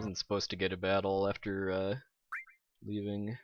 wasn't supposed to get a battle after leaving.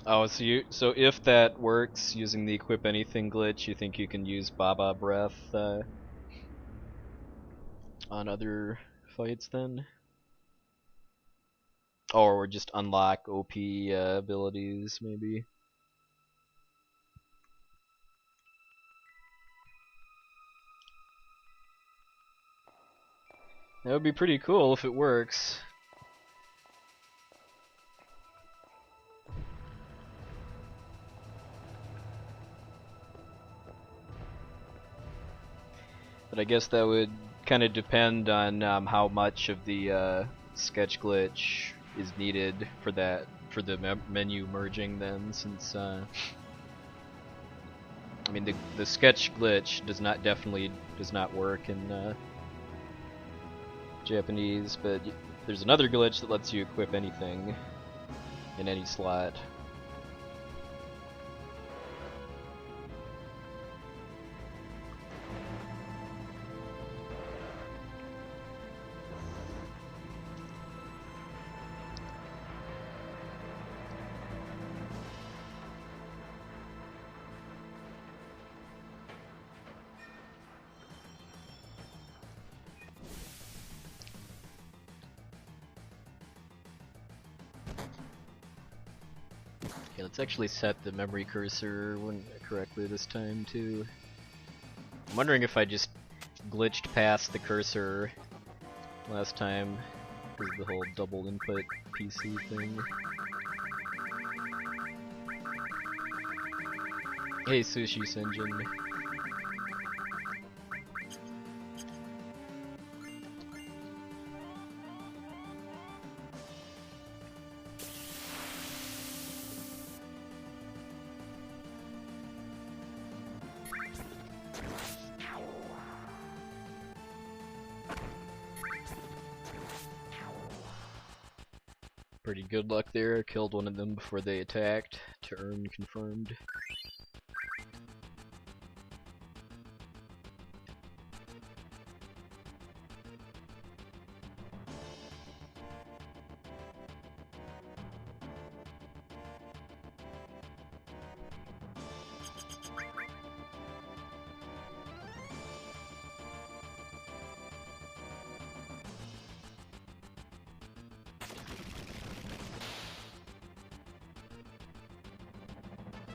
Oh, so if that works using the equip anything glitch, you think you can use Baba Breath on other fights then? Or just unlock OP abilities, maybe? That would be pretty cool if it works. But I guess that would kind of depend on how much of the sketch glitch is needed for the menu merging then, since I mean the sketch glitch definitely does not work in Japanese, but there's another glitch that lets you equip anything in any slot. Okay, let's actually set the memory cursor correctly this time too. I'm wondering if I just glitched past the cursor last time because of the whole double input PC thing. Hey Sushi Senjin. Pretty good luck there. Killed one of them before they attacked. Turn confirmed.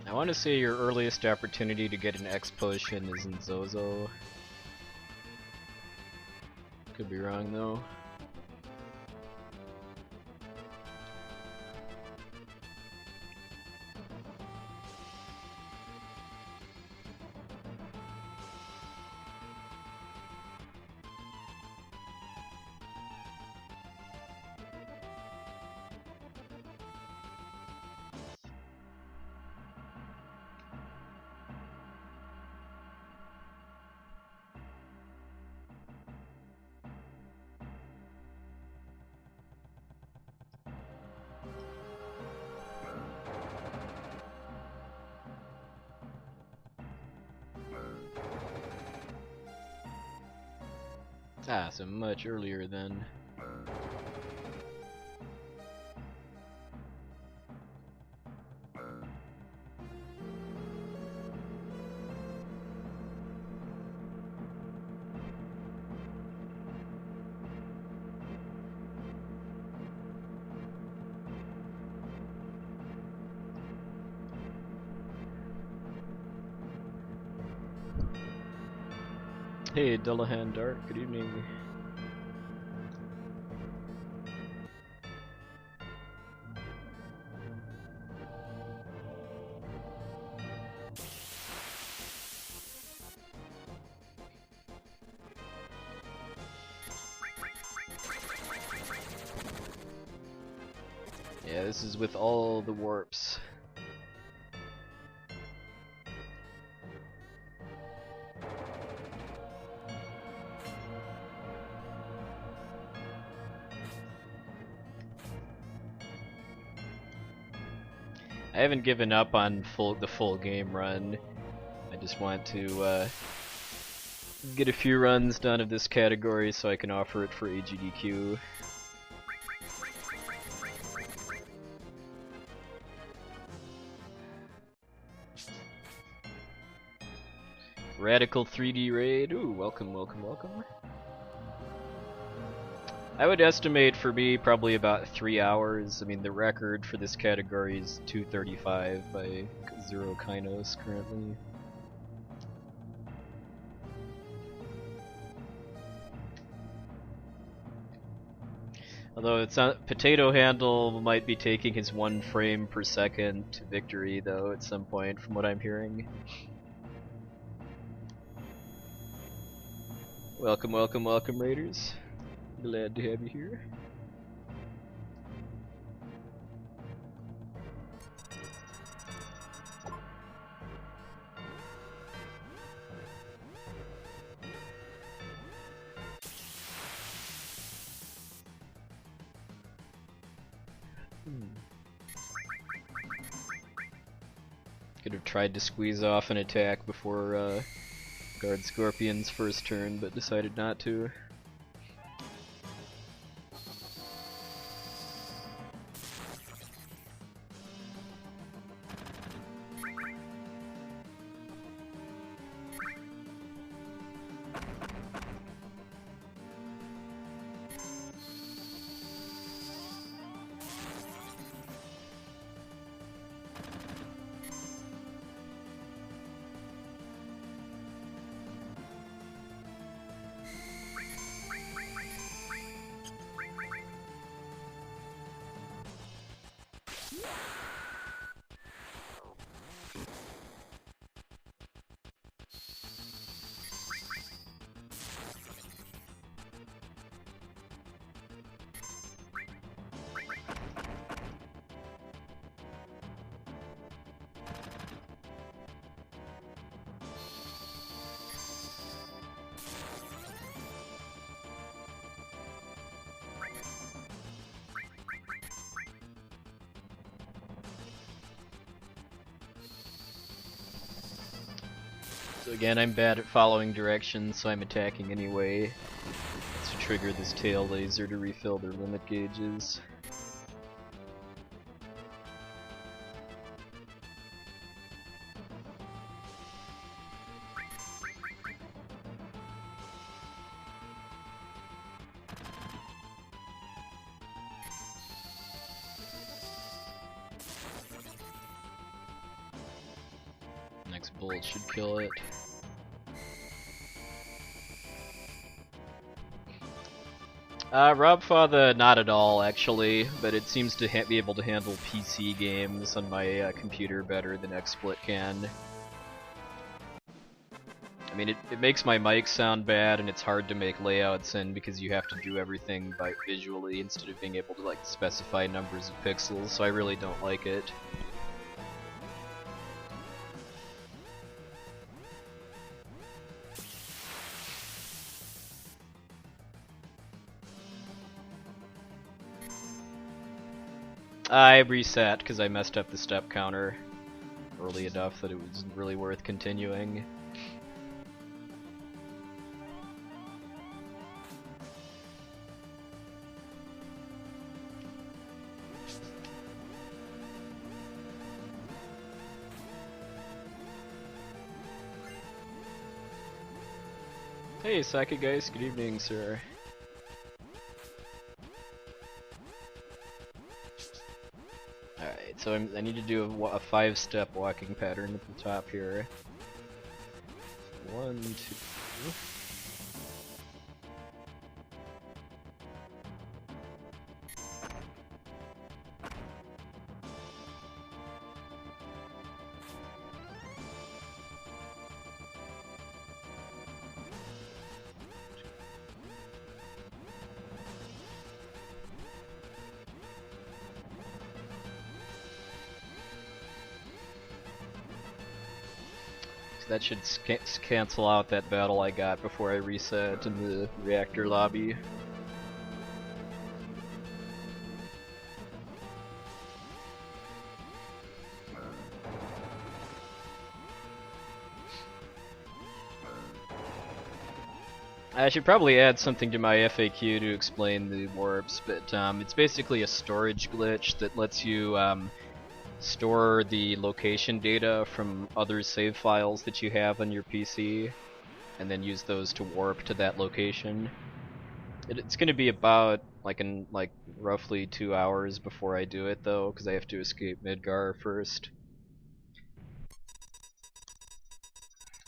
I want to say your earliest opportunity to get an X potion is in Zozo. Could be wrong though. Ah, so much earlier then. Hey, Dullahan Dark, good evening. Yeah, this is with all the warps. I haven't given up on the full game run. I just want to get a few runs done of this category so I can offer it for AGDQ. Radical 3D raid. Ooh, welcome, welcome, welcome. I would estimate for me probably about 3 hours. I mean, the record for this category is 2:35 by XeroKynos currently. Although it's not, Potato Handle might be taking his 1 frame per second to victory though at some point from what I'm hearing. Welcome, welcome, welcome, Raiders. Glad to have you here. Could have tried to squeeze off an attack before Guard Scorpion's first turn, but decided not to. So again, I'm bad at following directions, so I'm attacking anyway. To trigger this tail laser to refill their limit gauges. Next bolt should kill it. Robfather, not at all actually, but it seems to be able to handle PC games on my computer better than XSplit can. I mean, it makes my mic sound bad, and it's hard to make layouts in because you have to do everything by visually instead of being able to like specify numbers of pixels, so I really don't like it. I reset because I messed up the step counter early enough that it wasn't really worth continuing. Hey, Sakugeist, good evening, sir. Alright, so I need to do a 5-step walking pattern at the top here. 1, 2... that should cancel out that battle I got before I reset in the reactor lobby. I should probably add something to my FAQ to explain the warps, but it's basically a storage glitch that lets you store the location data from other save files that you have on your PC, and then use those to warp to that location. It's going to be about like roughly 2 hours before I do it though, because I have to escape Midgar first.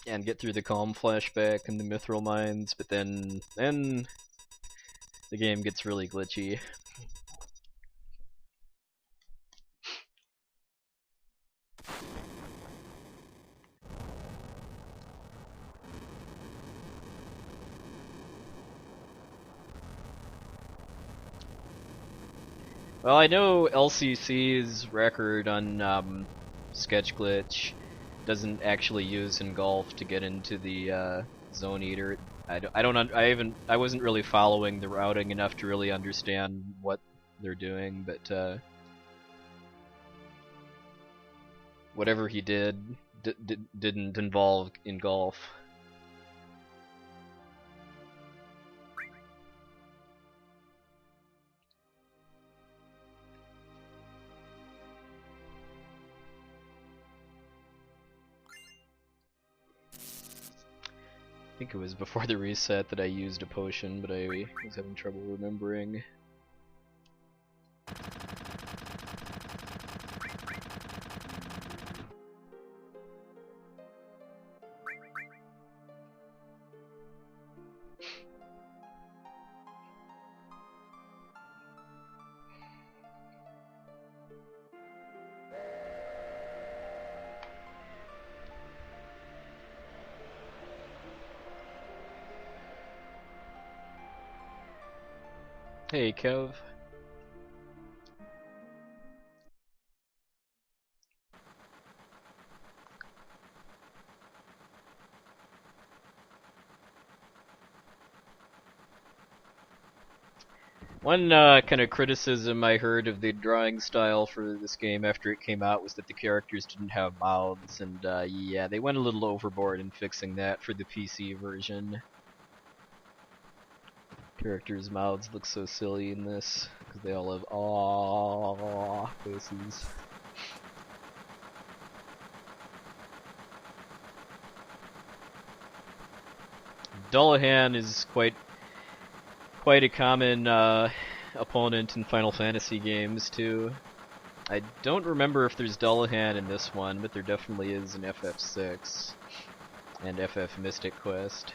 And get through the Kalm flashback and the Mythril Mines, but then the game gets really glitchy. Well, I know LCC's record on Sketch Glitch doesn't actually use Engulf to get into the Zone Eater. I wasn't really following the routing enough to really understand what they're doing, but whatever he didn't involve Engulf. I think it was before the reset that I used a potion, but I was having trouble remembering. Hey, Kev. One kind of criticism I heard of the drawing style for this game after it came out was that the characters didn't have mouths, and yeah, they went a little overboard in fixing that for the PC version. Characters' mouths look so silly in this, because they all have aww faces. Dullahan is quite a common opponent in Final Fantasy games too. I don't remember if there's Dullahan in this one, but there definitely is in FF6 and FF Mystic Quest.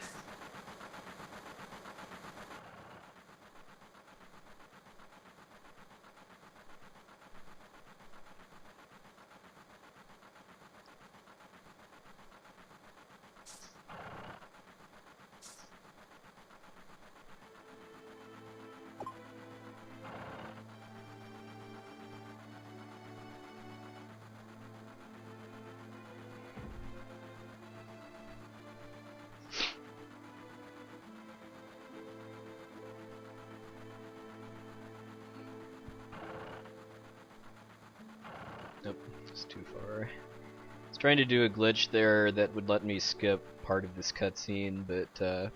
Nope, it's too far. I was trying to do a glitch there that would let me skip part of this cutscene, but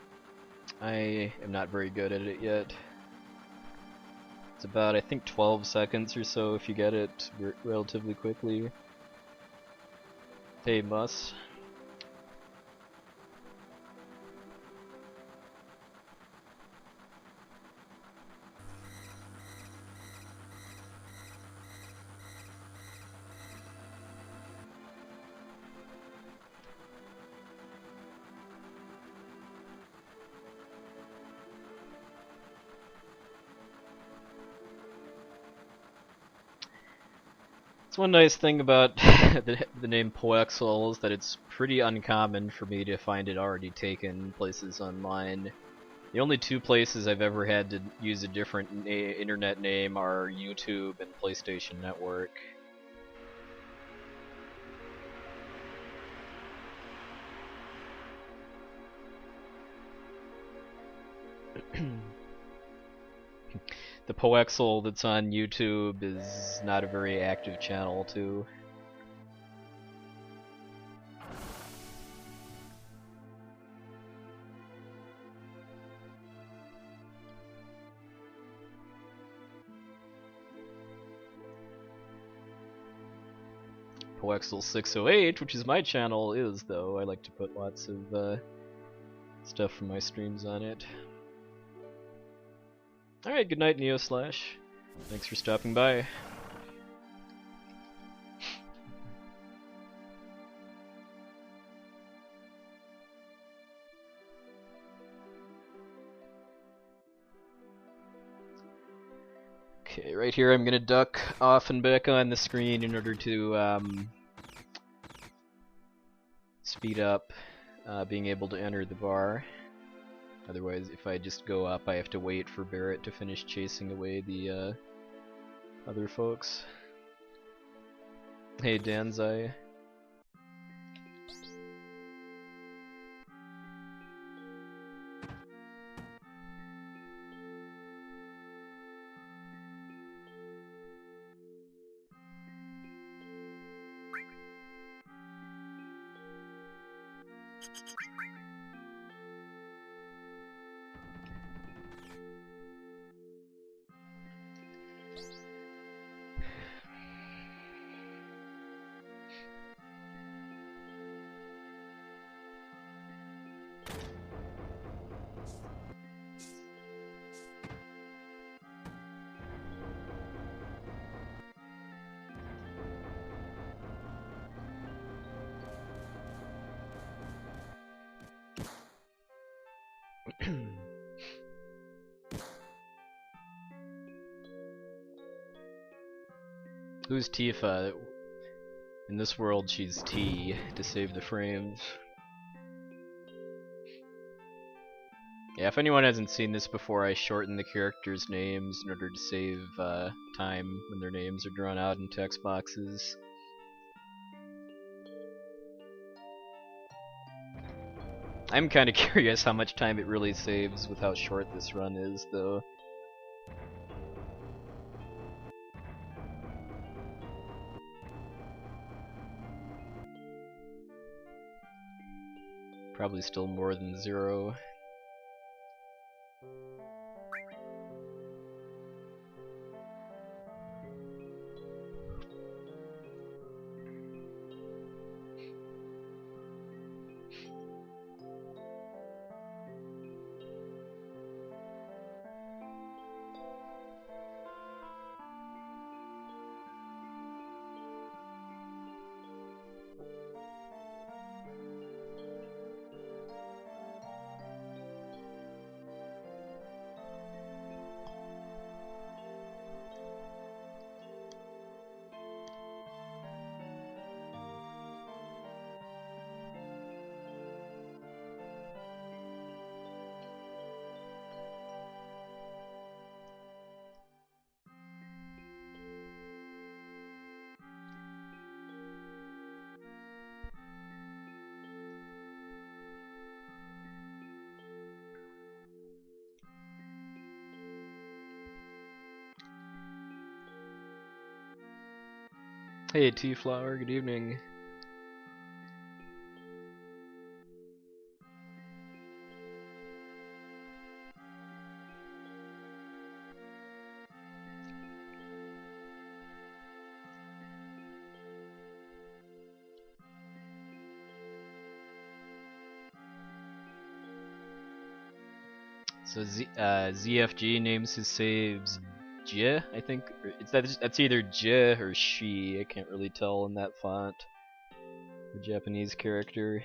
I am not very good at it yet. It's about, I think, 12 seconds or so if you get it relatively quickly. Hey, Mus. One nice thing about the name Poexel is that it's pretty uncommon for me to find it already taken places online. The only two places I've ever had to use a different internet name are YouTube and PlayStation Network. The Poexel that's on YouTube is not a very active channel, too. Poexel 608, which is my channel, is, though. I like to put lots of stuff from my streams on it. Alright, good night, Neoslash. Thanks for stopping by. Okay, right here I'm gonna duck off and back on the screen in order to speed up being able to enter the bar. Otherwise, if I just go up, I have to wait for Barrett to finish chasing away the other folks. Hey, Danzai. Who's Tifa? In this world, she's T to save the frames. Yeah, if anyone hasn't seen this before, I shorten the characters' names in order to save time when their names are drawn out in text boxes. I'm kinda curious how much time it really saves with how short this run is, though. Probably still more than 0. Hey, T-Flower, good evening. So ZFG names his saves J, I think. That's either J or she. I can't really tell in that font. The Japanese character.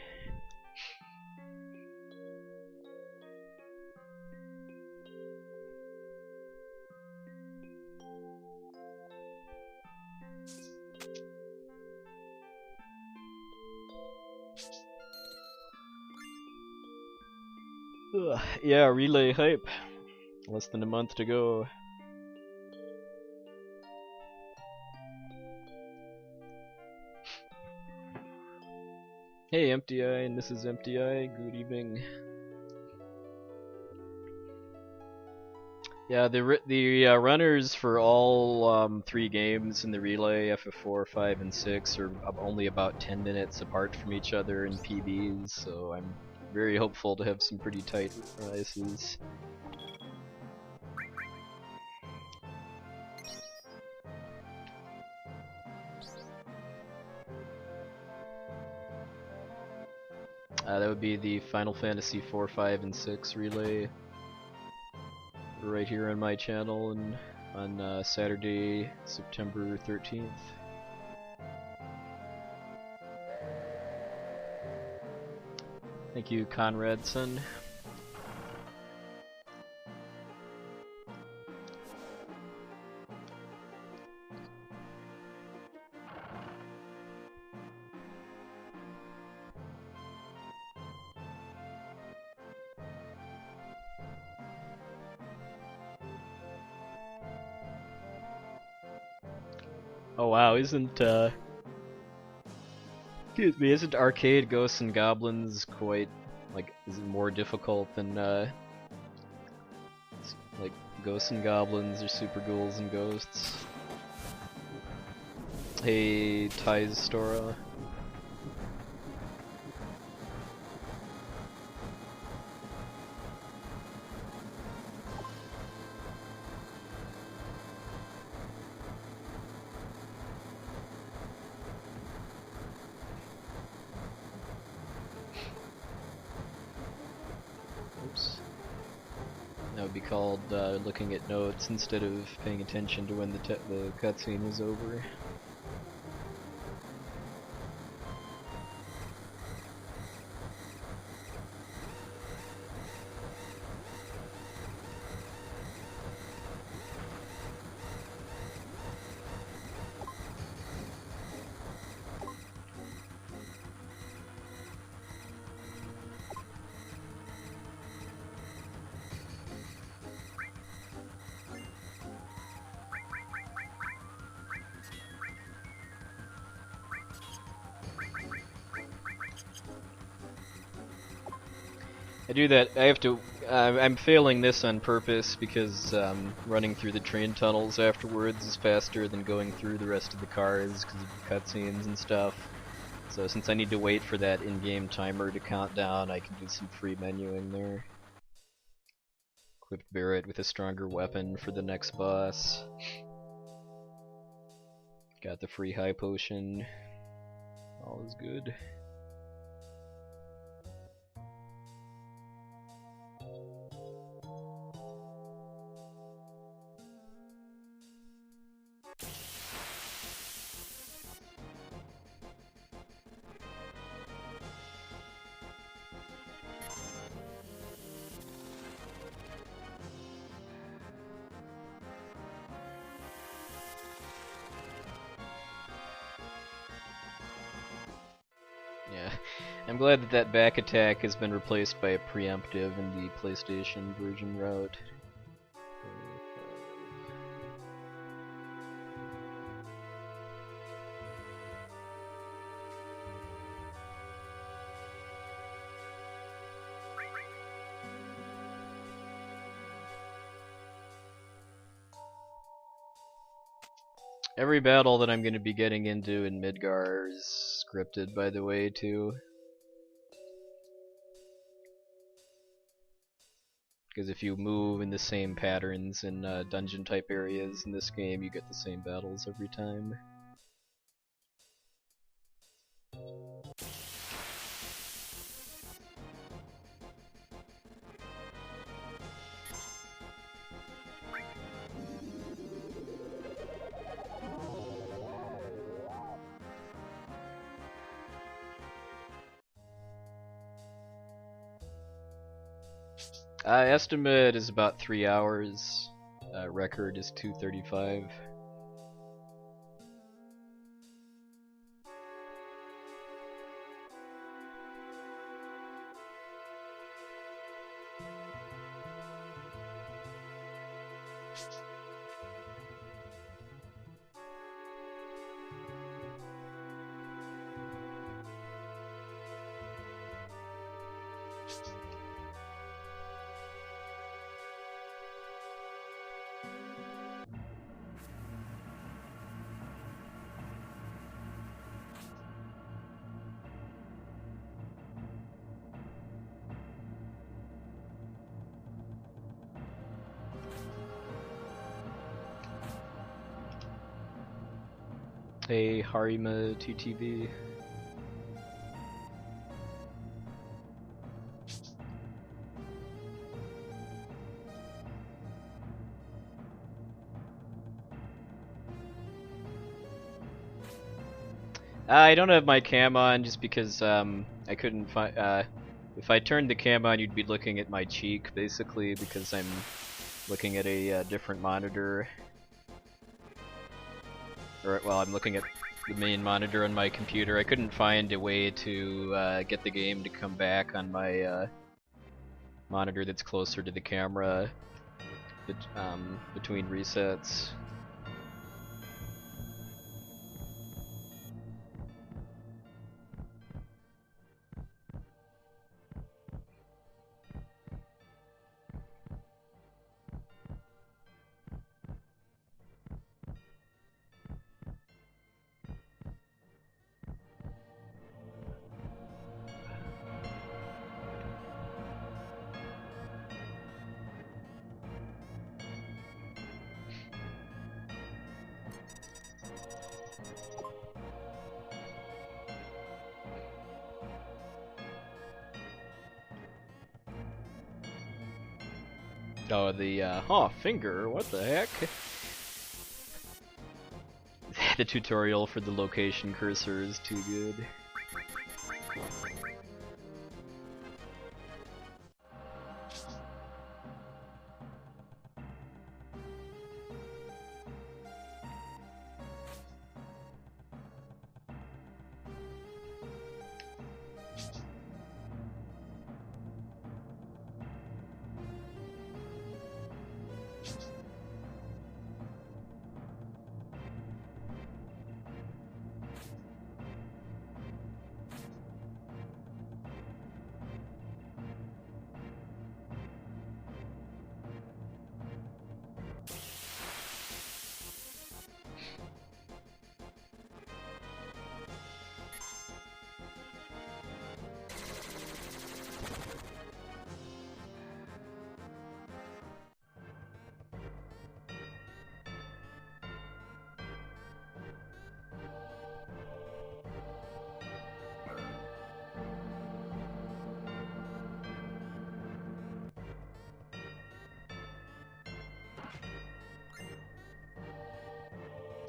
Ugh, yeah, relay hype. Less than a month to go. Hey, Empty Eye, and this is Empty Eye. Good evening. Yeah, the runners for all 3 games in the relay, FF4, 5, and 6, are only about 10 minutes apart from each other in PBs, so I'm very hopeful to have some pretty tight races. That would be the Final Fantasy 4, 5, and 6 relay, right here on my channel, and on Saturday, September 13th. Thank you, Conradson. Oh wow, isn't excuse me, isn't Arcade Ghosts and Goblins quite, like, is it more difficult than like Ghosts and Goblins or Super Ghouls and Ghosts? Hey, Ty's Stora. That would be called looking at notes instead of paying attention to when the cutscene is over. I do that. I have to. I'm failing this on purpose because running through the train tunnels afterwards is faster than going through the rest of the cars because of the cutscenes and stuff. So since I need to wait for that in-game timer to count down, I can do some free menuing there. Equip Barrett with a stronger weapon for the next boss. Got the free high potion. All is good. Yeah, I'm glad that that back attack has been replaced by a preemptive in the PlayStation version route. Every battle that I'm going to be getting into in Midgar is scripted, by the way, too. Because if you move in the same patterns in dungeon type areas in this game, you get the same battles every time. Estimate is about 3 hours. Record is 2:35. Hey, Harima TTV. I don't have my cam on just because I couldn't find. If I turned the cam on, you'd be looking at my cheek basically because I'm looking at a different monitor. Or well, I'm looking at the main monitor on my computer. I couldn't find a way to get the game to come back on my monitor that's closer to the camera between resets. Oh, the finger, what the heck? The tutorial for the location cursor is too good.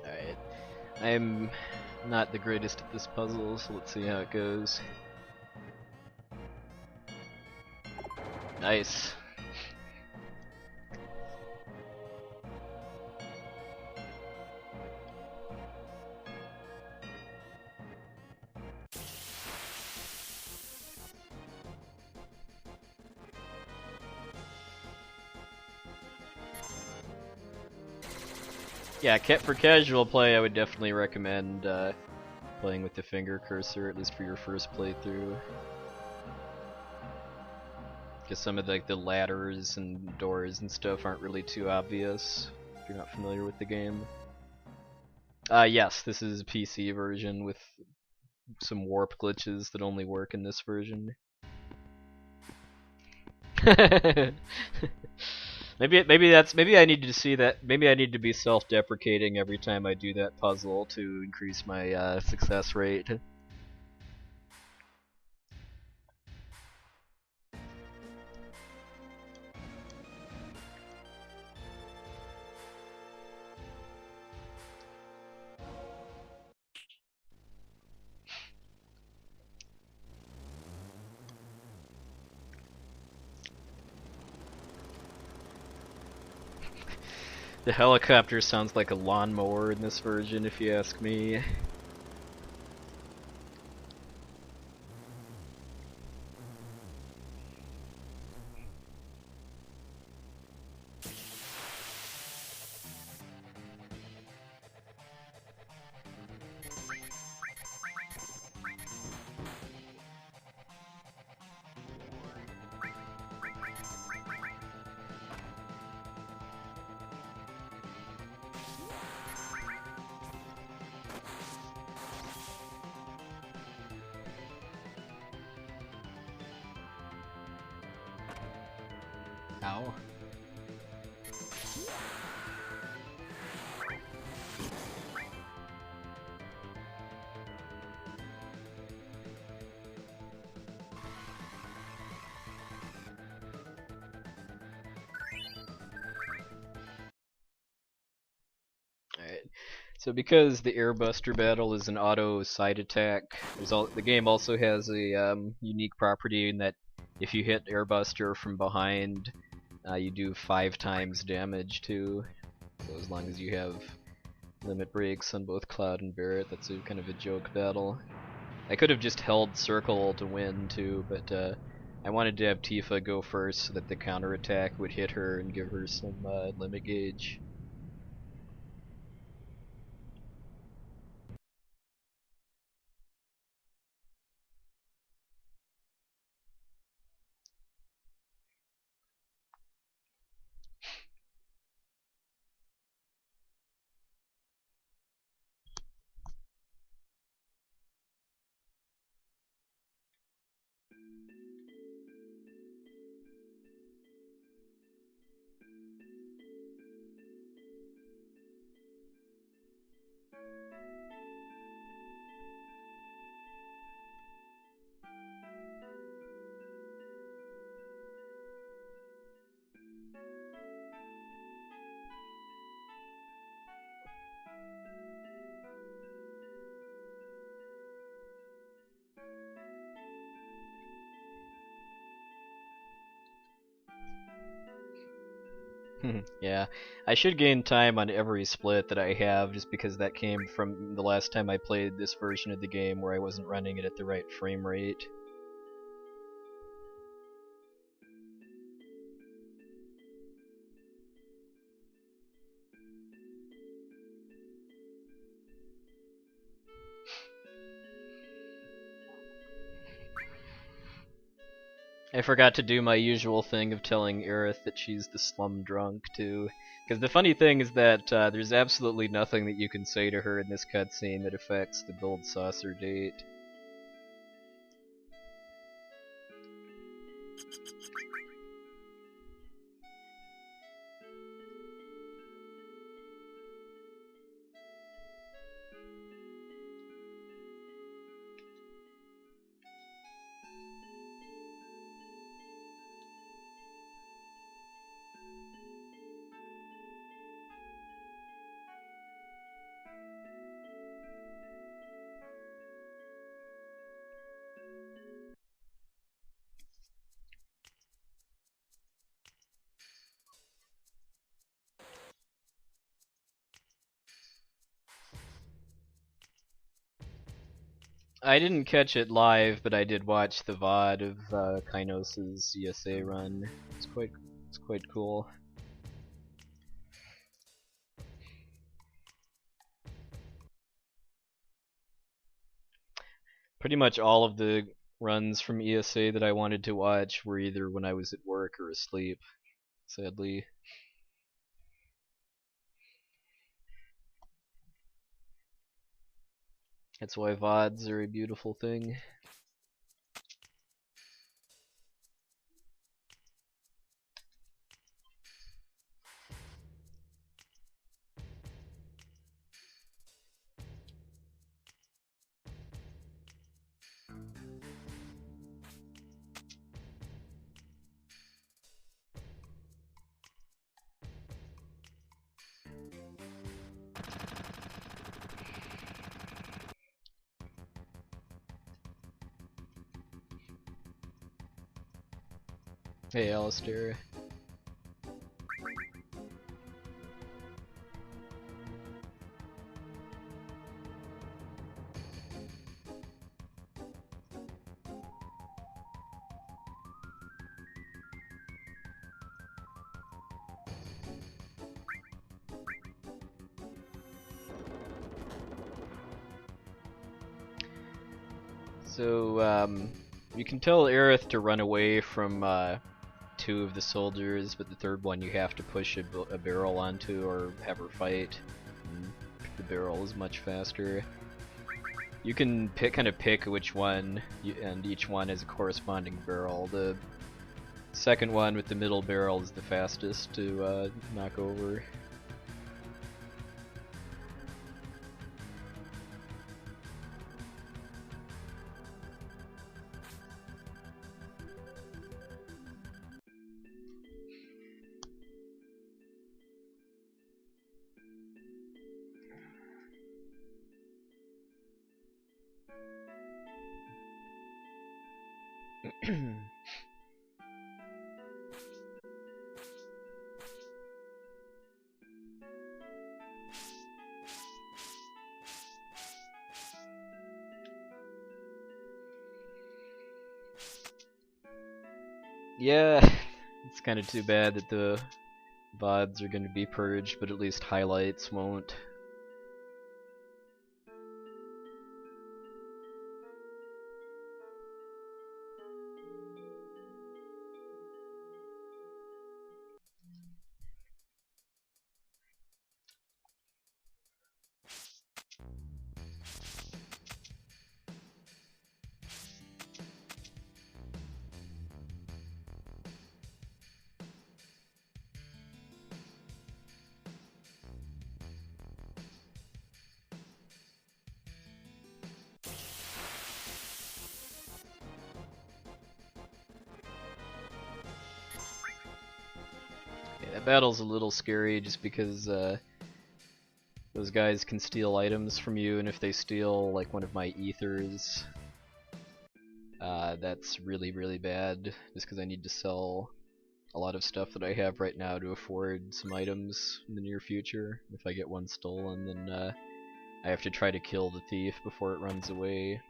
Alright. I'm not the greatest at this puzzle, so let's see how it goes. Nice. Yeah, for casual play, I would definitely recommend playing with the finger cursor, at least for your first playthrough. Because some of the ladders and doors and stuff aren't really too obvious if you're not familiar with the game. Yes, this is a PC version with some warp glitches that only work in this version. Maybe I need to see that. Maybe I need to be self-deprecating every time I do that puzzle to increase my success rate. The helicopter sounds like a lawnmower in this version, if you ask me. Ow. So because the Airbuster battle is an auto side attack, the game also has a unique property in that if you hit Airbuster from behind, you do 5 times damage too. So as long as you have limit breaks on both Cloud and Barret, that's a kind of a joke battle. I could have just held circle to win too, but I wanted to have Tifa go first so that the counterattack would hit her and give her some limit gauge. Yeah, I should gain time on every split that I have just because that came from the last time I played this version of the game where I wasn't running it at the right frame rate. I forgot to do my usual thing of telling Aerith that she's the slum drunk too. Because the funny thing is that there's absolutely nothing that you can say to her in this cutscene that affects the gold saucer date. I didn't catch it live, but I did watch the VOD of Kynos' ESA run. It's quite cool. Pretty much all of the runs from ESA that I wanted to watch were either when I was at work or asleep, sadly. That's why VODs are a beautiful thing. Hey, Alistair. So, you can tell Aerith to run away from 2 of the soldiers, but the 3rd one you have to push a barrel onto or have her fight. And the barrel is much faster. You can kind of pick which one, and each one has a corresponding barrel. The 2nd one with the middle barrel is the fastest to knock over. Yeah, it's kind of too bad that the VODs are going to be purged, but at least highlights won't. That battle's a little scary just because those guys can steal items from you, and if they steal like one of my ethers, that's really, really bad, just because I need to sell a lot of stuff that I have right now to afford some items in the near future. If I get one stolen, then I have to try to kill the thief before it runs away,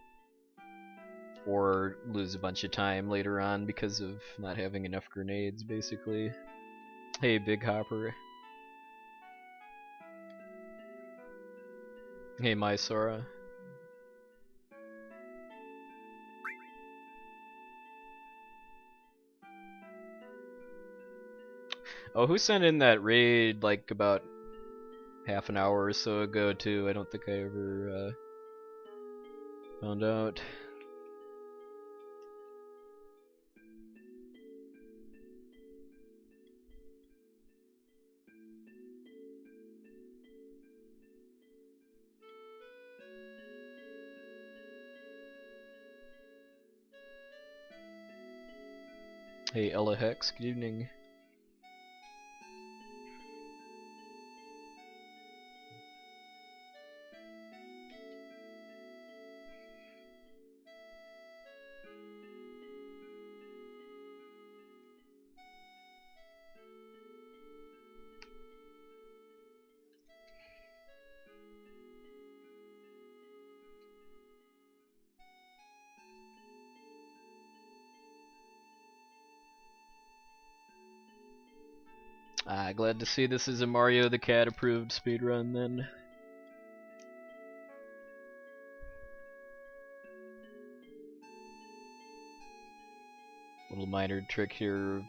or lose a bunch of time later on because of not having enough grenades, basically. Hey, Big Hopper. Hey, Mysora. Oh, who sent in that raid like about half an hour or so ago too? I don't think I ever found out. Hey, Ella Hex, good evening. Glad to see this is a Mario the Cat approved speedrun then. Little minor trick here of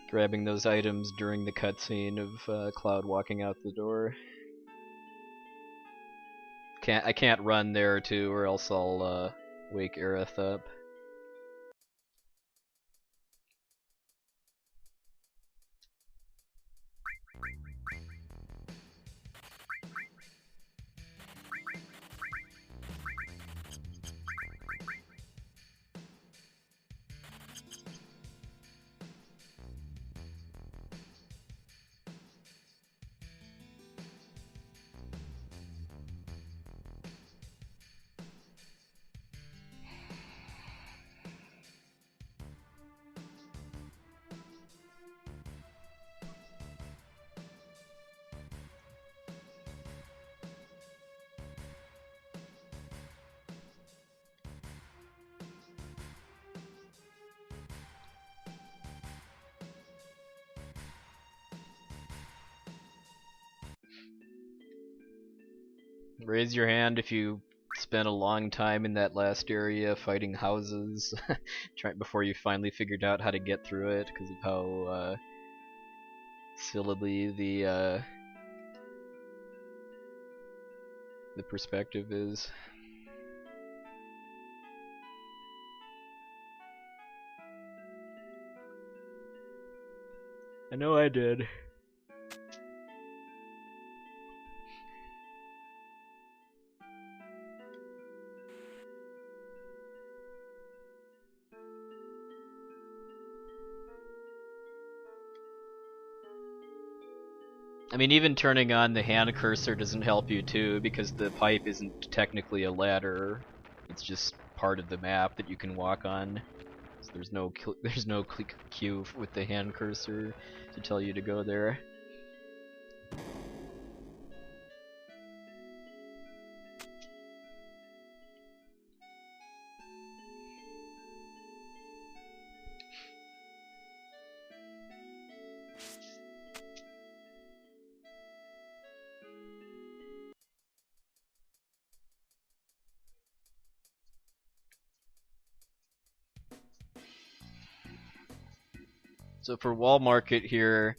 grabbing those items during the cutscene of Cloud walking out the door. I can't run there too, or else I'll wake Aerith up. Raise your hand if you spent a long time in that last area fighting houses before you finally figured out how to get through it because of how silly the perspective is. I know I did. I mean, even turning on the hand cursor doesn't help you too, because the pipe isn't technically a ladder. It's just part of the map that you can walk on. So there's no click cue with the hand cursor to tell you to go there. So for wall market here,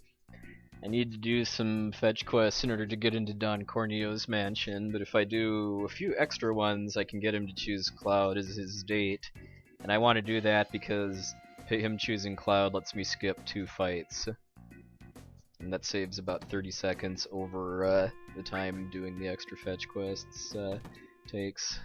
I need to do some fetch quests in order to get into Don Corneo's mansion, but if I do a few extra ones, I can get him to choose Cloud as his date. And I want to do that because him choosing Cloud lets me skip 2 fights. And that saves about 30 seconds over the time doing the extra fetch quests takes.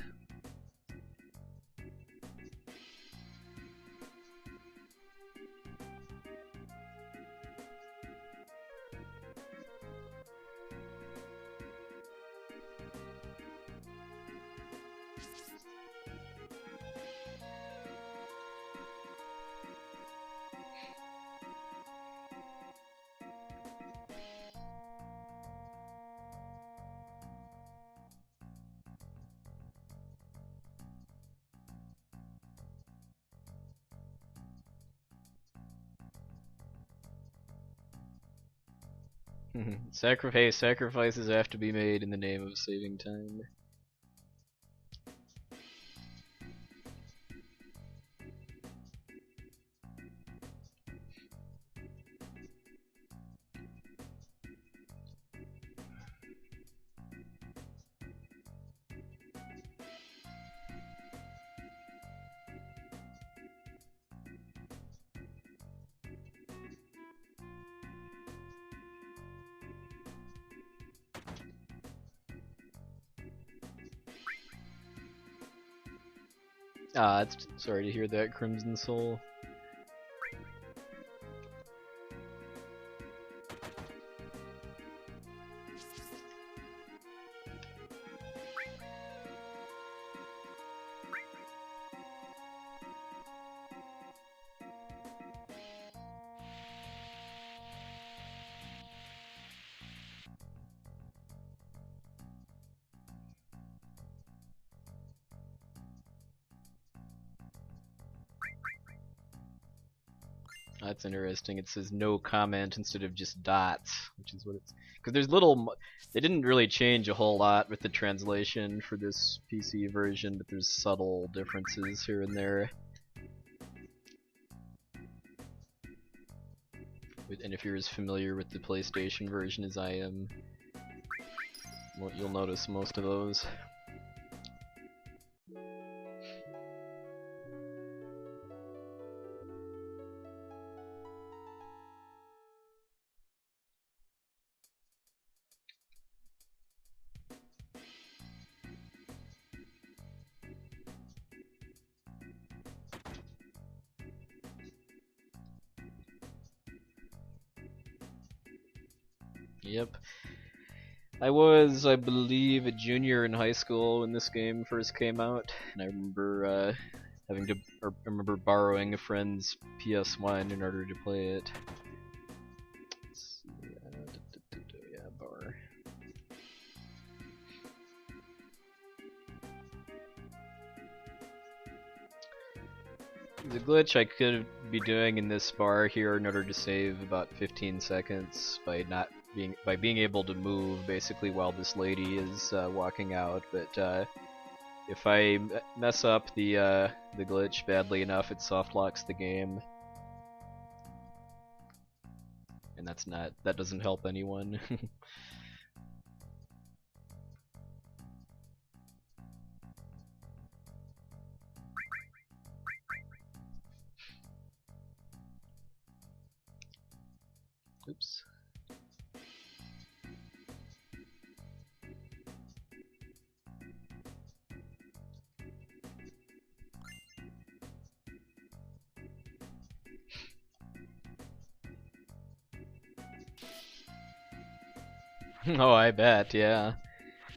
Sacrifices have to be made in the name of saving time. Sorry to hear that, Crimson Soul. That's interesting. It says no comment instead of just dots, which is what it's... Because there's little... They didn't really change a whole lot with the translation for this PC version, but there's subtle differences here and there. And if you're as familiar with the PlayStation version as I am, you'll notice most of those. Yep. I was, I believe, a junior in high school when this game first came out, and I remember I remember borrowing a friend's PS1 in order to play it. Let's see, yeah, borrow. The glitch I could be doing in this bar here in order to save about 15 seconds by being able to move basically while this lady is walking out, but if I mess up the glitch badly enough, it soft locks the game, and that doesn't help anyone. Oops. Oh, I bet, yeah.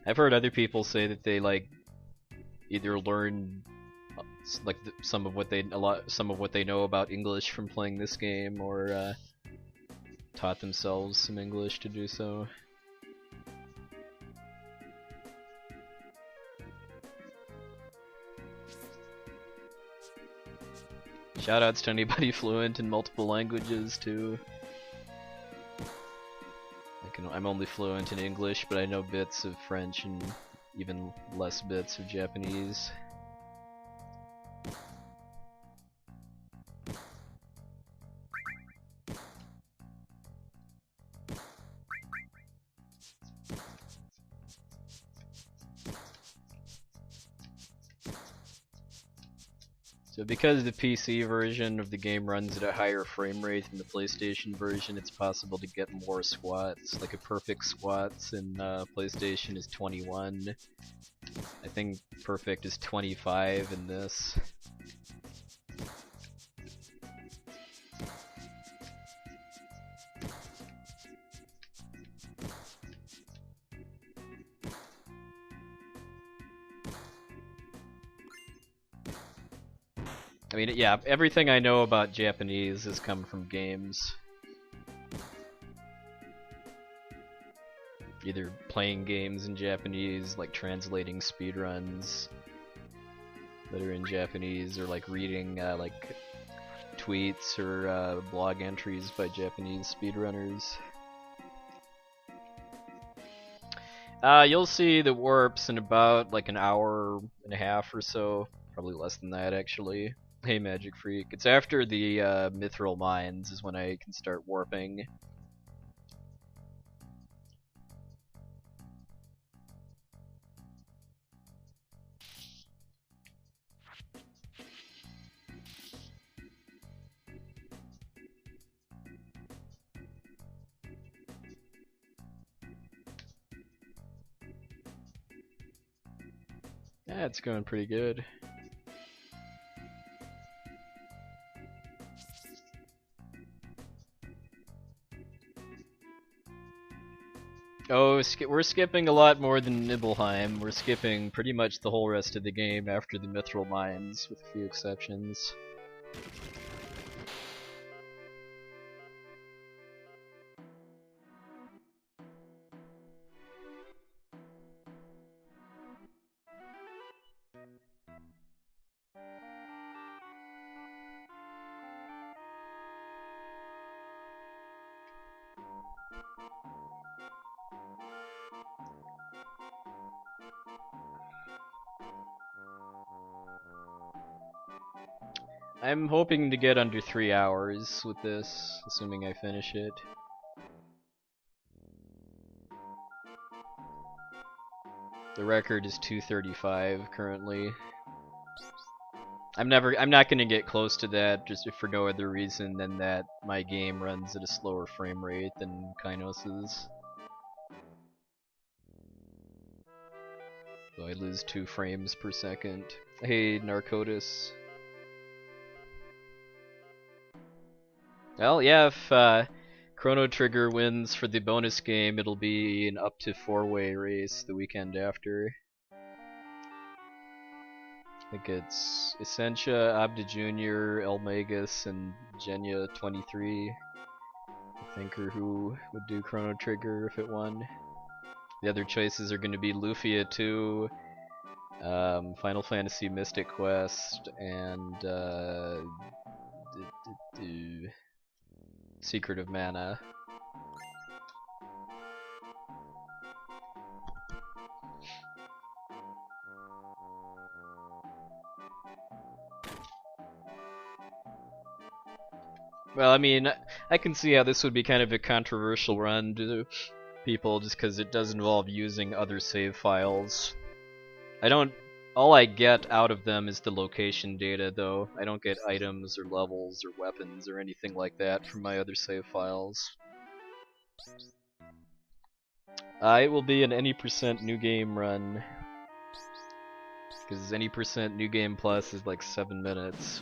I've heard other people say that they either learn like some of what they know about English from playing this game, or taught themselves some English to do so. Shoutouts to anybody fluent in multiple languages too. I'm only fluent in English, but I know bits of French and even less bits of Japanese. So because the PC version of the game runs at a higher frame rate than the PlayStation version, it's possible to get more squats. Like a perfect squats in PlayStation is 21. I think perfect is 25 in this. I mean, yeah, everything I know about Japanese has come from games. Either playing games in Japanese, like translating speedruns that are in Japanese, or like reading like tweets or blog entries by Japanese speedrunners. You'll see the warps in about like an hour and a half or so, probably less than that actually. Hey Magic Freak, it's after the Mythril Mines is when I can start warping. Yeah, it's going pretty good. Oh, we're skipping a lot more than Nibelheim. We're skipping pretty much the whole rest of the game after the Mythril Mines, with a few exceptions. I'm hoping to get under 3 hours with this, assuming I finish it. The record is 2:35 currently. I'm not gonna get close to that, just if for no other reason than that my game runs at a slower frame rate than Kynos's. So I lose 2 frames per second. Hey, Narcotis. Well, yeah, if Chrono Trigger wins for the bonus game, it'll be an up to 4-way race the weekend after. I think it's Essentia, Abda Jr., Elmagus, and Genya23, I think, are who would do Chrono Trigger if it won. The other choices are going to be Lufia 2, Final Fantasy Mystic Quest, and Secret of Mana. Well, I mean, I can see how this would be kind of a controversial run to people, just because it does involve using other save files. All I get out of them is the location data, though. I don't get items or levels or weapons or anything like that from my other save files. It will be an any % new game run, because any % new game plus is like 7 minutes.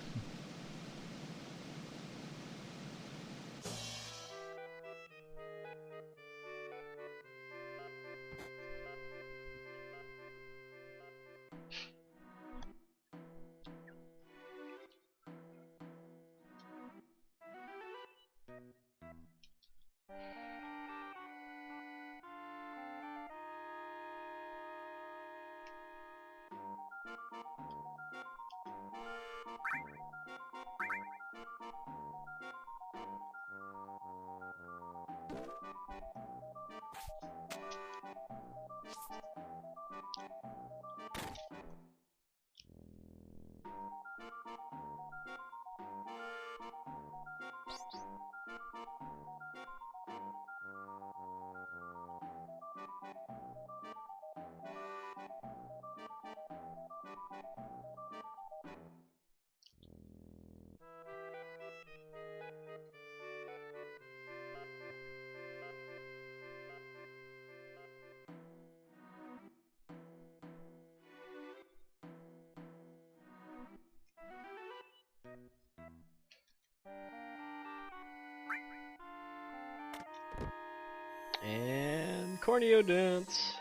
And corneo dance.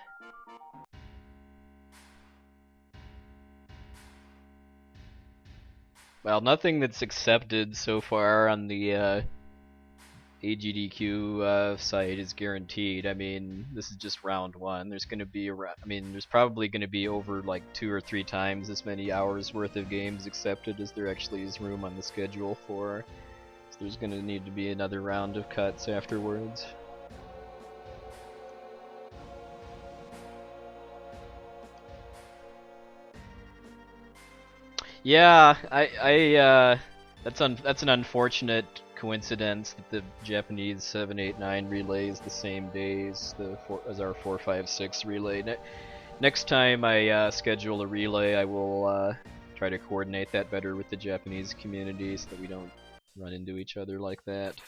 Well, nothing that's accepted so far on the AGDQ site is guaranteed. I mean, this is just round one. There's going to be there's probably going to be over like 2 or 3 times as many hours worth of games accepted as there actually is room on the schedule for. So there's going to need to be another round of cuts afterwards. Yeah, that's an unfortunate coincidence that the Japanese 789 relay is the same day as our 456 relay. Next time I schedule a relay, I will try to coordinate that better with the Japanese community so that we don't run into each other like that.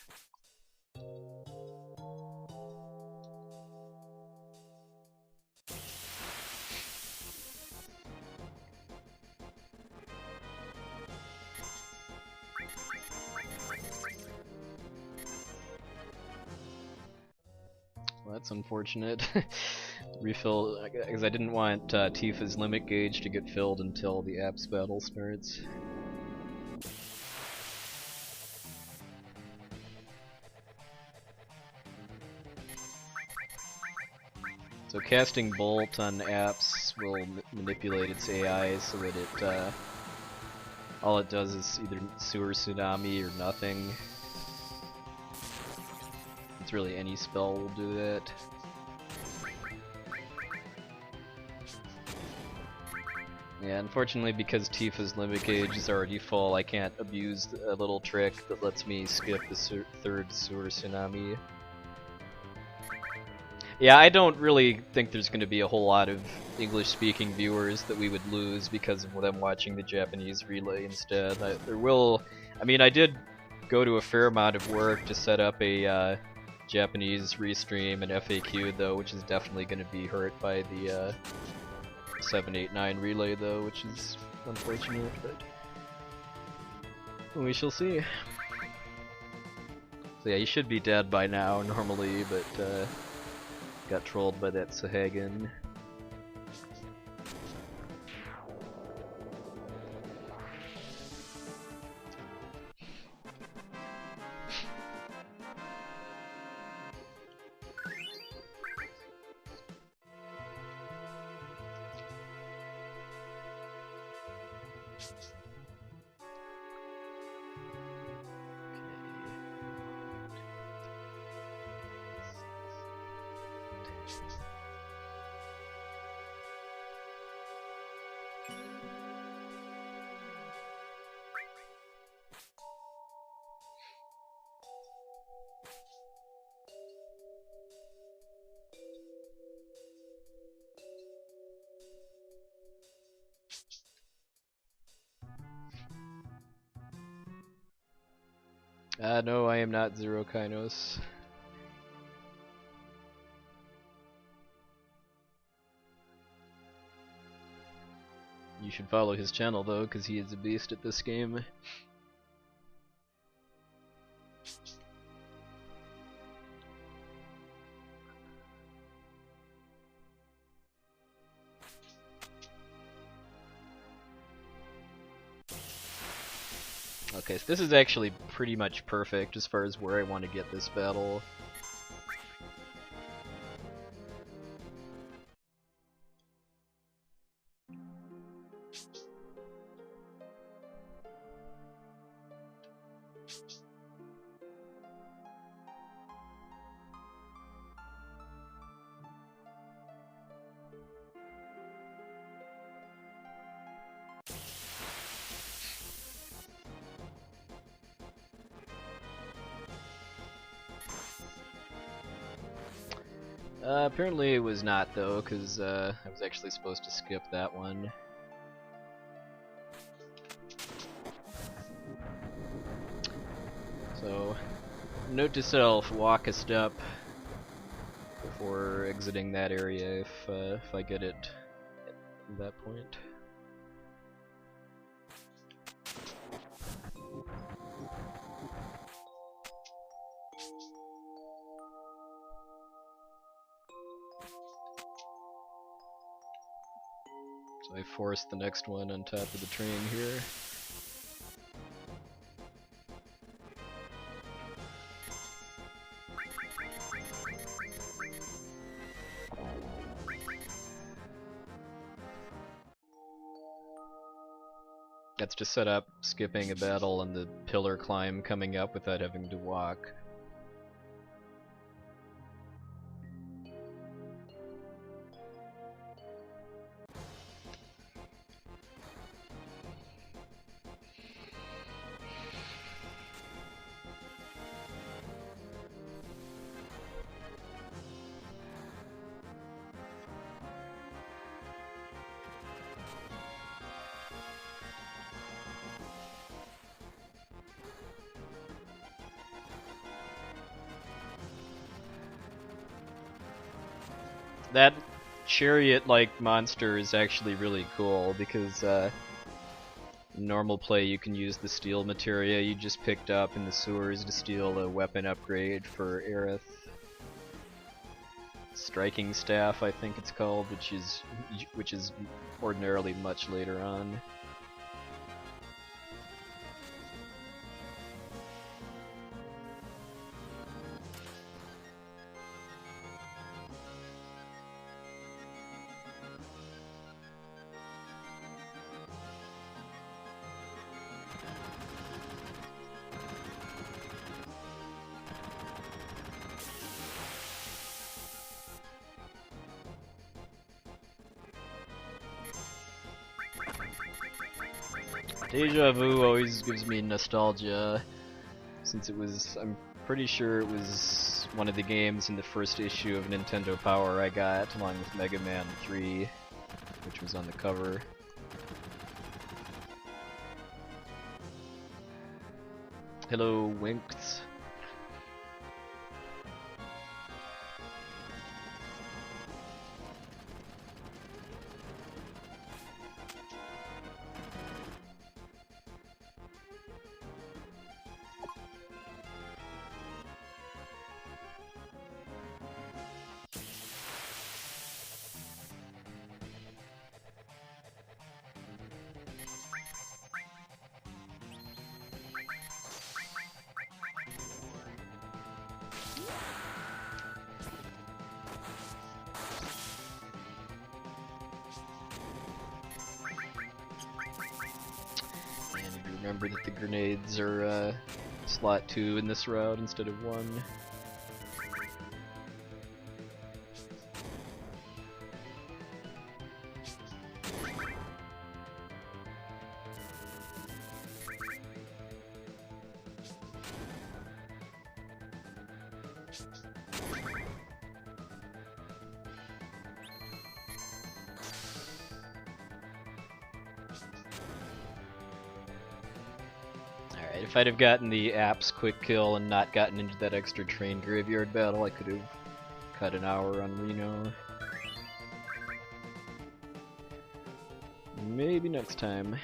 Well, that's unfortunate. Refill, because I didn't want Tifa's limit gauge to get filled until the apps battle starts. So casting Bolt on apps will manipulate its AI so that it all it does is either Sewer Tsunami or nothing. It's really any spell will do that. Yeah, unfortunately because Tifa's limit gauge is already full, I can't abuse a little trick that lets me skip the third Sewer Tsunami. Yeah, I don't really think there's going to be a whole lot of English-speaking viewers that we would lose because of them watching the Japanese relay instead. I did go to a fair amount of work to set up a Japanese restream and FAQ though, which is definitely going to be hurt by the 789 relay though, which is unfortunate, but we shall see. So yeah, you should be dead by now normally, but got trolled by that Sahagin. No, I am not XeroKynos. You should follow his channel though, because he is a beast at this game. Okay, so this is actually pretty much perfect as far as where I want to get this battle. Apparently it was not though, because I was actually supposed to skip that one. So, note to self: walk a step before exiting that area if I get it at that point. So I forced the next one on top of the train here. That's to set up skipping a battle and the pillar climb coming up without having to walk. That chariot-like monster is actually really cool because in normal play you can use the steel materia you just picked up in the sewers to steal a weapon upgrade for Aerith. Striking Staff, I think it's called, which is ordinarily much later on. Deja Vu always gives me nostalgia, since I'm pretty sure it was one of the games in the first issue of Nintendo Power I got, along with Mega Man 3, which was on the cover. Hello, Winks. Remember that the grenades are slot 2 in this route instead of 1. If I'd have gotten the apps quick kill and not gotten into that extra train graveyard battle, I could have cut an hour on Reno. Maybe next time.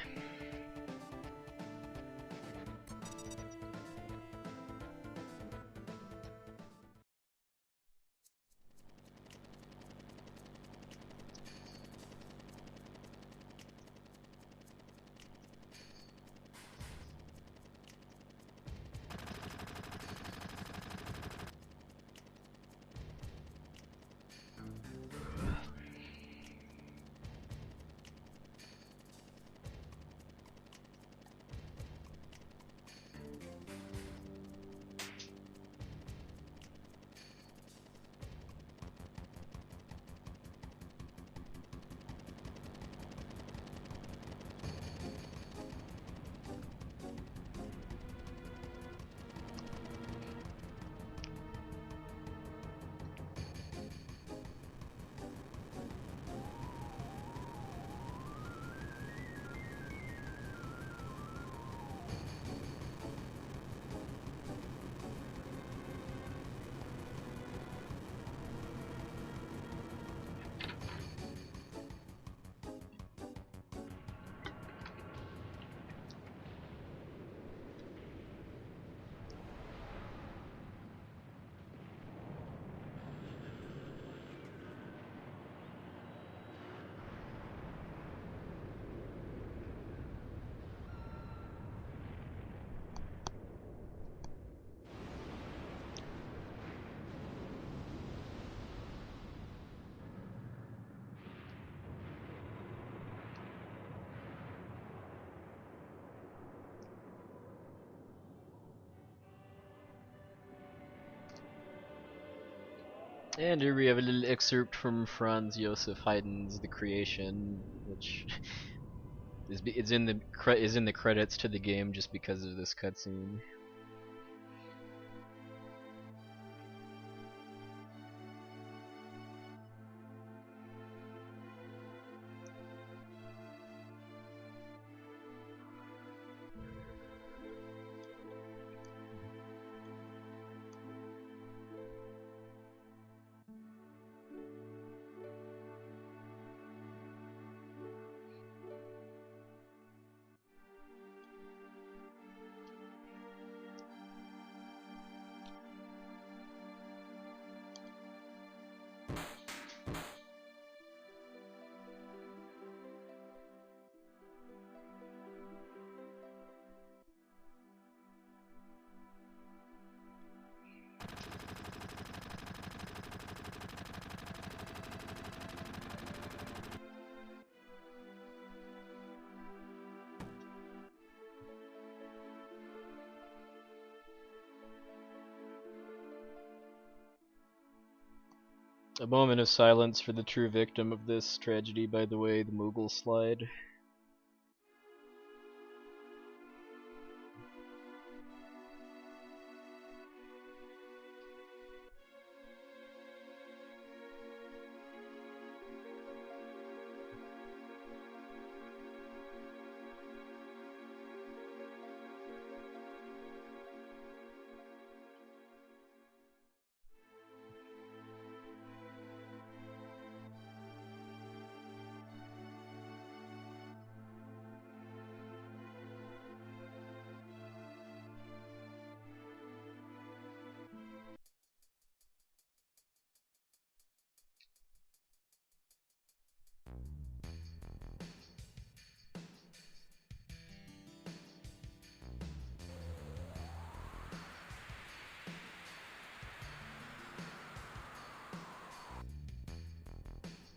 And here we have a little excerpt from Franz Josef Haydn's The Creation, which is in the credits to the game just because of this cutscene. A moment of silence for the true victim of this tragedy, by the way, the Moogle slide.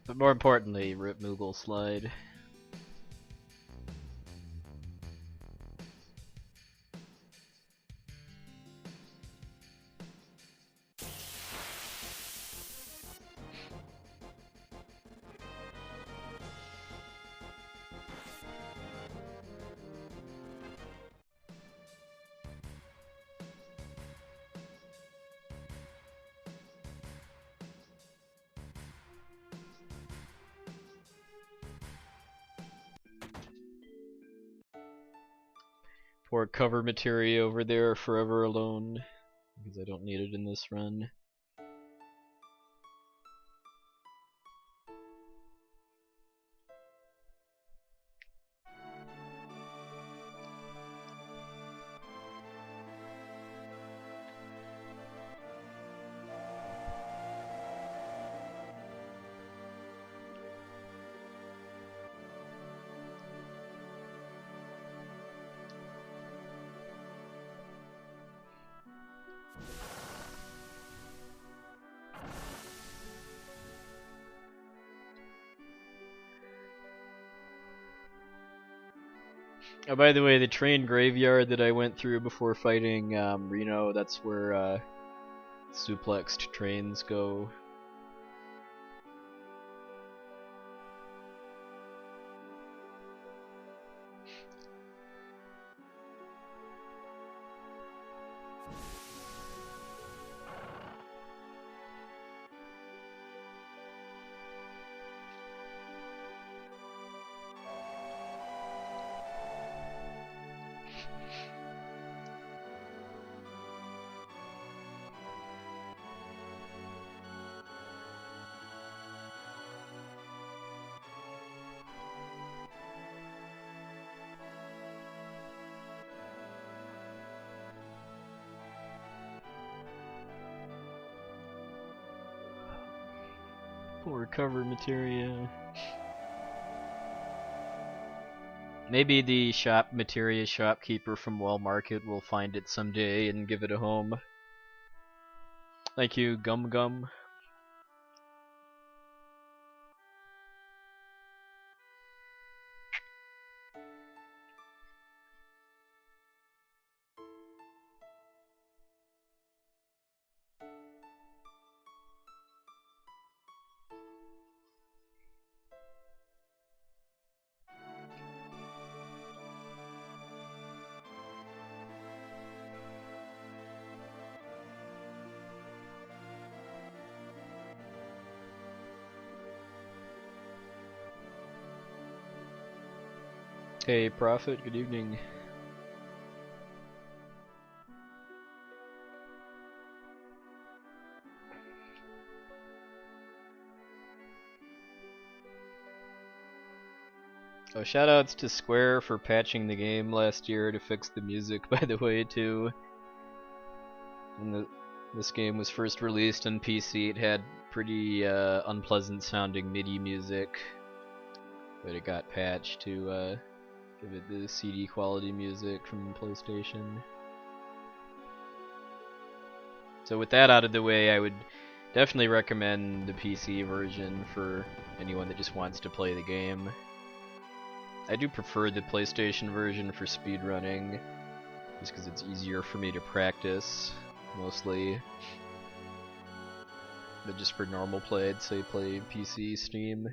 But more importantly, Rip Moogle slide. Pour cover materia over there forever alone, because I don't need it in this run. Oh, by the way, the train graveyard that I went through before fighting Reno, that's where suplexed trains go. Or cover materia. Maybe the materia shopkeeper from Wall Market will find it someday and give it a home. Thank you, Gum Gum. Hey, Prophet, good evening. Oh, shoutouts to Square for patching the game last year to fix the music, by the way, too. When this game was first released on PC, it had pretty unpleasant sounding MIDI music, but it got patched to give it the CD quality music from PlayStation. So with that out of the way, I would definitely recommend the PC version for anyone that just wants to play the game. I do prefer the PlayStation version for speedrunning, just because it's easier for me to practice, mostly. But just for normal play, I'd say play PC Steam.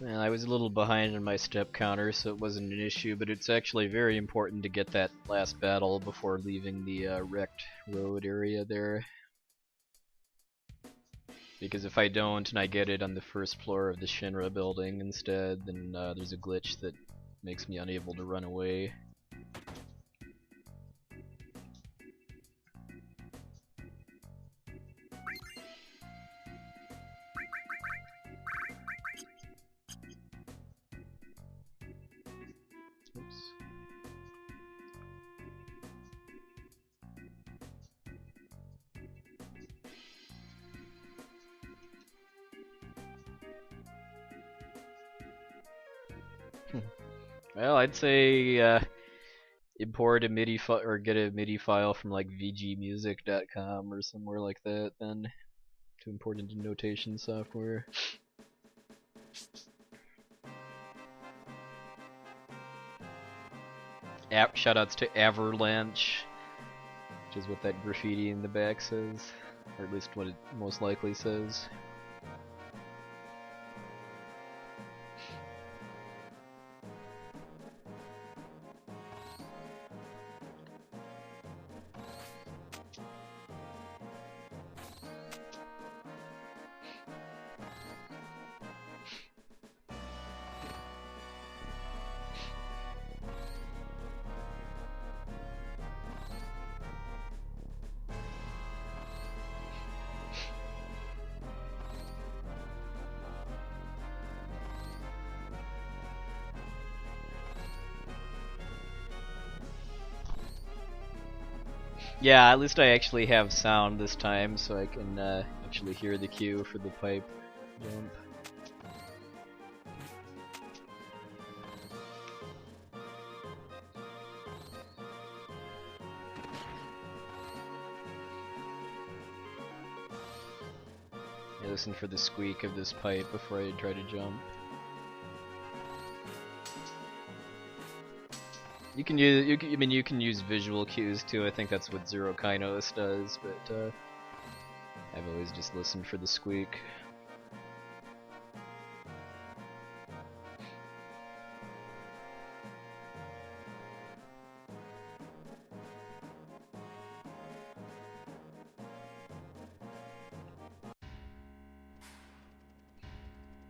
Well, I was a little behind on my step counter, so it wasn't an issue, but it's actually very important to get that last battle before leaving the wrecked road area there. Because if I don't and I get it on the first floor of the Shinra building instead, then there's a glitch that makes me unable to run away. Oops. Well, I'd say import a MIDI file or get a MIDI file from like vgmusic.com or somewhere like that then to import into notation software. Shoutouts to Avalanche, which is what that graffiti in the back says, or at least what it most likely says. Yeah, at least I actually have sound this time, so I can actually hear the cue for the pipe jump. I listen for the squeak of this pipe before I try to jump. You can use, I mean, you can use visual cues too. I think that's what XeroKynos does, but I've always just listened for the squeak.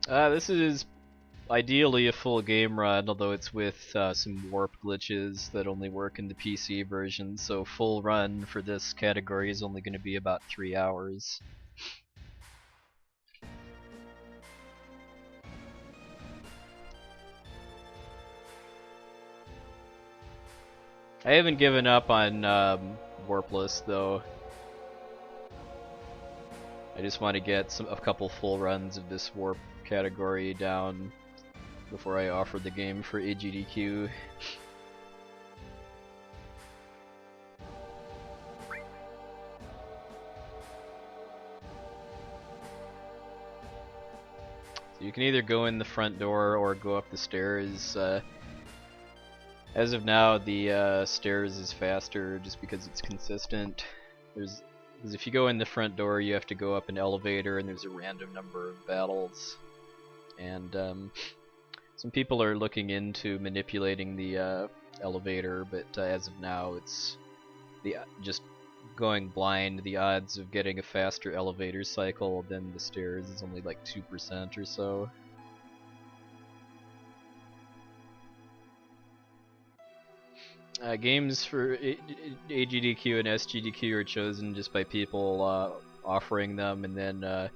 This is ideally a full game run, although it's with some warp glitches that only work in the PC version, so full run for this category is only going to be about 3 hours. I haven't given up on warpless though. I just want to get a couple full runs of this warp category down before I offer the game for AGDQ. So you can either go in the front door or go up the stairs. As of now, the stairs is faster just because it's consistent. Because if you go in the front door, you have to go up an elevator, and there's a random number of battles. And some people are looking into manipulating the elevator, but as of now, it's just going blind. The odds of getting a faster elevator cycle than the stairs is only like 2% or so. Games for AGDQ and SGDQ are chosen just by people offering them, and then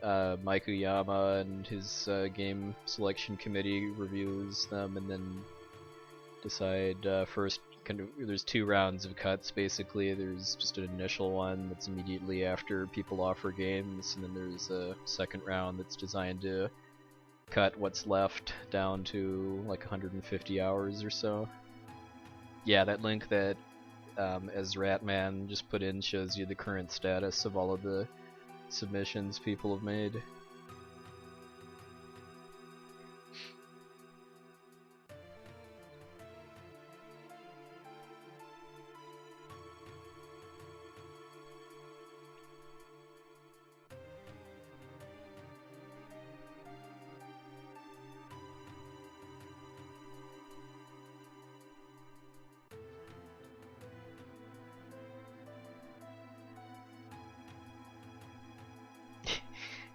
Maikuyama and his game selection committee reviews them and then decide first. There's 2 rounds of cuts basically. There's just an initial one that's immediately after people offer games, and then there's a second round that's designed to cut what's left down to like 150 hours or so. Yeah, that link that as Ratman just put in shows you the current status of all of the submissions people have made.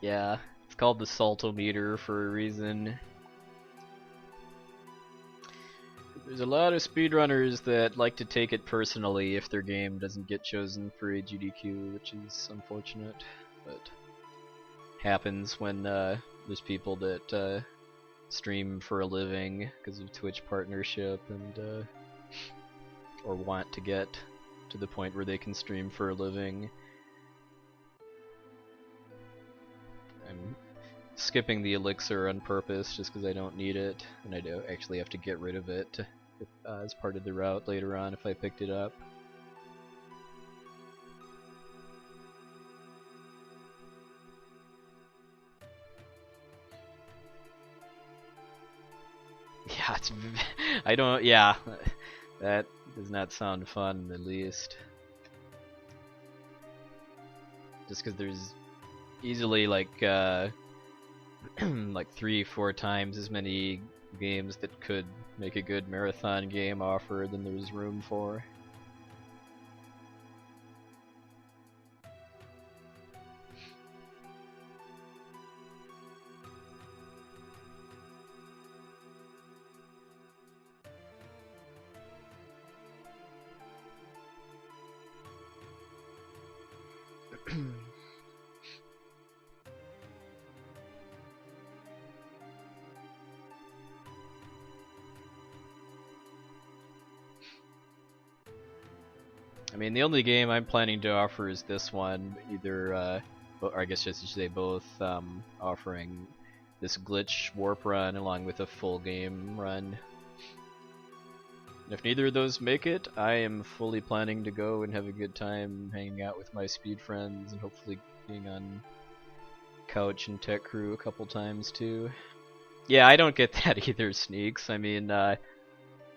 Yeah, it's called the saltometer for a reason. There's a lot of speedrunners that like to take it personally if their game doesn't get chosen for AGDQ, which is unfortunate, but happens when there's people that stream for a living because of Twitch partnership and or want to get to the point where they can stream for a living. I'm skipping the elixir on purpose just because I don't need it, and I do actually have to get rid of it as part of the route later on if I picked it up. Yeah, it's I don't. Yeah, that does not sound fun in the least. Just because there's easily like like 3-4 times as many games that could make a good marathon game offer than there's room for. I mean, the only game I'm planning to offer is this one, either, or I guess I should say both, offering this glitch warp run along with a full game run. And if neither of those make it, I am fully planning to go and have a good time hanging out with my speed friends and hopefully being on Couch and Tech Crew a couple times too. Yeah, I don't get that either, Sneaks. I mean, I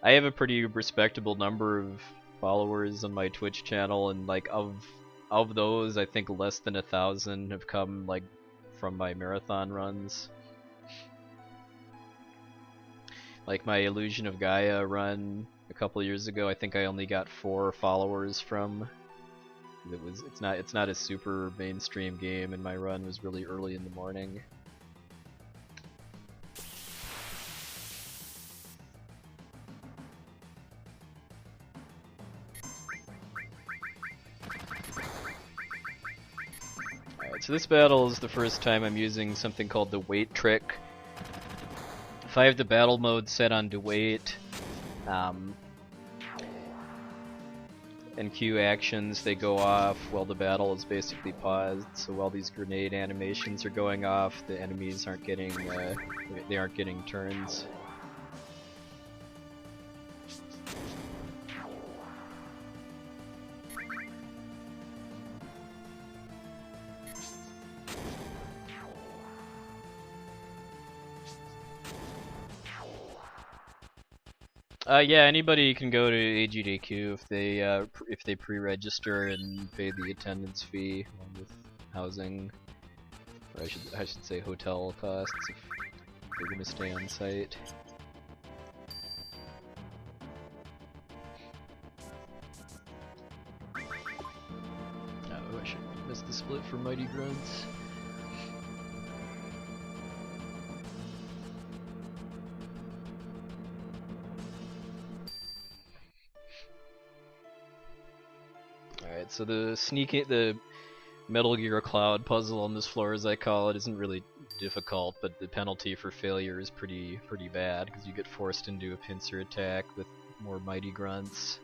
have a pretty respectable number of followers on my Twitch channel, and like of those, I think less than 1,000 have come like from my marathon runs. Like my Illusion of Gaia run a couple years ago, I think I only got 4 followers from. It's not a super mainstream game, and my run was really early in the morning. So this battle is the first time I'm using something called the wait trick. If I have the battle mode set on to wait, and Q actions, they go off while the battle is basically paused. So while these grenade animations are going off, the enemies aren't getting they aren't getting turns. Yeah, anybody can go to AGDQ if they pre-register and pay the attendance fee along with housing, or I should say hotel costs if they're gonna stay on site. Oh, I should miss the split for Mighty Grunts. Alright, so the Metal Gear Cloud puzzle on this floor, as I call it, isn't really difficult, but the penalty for failure is pretty bad, because you get forced into a pincer attack with more Mighty Grunts.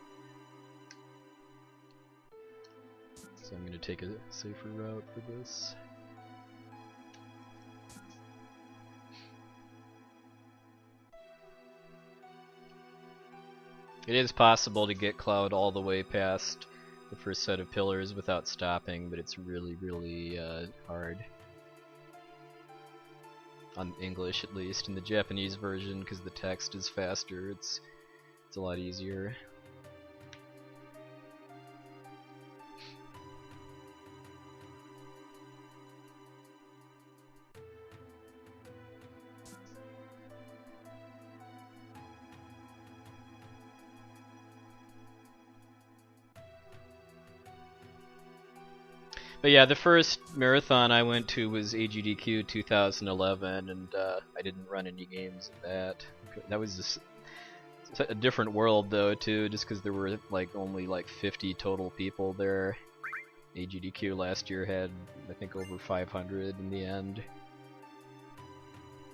So I'm going to take a safer route for this. It is possible to get Cloud all the way past the first set of pillars without stopping, but it's really hard. On English, at least. In the Japanese version, because the text is faster, it's a lot easier. But yeah, the first marathon I went to was AGDQ 2011, and I didn't run any games of that. That was just a different world though too, just because there were only 50 total people there. AGDQ last year had, I think, over 500 in the end.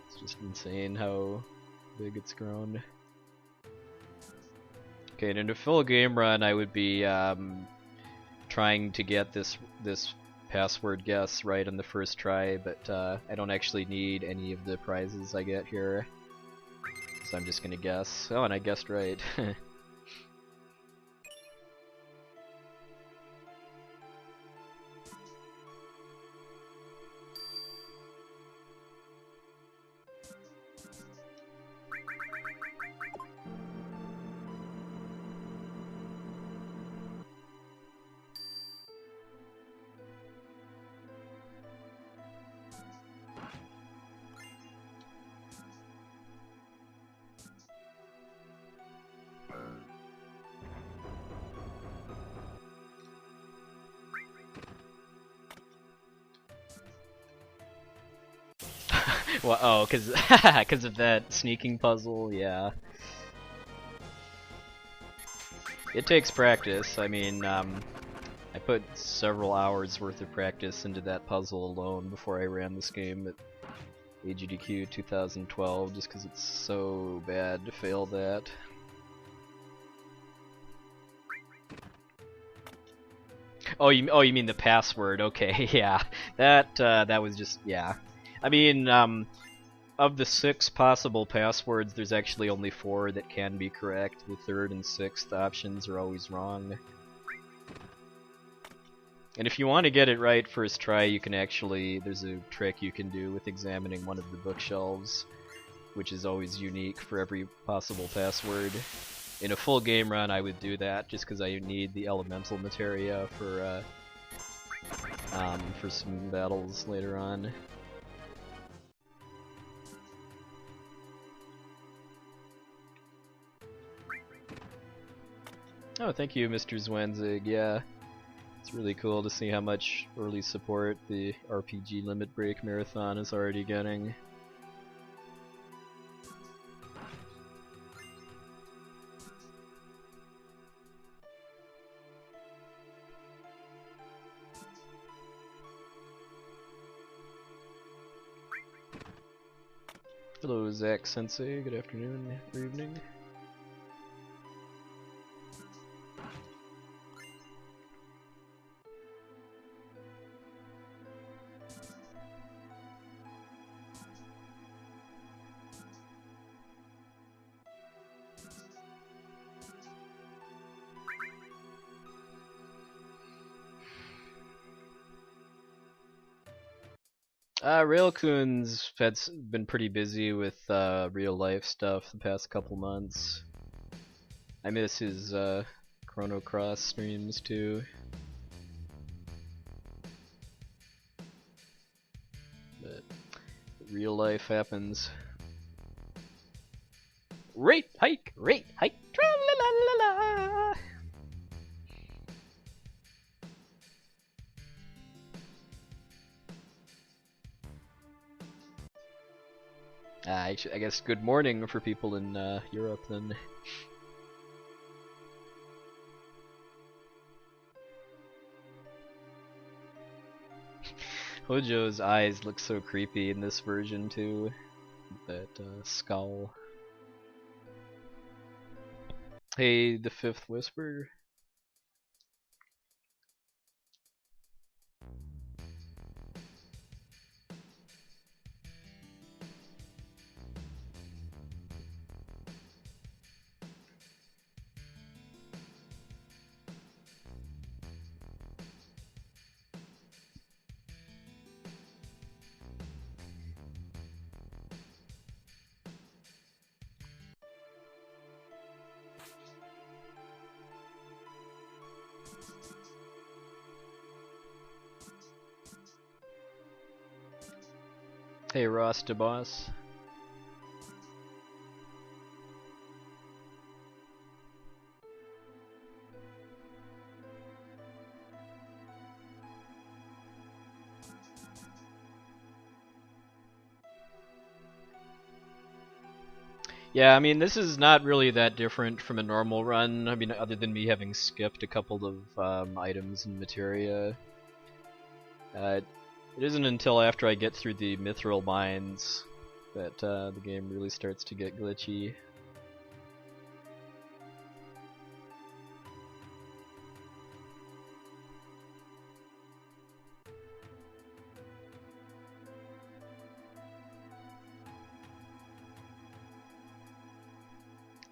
It's just insane how big it's grown. Okay, and in a full game run, I would be trying to get this password guess right on the first try, but I don't actually need any of the prizes I get here, so I'm just gonna guess. Oh, and I guessed right. Well, oh, cause of that sneaking puzzle, yeah. It takes practice. I mean, I put several hours worth of practice into that puzzle alone before I ran this game at AGDQ 2012, just because it's so bad to fail that. Oh, you mean the password? Okay, yeah. That was just, yeah. I mean, of the 6 possible passwords, there's actually only 4 that can be correct. The 3rd and 6th options are always wrong. And if you want to get it right first try, you can actually, there's a trick you can do with examining one of the bookshelves, which is always unique for every possible password. In a full game run, I would do that just because I need the elemental materia for some battles later on. Oh, thank you, Mr. Zwanzig. Yeah, it's really cool to see how much early support the RPG Limit Break Marathon is already getting. Hello, Zach Sensei. Good afternoon or evening. Railcoon's been pretty busy with real life stuff the past couple months. I miss his Chrono Cross streams too. But real life happens. Rate hike, tra-la-la-la-la. Actually, I guess good morning for people in Europe then. Hojo's eyes look so creepy in this version too. That scowl. Hey, the fifth whisper. Hey, Rasta boss. Yeah, I mean, this is not really that different from a normal run. I mean, other than me having skipped a couple of items and materia. It isn't until after I get through the Mythril Mines that the game really starts to get glitchy.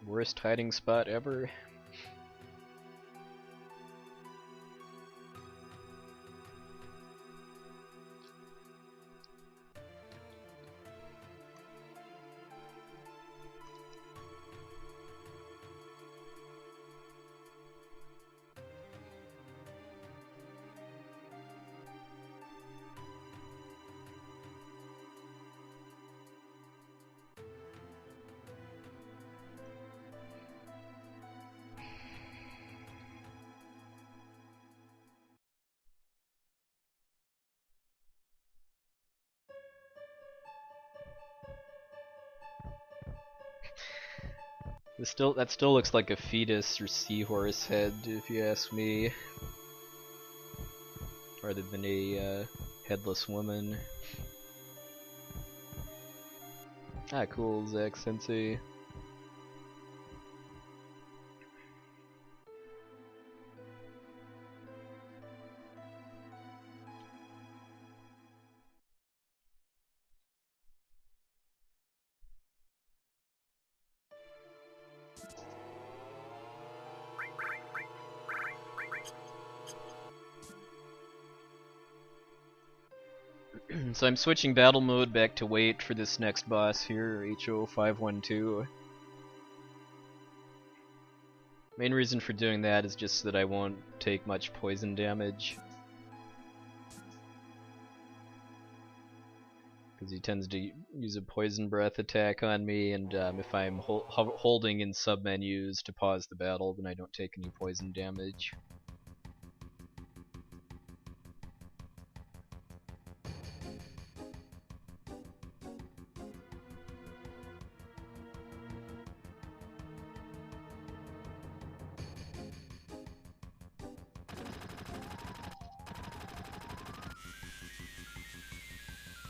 Worst hiding spot ever. That still looks like a fetus or seahorse head, if you ask me, rather than a headless woman. Ah, cool, Zack Sensei. So I'm switching battle mode back to wait for this next boss here, HO512. Main reason for doing that is just that I won't take much poison damage. Because he tends to use a poison breath attack on me, and if I'm holding in sub-menus to pause the battle, then I don't take any poison damage.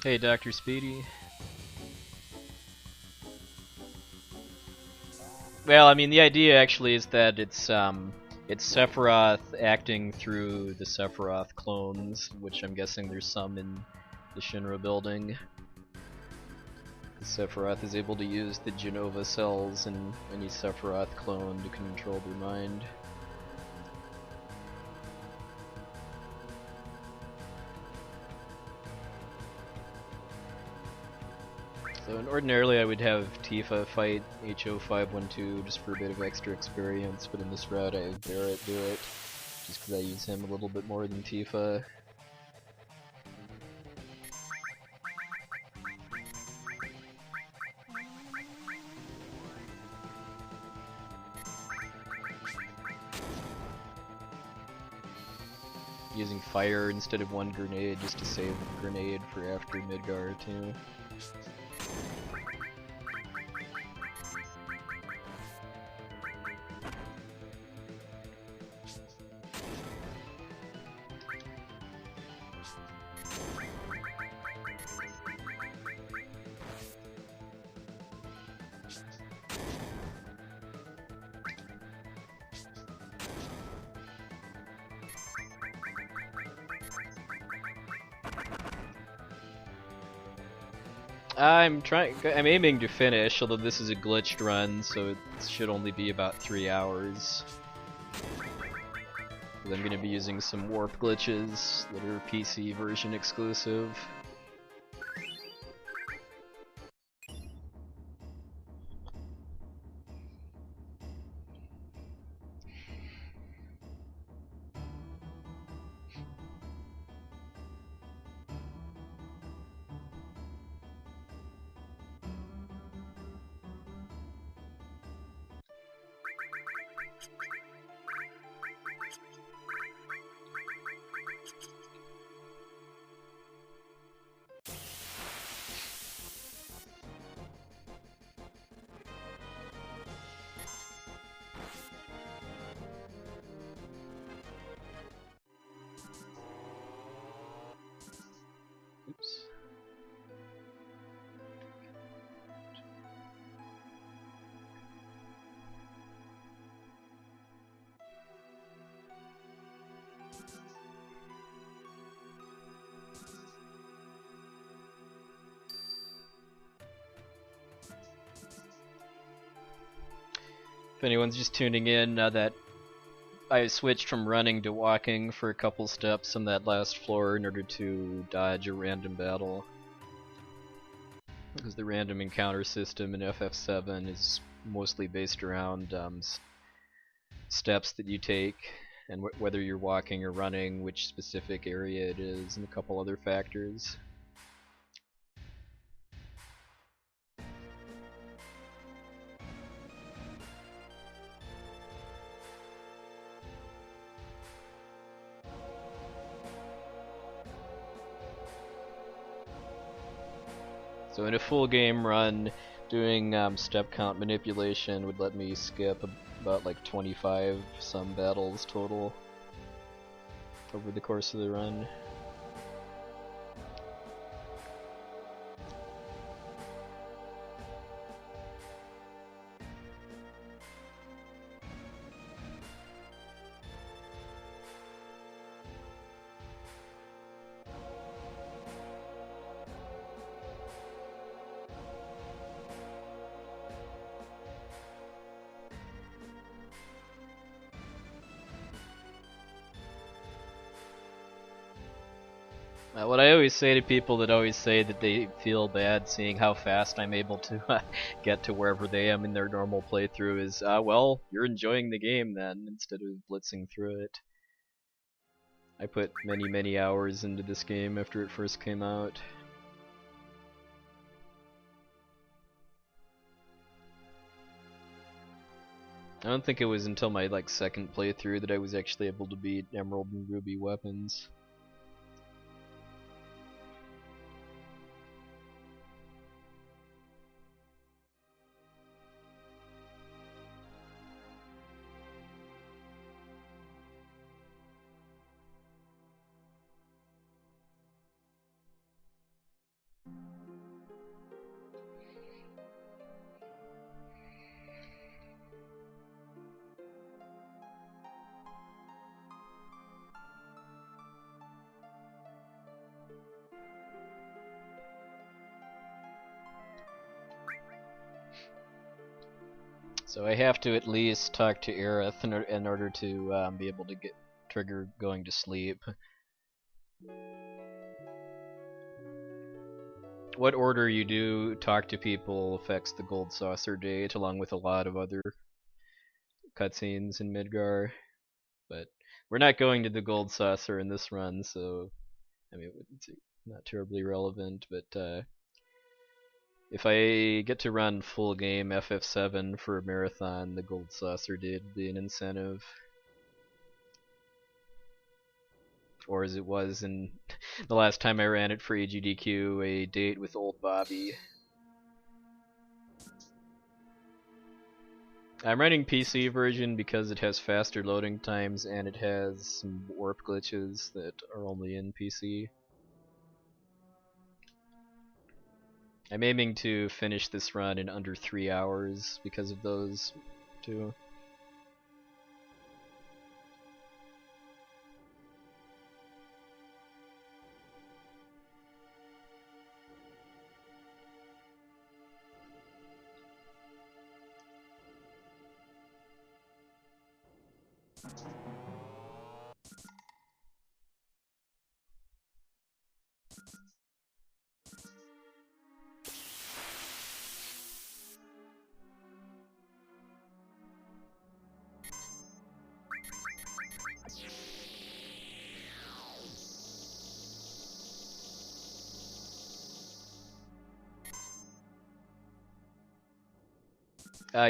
Hey, Dr. Speedy. Well, I mean, the idea actually is that it's Sephiroth acting through the Sephiroth clones, which I'm guessing there's some in the Shinra building. Sephiroth is able to use the Genova cells in any Sephiroth clone to control their mind. So ordinarily I would have Tifa fight HO512 just for a bit of extra experience, but in this route I have Barrett do it, just because I use him a little bit more than Tifa. Using fire instead of one grenade just to save a grenade for after Midgar too. I'm aiming to finish, although this is a glitched run, so it should only be about 3 hours. But I'm going to be using some warp glitches that are PC version exclusive. Oops. If anyone's just tuning in, now that I switched from running to walking for a couple steps on that last floor in order to dodge a random battle. Because the random encounter system in FF7 is mostly based around steps that you take, and whether you're walking or running, which specific area it is, and a couple other factors. So in a full game run, doing step count manipulation would let me skip about like 25 some battles total over the course of the run. What I always say to people that always say that they feel bad seeing how fast I'm able to get to wherever they am in their normal playthrough is, well, you're enjoying the game then, instead of blitzing through it. I put many hours into this game after it first came out. I don't think it was until my second playthrough that I was actually able to beat Emerald and Ruby weapons. So I have to at least talk to Aerith in order to be able to trigger going to sleep. what order you do talk to people affects the gold saucer date, along with a lot of other cutscenes in Midgar. But we're not going to the gold saucer in this run, so I mean it's not terribly relevant. But if I get to run full game FF7 for a marathon, the gold saucer did be an incentive. Or as it was in the last time I ran it for AGDQ, a date with old Bobby. I'm running PC version because it has faster loading times and it has some warp glitches that are only in PC. I'm aiming to finish this run in under 3 hours because of those two.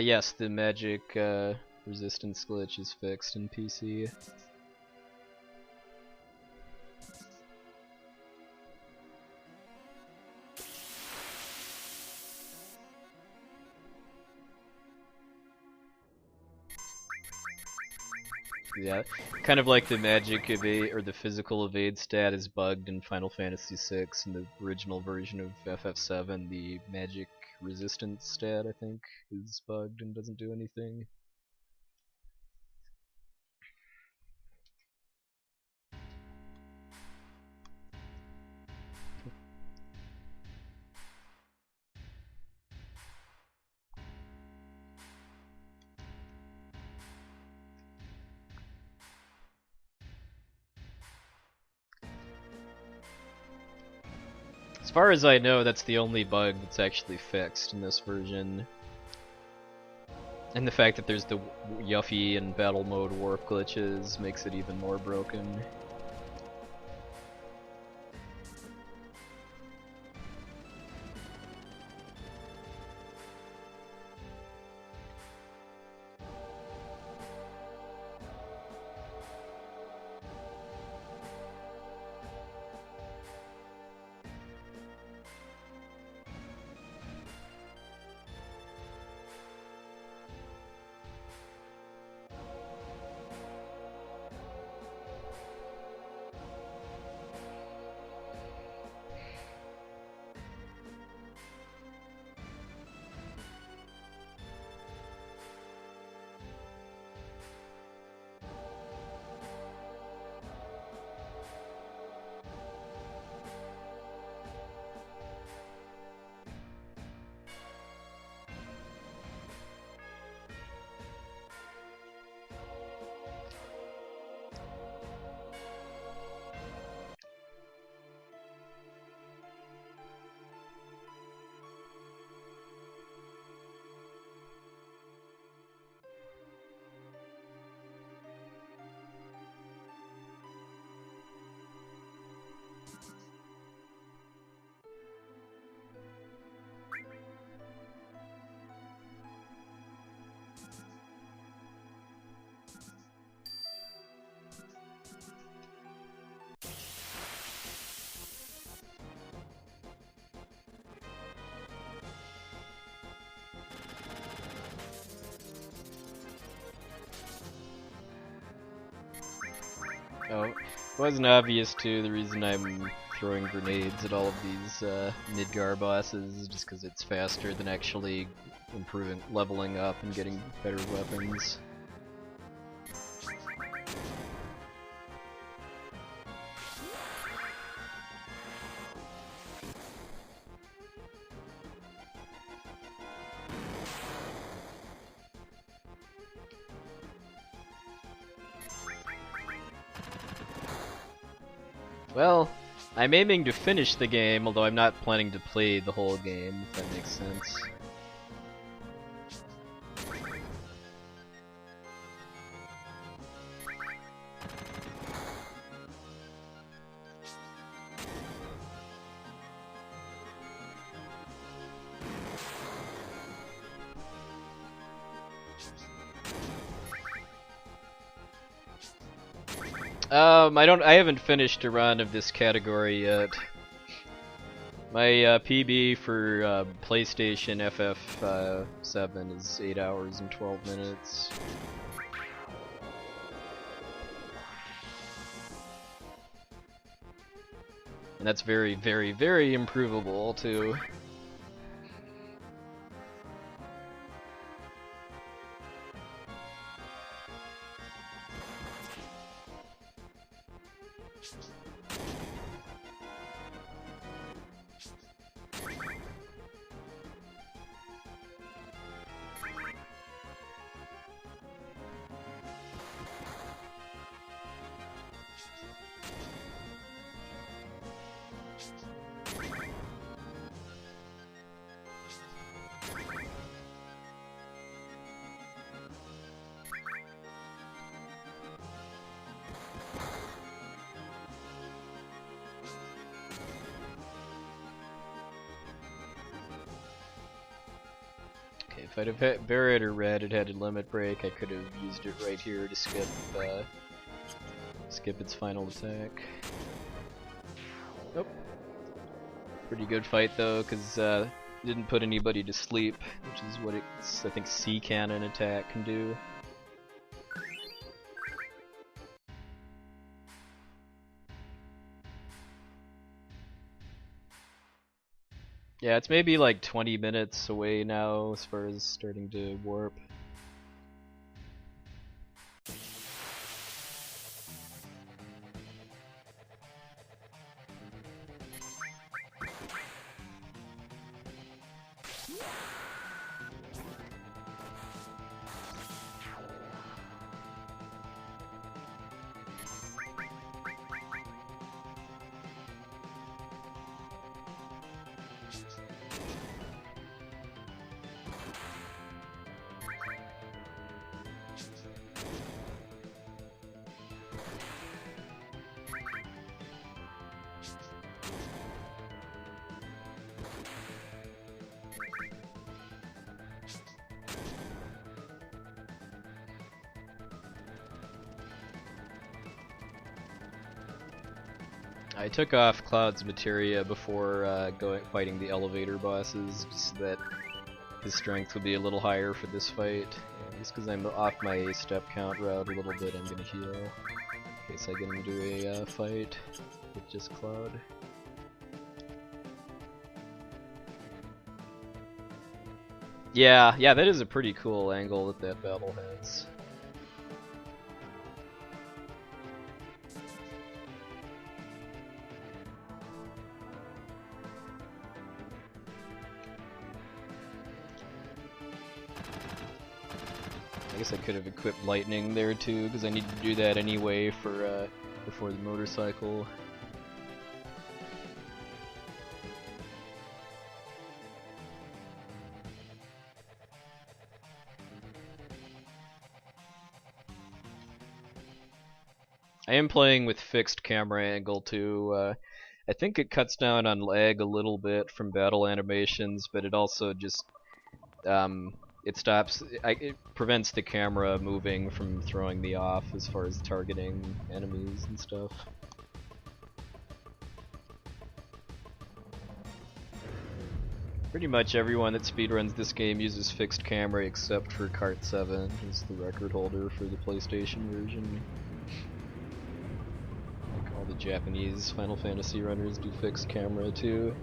Yes, the magic resistance glitch is fixed in PC. Yeah, kind of like the magic evade or the physical evade stat is bugged in Final Fantasy VI. In the original version of FF7, the magic resistance stat, I think, is bugged and doesn't do anything. As far as I know, that's the only bug that's actually fixed in this version. And the fact that there's the Yuffie and battle mode warp glitches makes it even more broken. Oh, it wasn't obvious too. The reason I'm throwing grenades at all of these Midgar bosses is just because it's faster than actually improving, leveling up and getting better weapons. Well, I'm aiming to finish the game, although I'm not planning to play the whole game, if that makes sense. I haven't finished a run of this category yet. My PB for PlayStation FF7 is 8 hours and 12 minutes. And that's very, very, very improvable too. If I'd have hit Barret or Red, it had a limit break, I could have used it right here to skip its final attack. Nope. Pretty good fight though, because didn't put anybody to sleep, which is what I think C cannon attack can do. Yeah, it's maybe like 20 minutes away now as far as starting to warp. I took off Cloud's materia before fighting the elevator bosses, so that his strength would be a little higher for this fight. Just because I'm off my step count route a little bit, I'm gonna heal in case I get into a fight with just Cloud. Yeah, that is a pretty cool angle that battle has. I guess I could have equipped lightning there too, because I need to do that anyway for before the motorcycle. I am playing with fixed camera angle too. I think it cuts down on lag a little bit from battle animations, but it also just it prevents the camera moving from throwing me off as far as targeting enemies and stuff. Pretty much everyone that speedruns this game uses fixed camera except for Cart 7, who's the record holder for the PlayStation version. Like all the Japanese Final Fantasy runners do fixed camera too.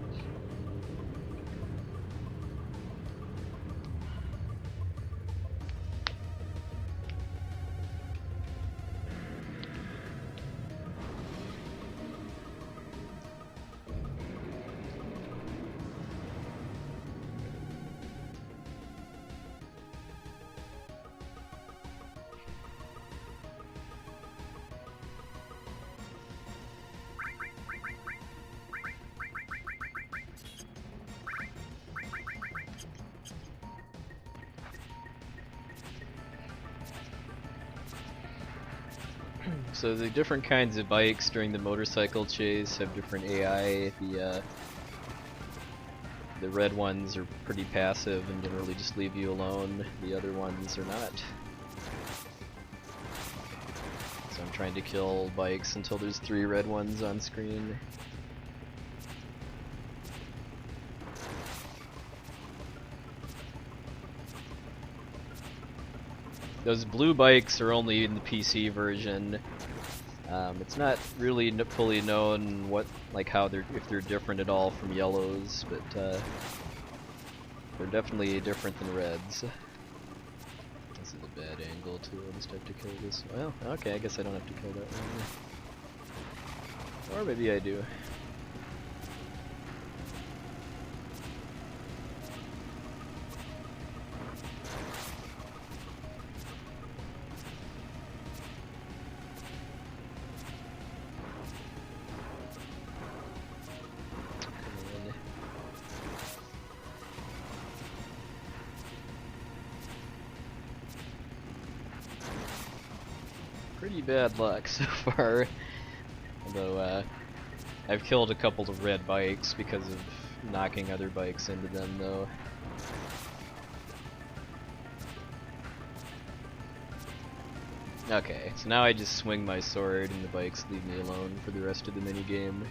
so the different kinds of bikes during the motorcycle chase have different AI. The red ones are pretty passive and generally just leave you alone. The other ones are not. So I'm trying to kill bikes until there's 3 red ones on screen. Those blue bikes are only in the PC version. It's not really fully known how if they're different at all from yellows, but they're definitely different than reds. This is a bad angle too. I just have to kill this. Well, okay, I guess I don't have to kill that one. Or maybe I do. Pretty bad luck so far, although I've killed a couple of red bikes because of knocking other bikes into them though. Okay, so now I just swing my sword and the bikes leave me alone for the rest of the minigame.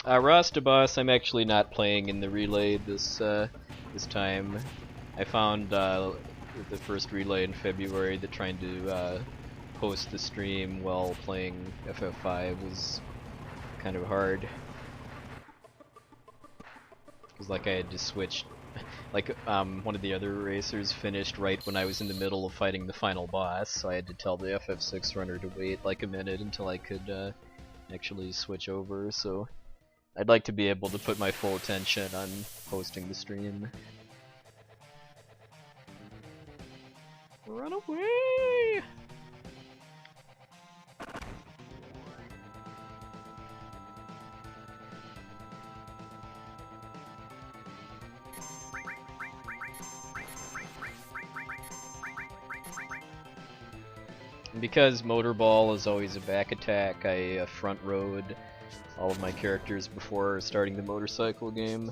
Rasta Boss, I'm actually not playing in the relay this time. I found the first relay in February that trying to host the stream while playing FF5 was kind of hard. Because I had to switch. One of the other racers finished right when I was in the middle of fighting the final boss, so I had to tell the FF6 runner to wait a minute until I could actually switch over. So I'd like to be able to put my full attention on hosting the stream. Run away! Because Motorball is always a back attack, I front rode all of my characters before starting the motorcycle game.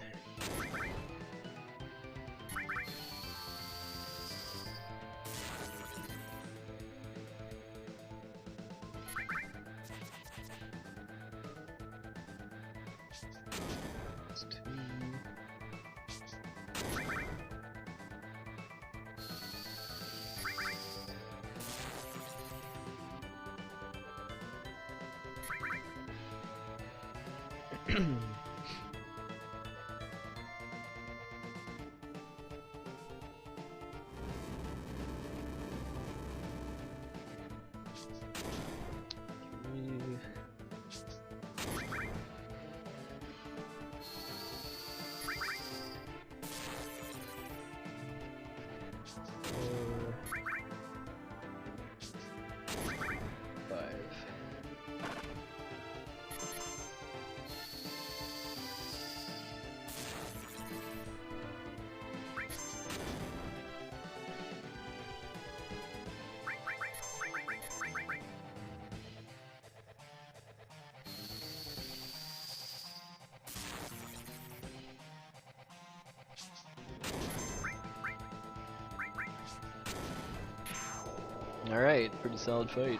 Alright, pretty solid fight.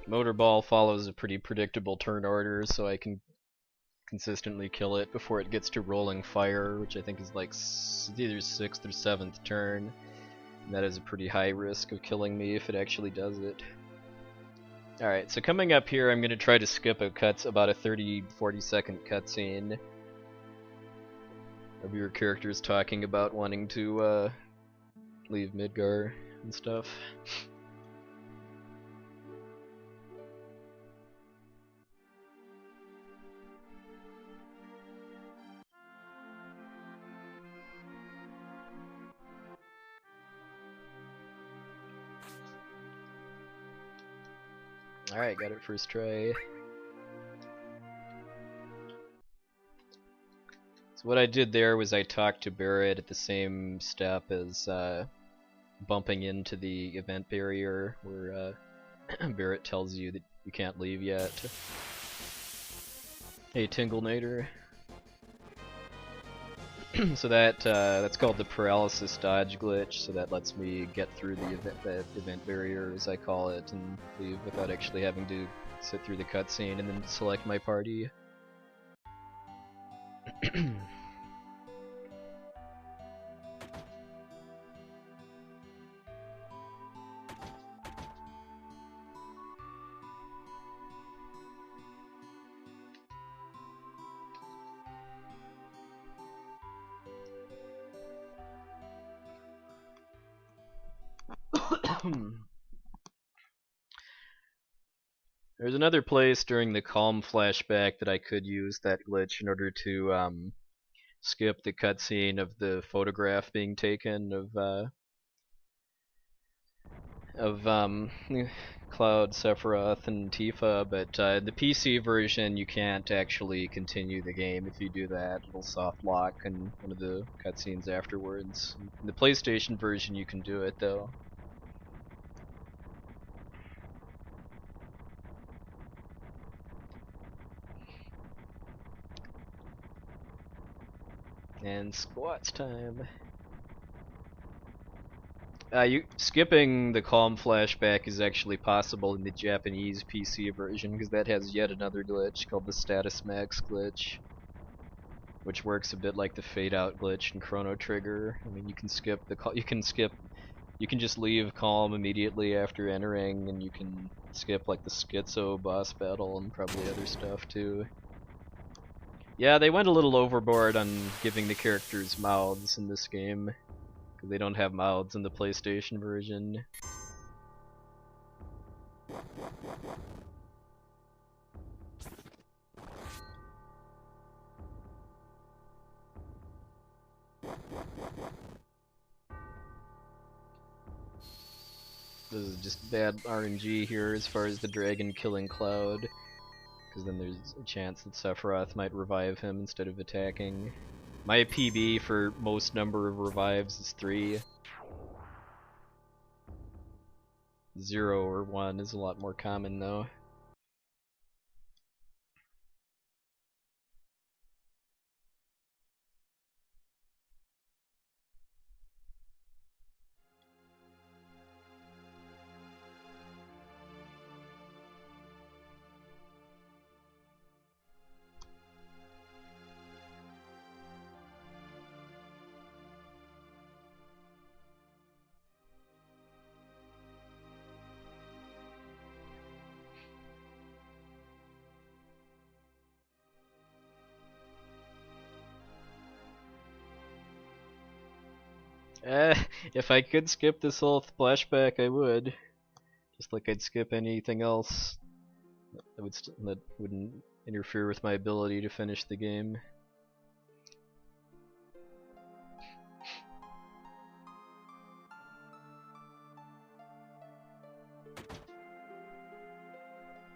Motorball follows a pretty predictable turn order, so I can consistently kill it before it gets to rolling fire, which I think is either 6th or 7th turn. And that is a pretty high risk of killing me if it actually does it. Alright, so coming up here I'm going to try to skip about a 30-40 second cutscene of your characters talking about wanting to leave Midgar and stuff. Alright, got it first try. So what I did there was I talked to Barrett at the same step as bumping into the event barrier, where Barrett tells you that you can't leave yet. Hey, Tinglenator. So that's called the paralysis dodge glitch. So that lets me get through the event barrier, as I call it, and leave without actually having to sit through the cutscene and then select my party. There's another place during the Kalm flashback that I could use that glitch in order to skip the cutscene of the photograph being taken of Cloud, Sephiroth, and Tifa, but the PC version you can't actually continue the game if you do that. It'll soft lock in one of the cutscenes afterwards. In the PlayStation version you can do it though. And squats time. Skipping the Calm flashback is actually possible in the Japanese PC version because that has yet another glitch called the Status Max glitch, which works a bit like the Fade Out glitch in Chrono Trigger. I mean, you can just leave Calm immediately after entering, and you can skip like the Schizo boss battle and probably other stuff too. Yeah, they went a little overboard on giving the characters mouths in this game. They don't have mouths in the PlayStation version. This is just bad RNG here as far as the dragon killing Cloud, because then there's a chance that Sephiroth might revive him instead of attacking. My PB for most number of revives is 3. 0 or 1 is a lot more common though. If I could skip this whole flashback, I would. Just like I'd skip anything else that wouldn't interfere with my ability to finish the game.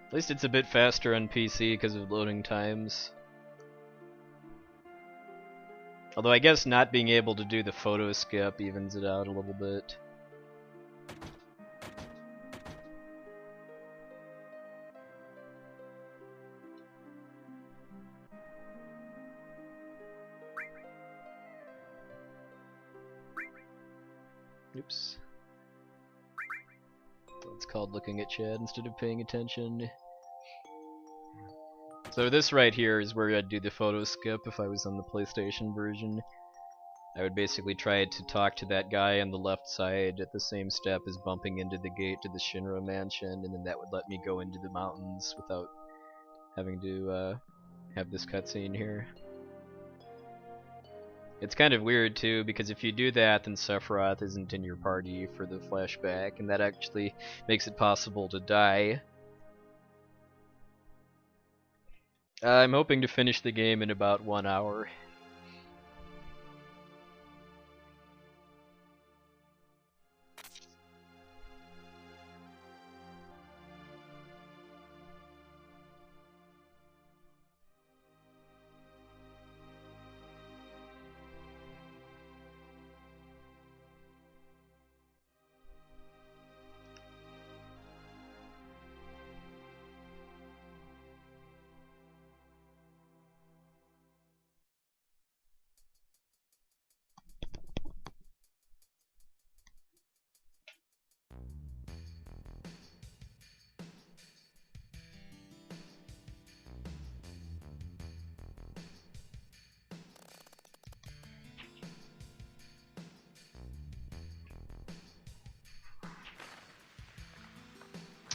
At least it's a bit faster on PC because of loading times. Although I guess not being able to do the photo skip evens it out a little bit. Oops. It's called looking at chat instead of paying attention. So this right here is where I'd do the photo skip if I was on the PlayStation version. I would basically try to talk to that guy on the left side at the same step as bumping into the gate to the Shinra mansion, and then that would let me go into the mountains without having to have this cutscene here. It's kind of weird too, because if you do that, then Sephiroth isn't in your party for the flashback, and that actually makes it possible to die. I'm hoping to finish the game in about 1 hour.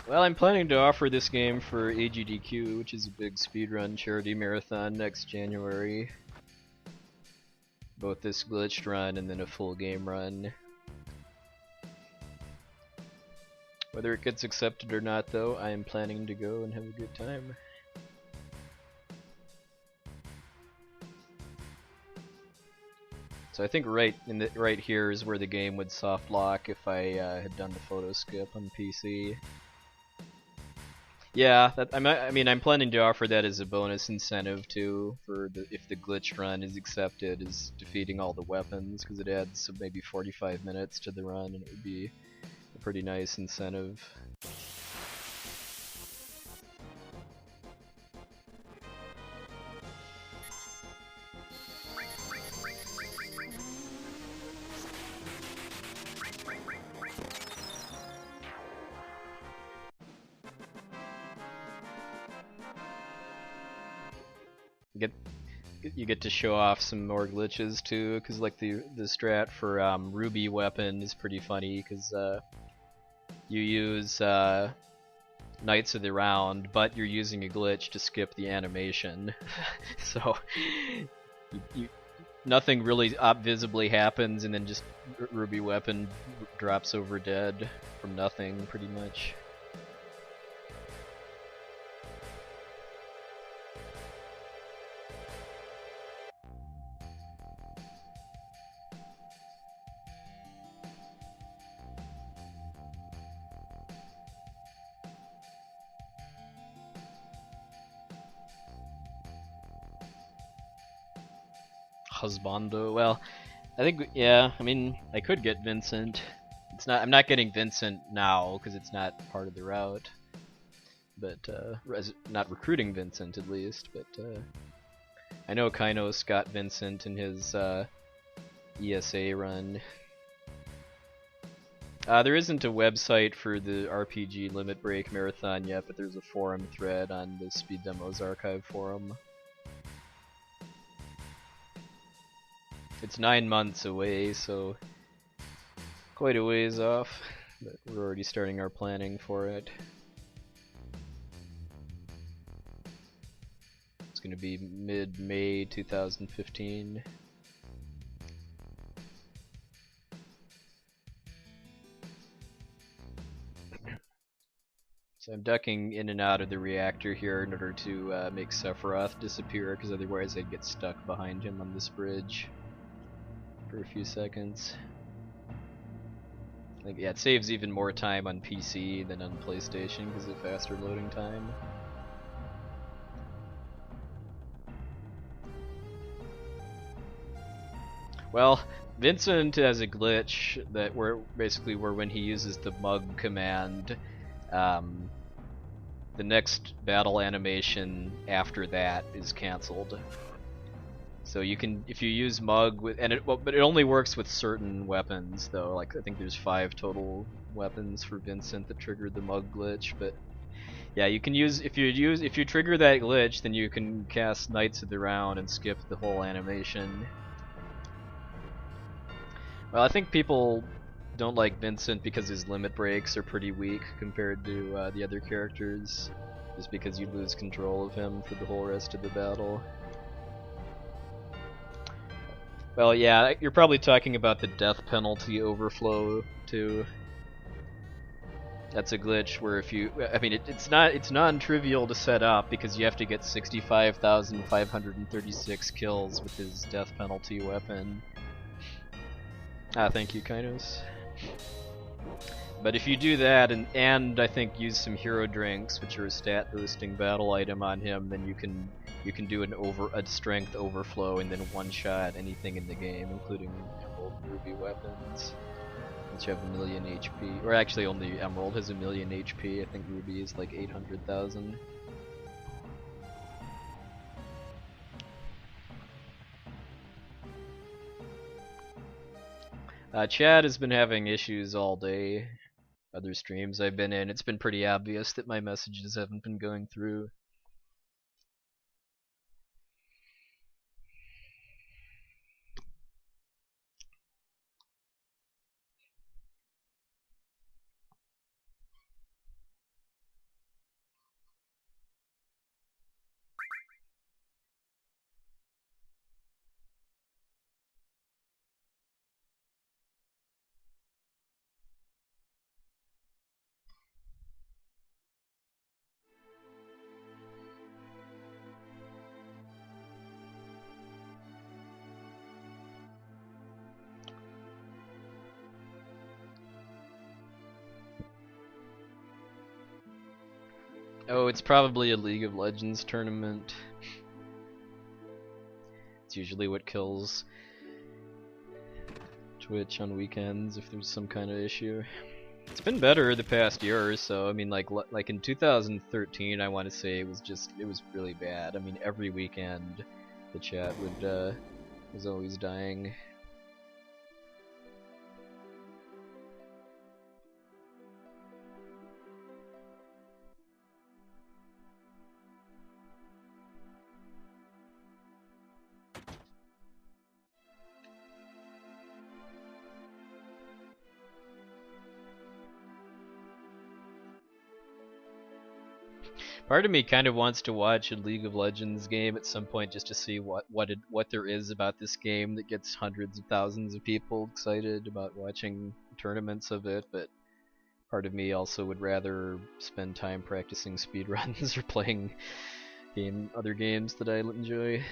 Well, I'm planning to offer this game for AGDQ, which is a big speedrun charity marathon next January. Both this glitched run and then a full game run. Whether it gets accepted or not, though, I am planning to go and have a good time. So I think right here is where the game would soft lock if I had done the photo skip on PC. Yeah, I'm planning to offer that as a bonus incentive too, for if the glitch run is accepted, is defeating all the weapons, because it adds maybe 45 minutes to the run, and it would be a pretty nice incentive. You get to show off some more glitches too, because like the strat for Ruby weapon is pretty funny, because you use Knights of the Round, but you're using a glitch to skip the animation. So nothing really visibly happens, and then just Ruby weapon drops over dead from nothing, pretty much. Husbando. Well, I think I could get Vincent. I'm not getting Vincent now because it's not part of the route. But not recruiting Vincent at least. But I know Kynos got Vincent in his ESA run. There isn't a website for the RPG Limit Break Marathon yet, but there's a forum thread on the Speed Demos Archive forum. It's 9 months away, so quite a ways off, but we're already starting our planning for it. It's going to be mid-May 2015. So I'm ducking in and out of the reactor here in order to make Sephiroth disappear, because otherwise I'd get stuck behind him on this bridge for a few seconds. Yeah, it saves even more time on PC than on PlayStation because of faster loading time. Well, Vincent has a glitch that where when he uses the mug command, the next battle animation after that is cancelled. So you can, if you use Mug with, but it only works with certain weapons though. Like I think there's 5 total weapons for Vincent that triggered the Mug glitch. But yeah, you can use if you trigger that glitch, then you can cast Knights of the Round and skip the whole animation. Well, I think people don't like Vincent because his limit breaks are pretty weak compared to the other characters, just because you lose control of him for the whole rest of the battle. Well, yeah, you're probably talking about the death penalty overflow too. That's a glitch where if you, it's non-trivial to set up because you have to get 65,536 kills with his death penalty weapon. Thank you, Kynos. But if you do that and I think use some hero drinks, which are a stat boosting battle item on him, then you can do a strength overflow and then one-shot anything in the game, including Emerald and Ruby weapons, which have 1,000,000 HP. Or actually, only Emerald has 1,000,000 HP. I think Ruby is like 800,000. Chad has been having issues all day. Other streams I've been in, it's been pretty obvious that my messages haven't been going through. Oh, it's probably a League of Legends tournament. It's usually what kills Twitch on weekends if there's some kind of issue. It's been better the past year or so. I mean, like in 2013, I want to say it was really bad. I mean, every weekend the chat was always dying. Part of me kind of wants to watch a League of Legends game at some point just to see what there is about this game that gets hundreds of thousands of people excited about watching tournaments of it, but part of me also would rather spend time practicing speedruns or playing other games that I enjoy.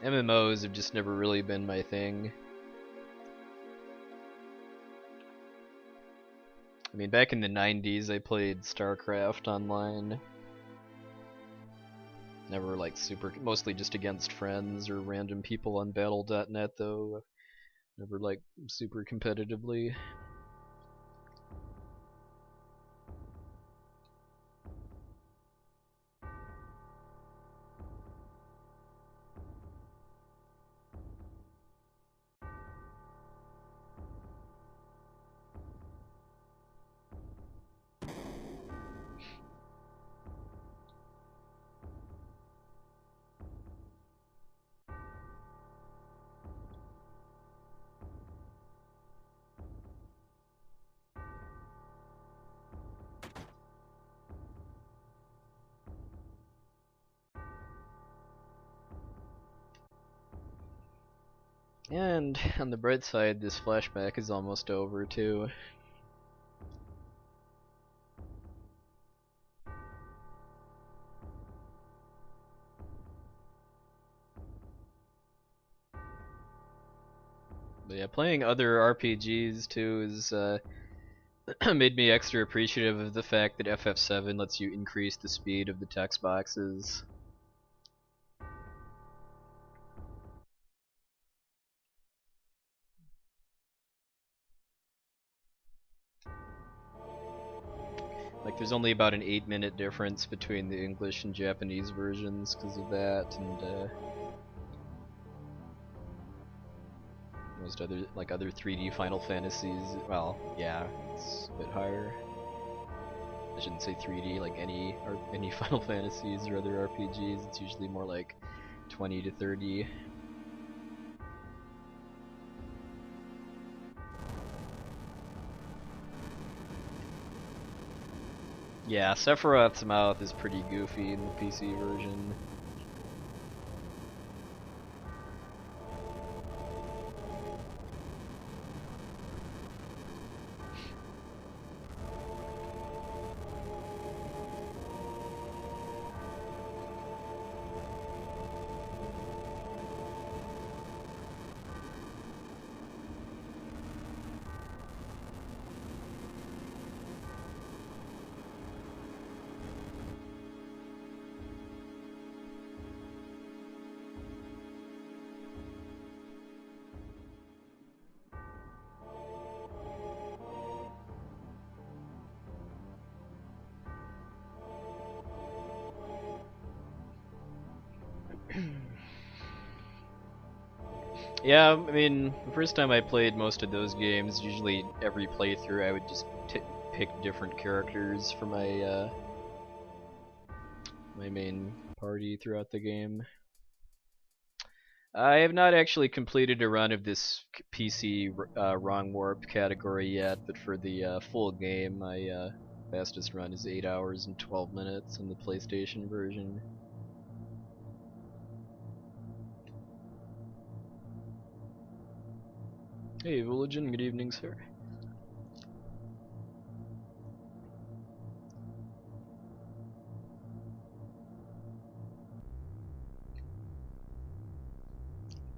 MMOs have just never really been my thing. I mean, back in the 90s I played StarCraft online. Never like mostly just against friends or random people on battle.net though. Never like super competitively. And on the bright side, this flashback is almost over too. But yeah, playing other RPGs too is made me extra appreciative of the fact that FF7 lets you increase the speed of the text boxes. Like there's only about an 8-minute difference between the English and Japanese versions because of that, and most other 3D Final Fantasies. Well, yeah, it's a bit higher. I shouldn't say 3D, like any Final Fantasies or other RPGs. It's usually more like 20 to 30. Yeah, Sephiroth's mouth is pretty goofy in the PC version. Yeah, I mean, the first time I played most of those games, usually every playthrough I would just pick different characters for my my main party throughout the game. I have not actually completed a run of this PC wrong warp category yet, but for the full game, my fastest run is 8 hours and 12 minutes in the PlayStation version. Hey, Villagin, good evening, sir.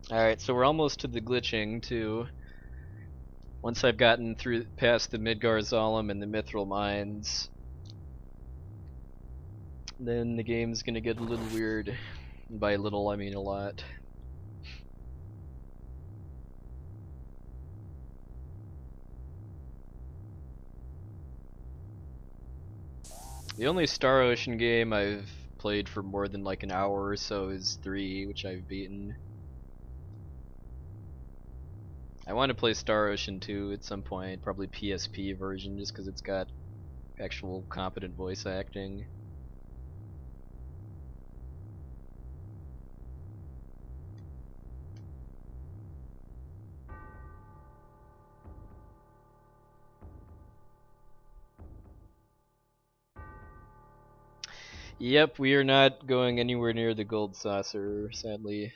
Alright, so we're almost to the glitching, too. Once I've gotten through past the Midgar Zalem and the Mythril Mines, then the game's gonna get a little weird. And by little, I mean a lot. The only Star Ocean game I've played for more than like an hour or so is 3, which I've beaten. I want to play Star Ocean 2 at some point, probably PSP version, just because it's got actual competent voice acting. Yep, we are not going anywhere near the gold saucer, sadly.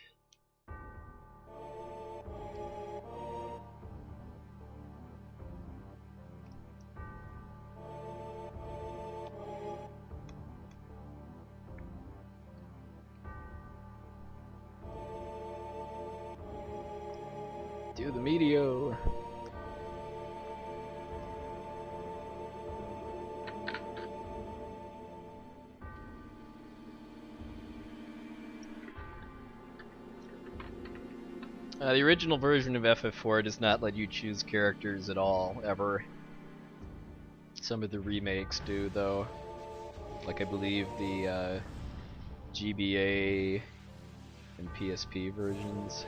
Do the meteor. The original version of FF4 does not let you choose characters at all, ever. Some of the remakes do, though. Like I believe the GBA and PSP versions.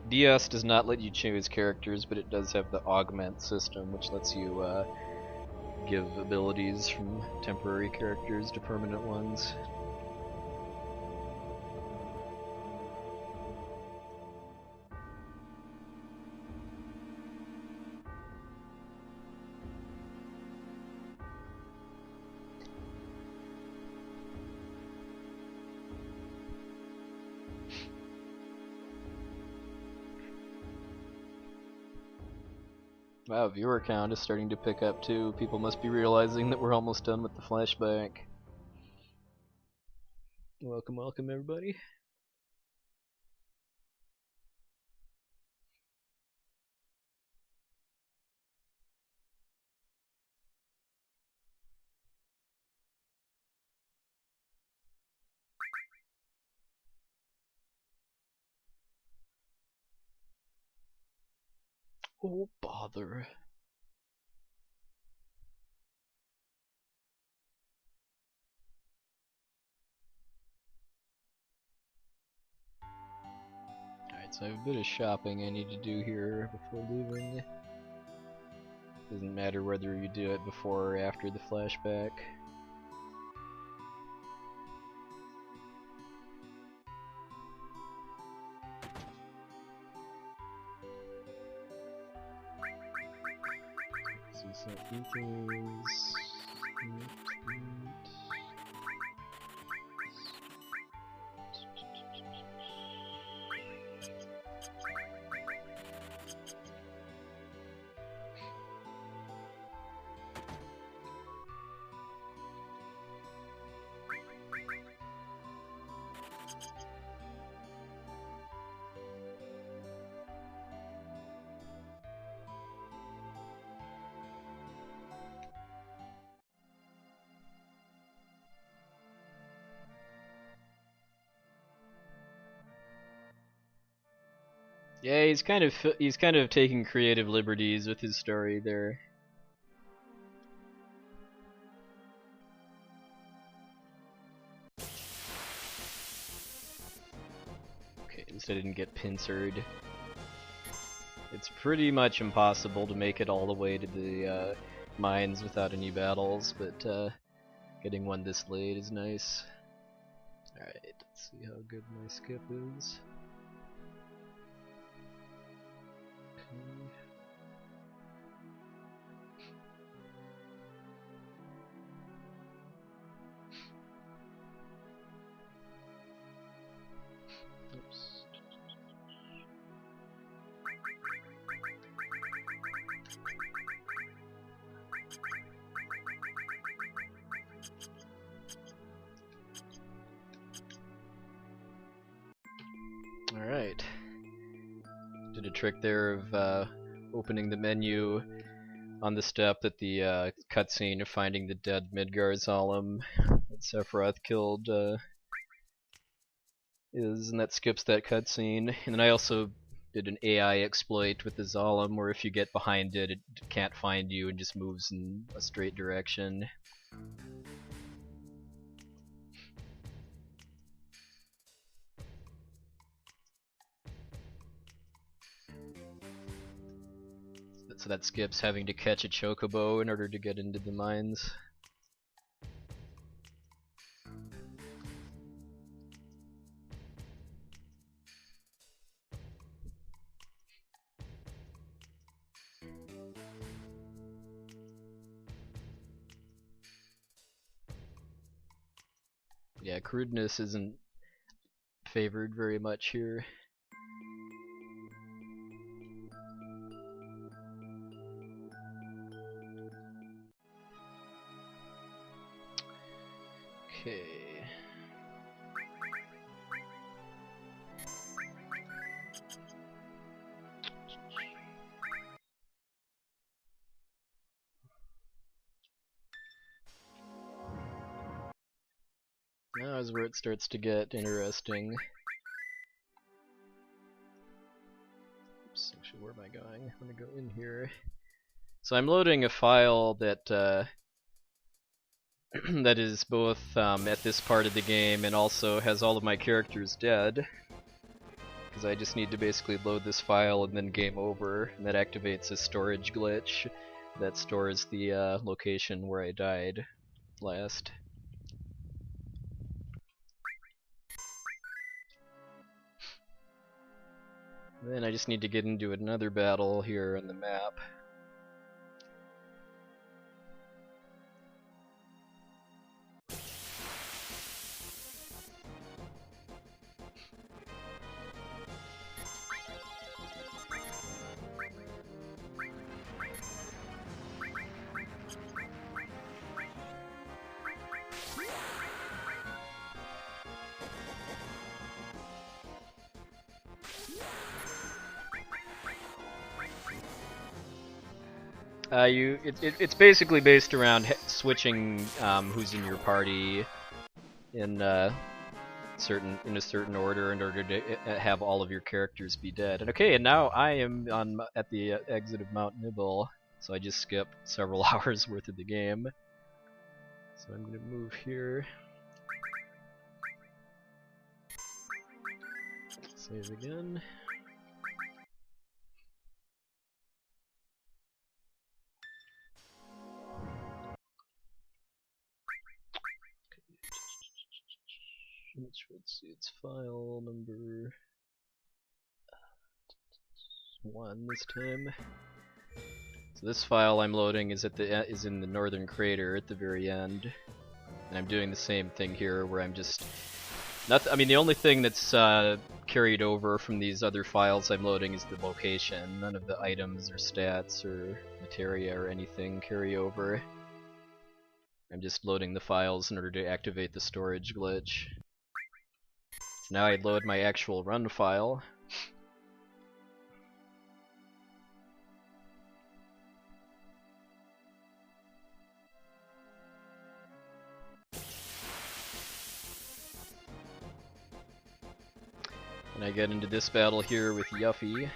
DS does not let you choose characters, but it does have the augment system, which lets you give abilities from temporary characters to permanent ones. Wow, viewer count is starting to pick up too. People must be realizing that we're almost done with the flashback. Welcome, welcome everybody. Oh, bother. Alright, so I have a bit of shopping I need to do here before leaving. Doesn't matter whether you do it before or after the flashback. Set features. Yeah, he's kind of taking creative liberties with his story there. Okay, at least I didn't get pincered. It's pretty much impossible to make it all the way to the mines without any battles, but getting one this late is nice. Alright, let's see how good my skip is. Oops. Alright. Did a trick there of opening the menu on the step that the cutscene of finding the dead Midgar Zalem that Sephiroth killed is, and that skips that cutscene. And then I also did an AI exploit with the Zalem where if you get behind it, it can't find you and just moves in a straight direction. So that skips having to catch a chocobo in order to get into the mines. Yeah, crudeness isn't favored very much here. Okay. Now is where it starts to get interesting. Oops, actually, where am I going? I'm gonna go in here. So I'm loading a file that that is both at this part of the game and also has all of my characters dead. Because I just need to basically load this file and then game over, and that activates a storage glitch that stores the location where I died last. Then I just need to get into another battle here on the map. It's basically based around switching who's in your party in a certain order in order to have all of your characters be dead. And okay, and now I am at the exit of Mount Nibble, so I just skipped several hours worth of the game. So I'm gonna move here. Save again. Let's see, it's file number 1 this time. So this file I'm loading is in the northern crater at the very end, and I'm doing the same thing here where I'm just I mean, the only thing that's carried over from these other files I'm loading is the location. None of the items or stats or materia or anything carry over. I'm just loading the files in order to activate the storage glitch. So now I load my actual run file. And I get into this battle here with Yuffie.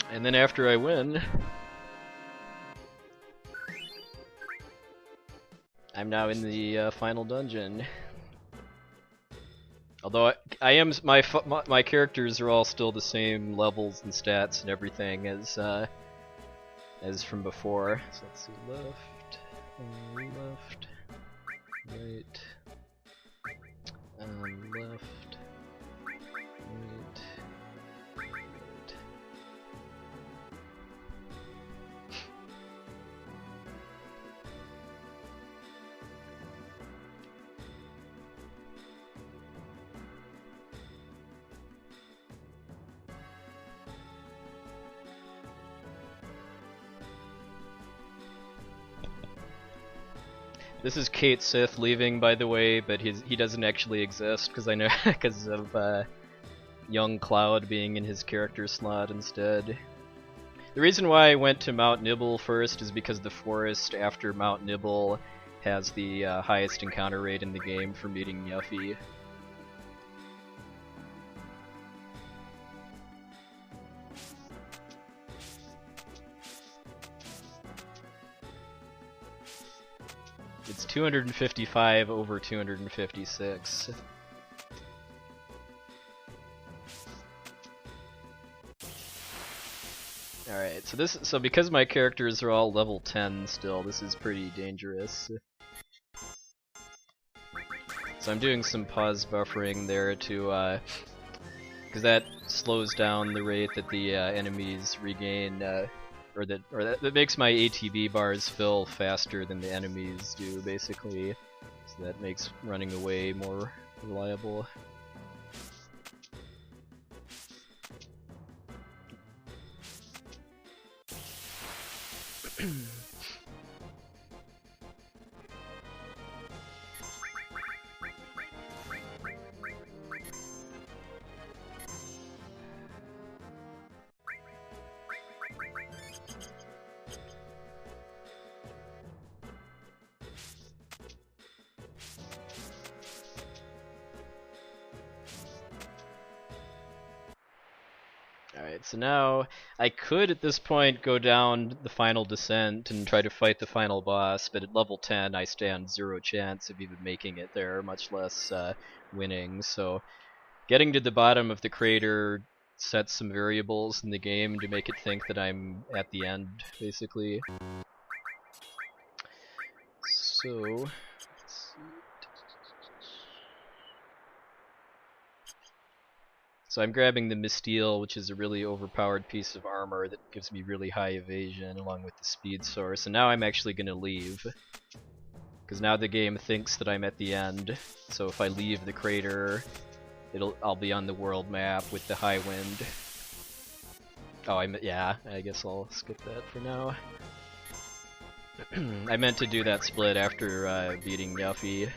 And then after I win, I'm now in the final dungeon. Although I am my characters are all still the same levels and stats and everything as from before. So let's see, left, left, right, left, right. This is Kate Sith leaving, by the way, but he doesn't actually exist because I know because of young Cloud being in his character slot instead. The reason why I went to Mount Nibble first is because the forest after Mount Nibble has the highest encounter rate in the game for meeting Yuffie. It's 255 over 256. Alright, so because my characters are all level 10 still, this is pretty dangerous. So I'm doing some pause buffering there to because that slows down the rate that the enemies regain or that makes my ATB bars fill faster than the enemies do, basically. So that makes running away more reliable. Alright, so now I could at this point go down the final descent and try to fight the final boss, but at level 10 I stand 0 chance of even making it there, much less winning. So getting to the bottom of the crater sets some variables in the game to make it think that I'm at the end, basically. So, let's see. So I'm grabbing the Mysteel, which is a really overpowered piece of armor that gives me really high evasion along with the speed source, and now I'm actually going to leave. Because now the game thinks that I'm at the end, so if I leave the crater, I'll be on the world map with the high wind. Oh, yeah, I guess I'll skip that for now. I meant to do that split after beating Yuffie.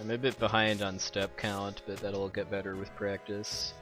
I'm a bit behind on step count, but that'll get better with practice.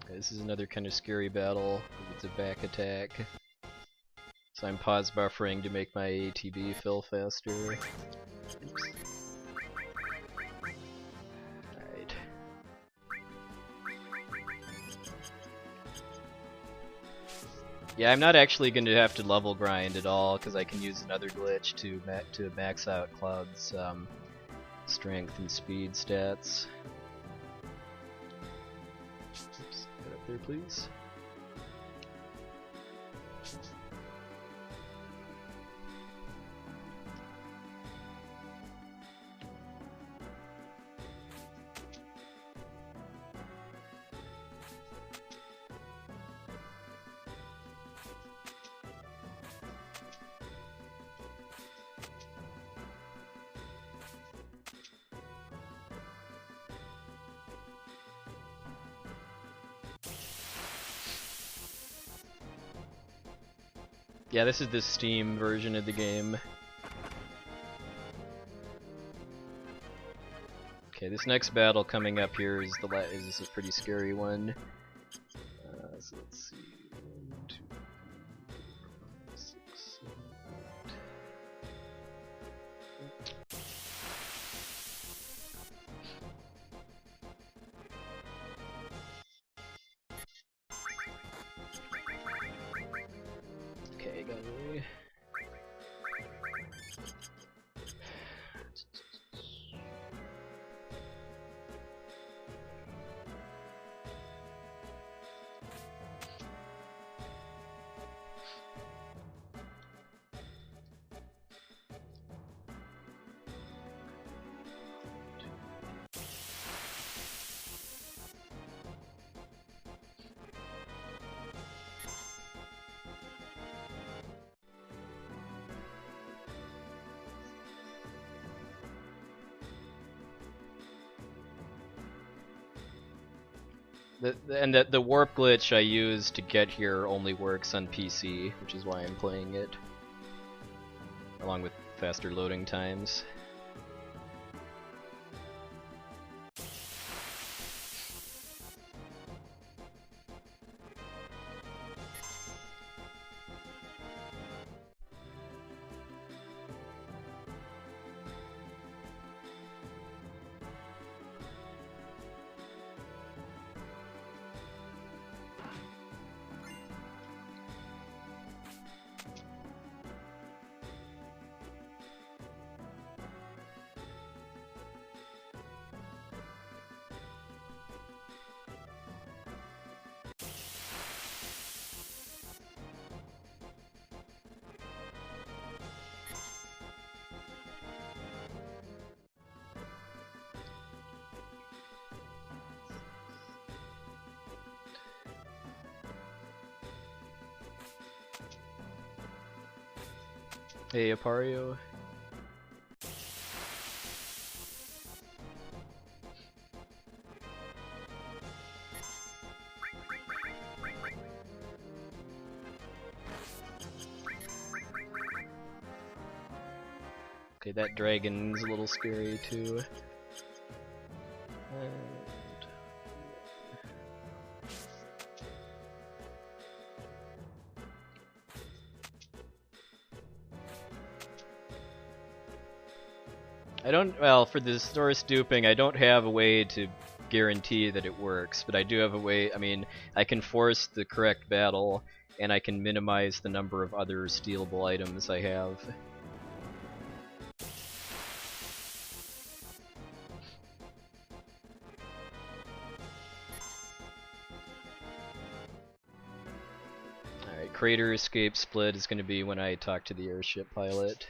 This is another kind of scary battle. It's a back attack. So I'm pause buffering to make my ATB fill faster. Oops. Alright. Yeah, I'm not actually going to have to level grind at all, because I can use another glitch to max out Cloud's strength and speed stats. Oops, get up there, please. Yeah, this is the Steam version of the game. Okay, this next battle coming up here is is a pretty scary one. So let's see. 1, 2, 3, 4, 5, 6, 7, 8. Okay, got away. The warp glitch I used to get here only works on PC, which is why I'm playing it, along with faster loading times. Hey, Apario. Okay, that dragon's a little scary too. Well, for the source duping, I don't have a way to guarantee that it works, but I do have a way, I can force the correct battle, and I can minimize the number of other stealable items I have. Alright, crater escape split is going to be when I talk to the airship pilot.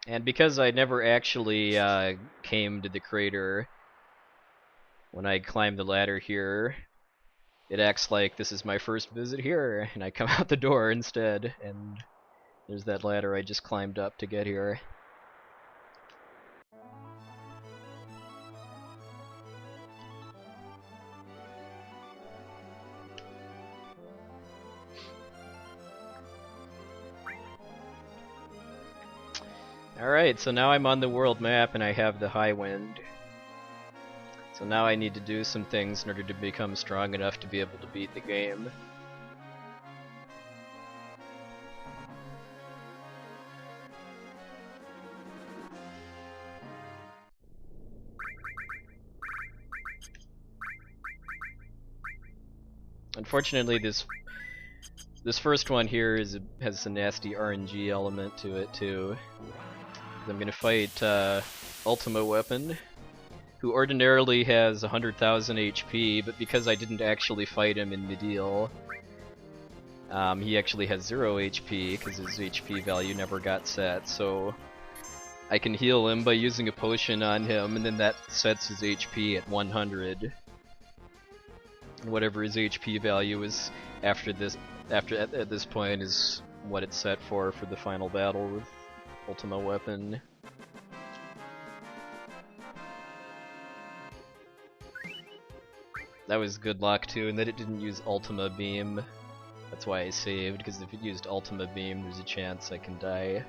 And because I never actually came to the crater when I climbed the ladder here, it acts like this is my first visit here, and I come out the door instead, and there's that ladder I just climbed up to get here. Alright, so now I'm on the world map and I have the high wind. So now I need to do some things in order to become strong enough to be able to beat the game. Unfortunately, this first one here has a nasty RNG element to it too. I'm gonna fight Ultima Weapon, who ordinarily has 100,000 HP, but because I didn't actually fight him in Midil, he actually has 0 HP because his HP value never got set, so I can heal him by using a potion on him, and then that sets his HP at 100. And whatever his HP value is at this point is what it's set for the final battle with Ultima Weapon. That was good luck too, and that it didn't use Ultima Beam. That's why I saved, because if it used Ultima Beam, there's a chance I can die.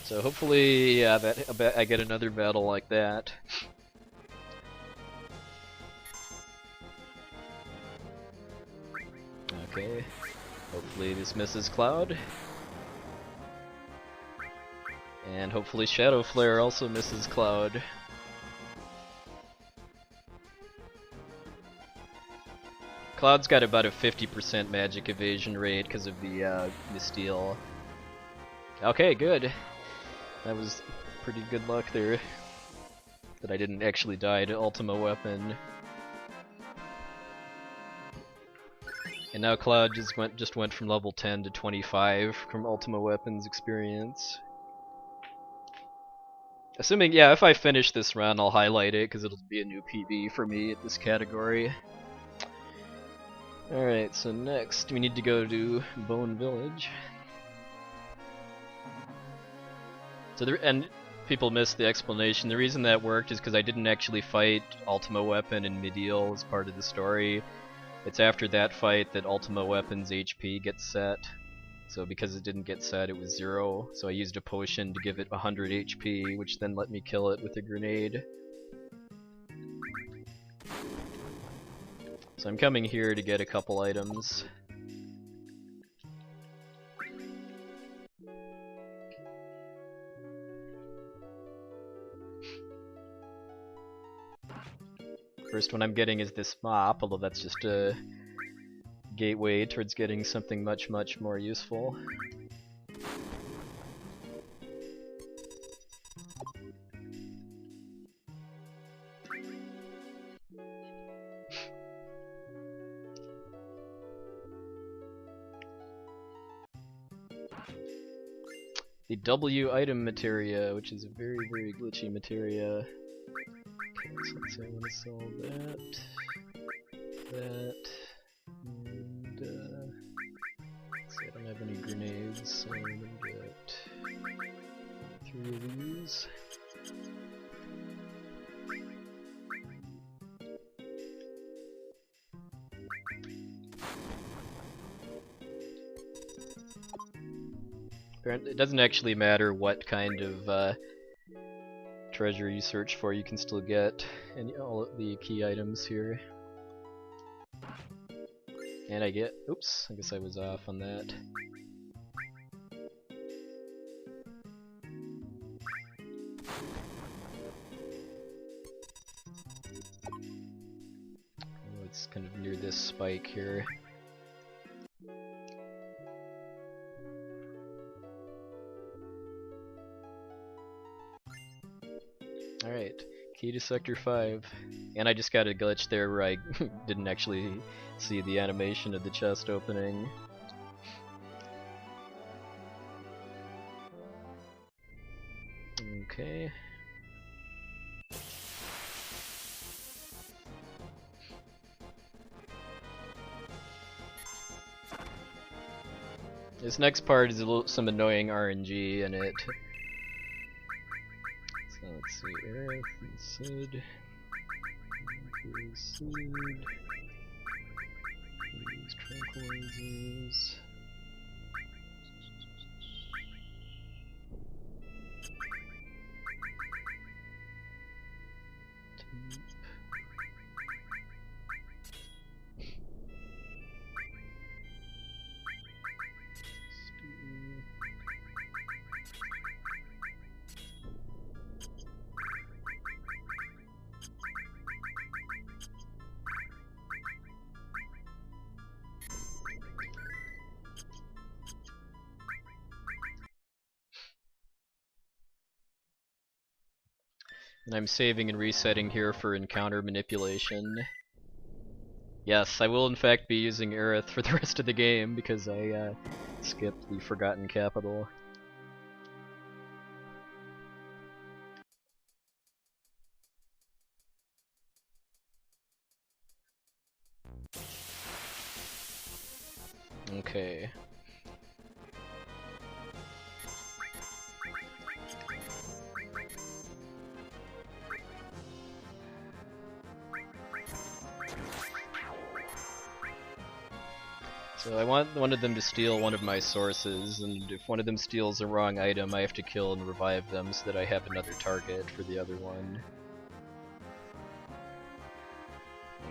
So hopefully, yeah, I get another battle like that. Okay, hopefully this misses Cloud. And hopefully Shadow Flare also misses Cloud. Cloud's got about a 50% magic evasion rate because of the Missteel. Okay, good. That was pretty good luck there, that I didn't actually die to Ultima Weapon. And now Cloud just went from level 10 to 25 from Ultima Weapons experience. Assuming, yeah, if I finish this run, I'll highlight it because it'll be a new PB for me at this category. Alright, so next we need to go to Bone Village. So and people missed the explanation. The reason that worked is because I didn't actually fight Ultima Weapon and Midil as part of the story. It's after that fight that Ultima Weapon's HP gets set. So because it didn't get set, it was 0. So I used a potion to give it 100 HP, which then let me kill it with a grenade. So I'm coming here to get a couple items. First one I'm getting is this mop, although that's just a gateway towards getting something much more useful. The W item materia, which is a very glitchy materia. Okay, so let's say I want to sell that, and let's see, I don't have any grenades, so I'm gonna get 3 of these. It doesn't actually matter what kind of treasure you search for, you can still get all of the key items here. And I get, oops, I guess I was off on that. Oh, it's kind of near this spike here. Alright, key to Sector 5. And I just got a glitch there where I didn't actually see the animation of the chest opening. Okay. This next part is some annoying RNG in it. So let's see, Aerith and Sid. Sid. Use tranquilizers. And I'm saving and resetting here for encounter manipulation. Yes, I will in fact be using Aerith for the rest of the game because I skipped the Forgotten Capital. Okay. So I want one of them to steal one of my sources, and if one of them steals the wrong item, I have to kill and revive them so that I have another target for the other one.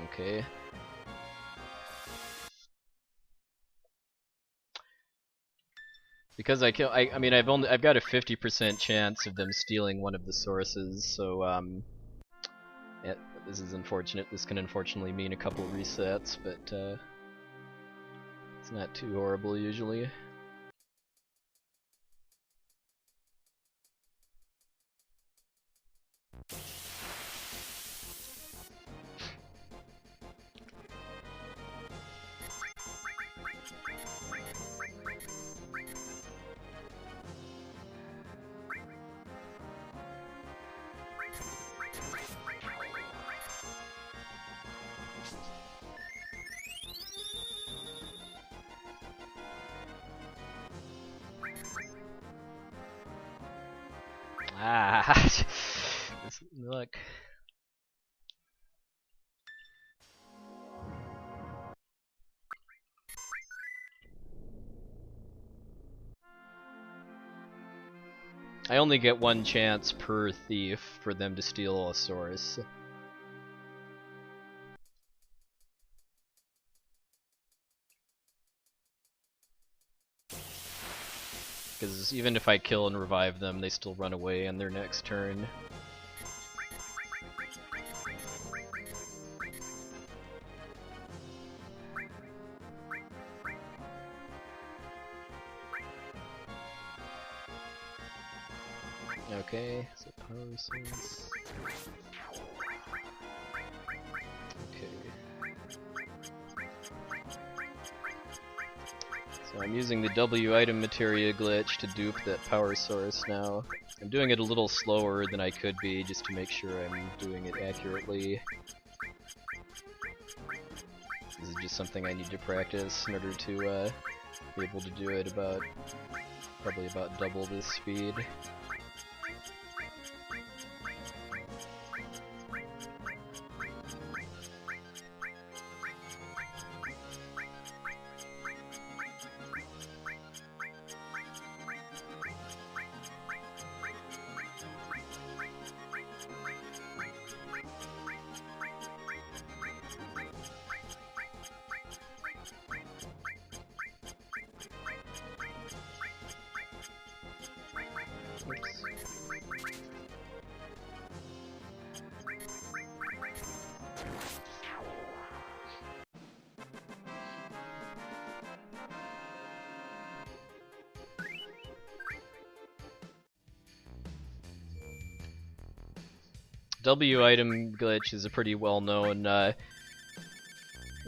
Okay. Because I mean I've got a 50% chance of them stealing one of the sources, so yeah, this is unfortunate. This can unfortunately mean a couple resets, but it's not too horrible usually. Ah, look. I only get one chance per thief for them to steal a source. Because even if I kill and revive them, they still run away on their next turn. Okay, so power source. Okay. So I'm using the W item materia glitch to dupe that power source now. I'm doing it a little slower than I could be just to make sure I'm doing it accurately. This is just something I need to practice in order to be able to do it probably about double this speed. W item glitch is a pretty well-known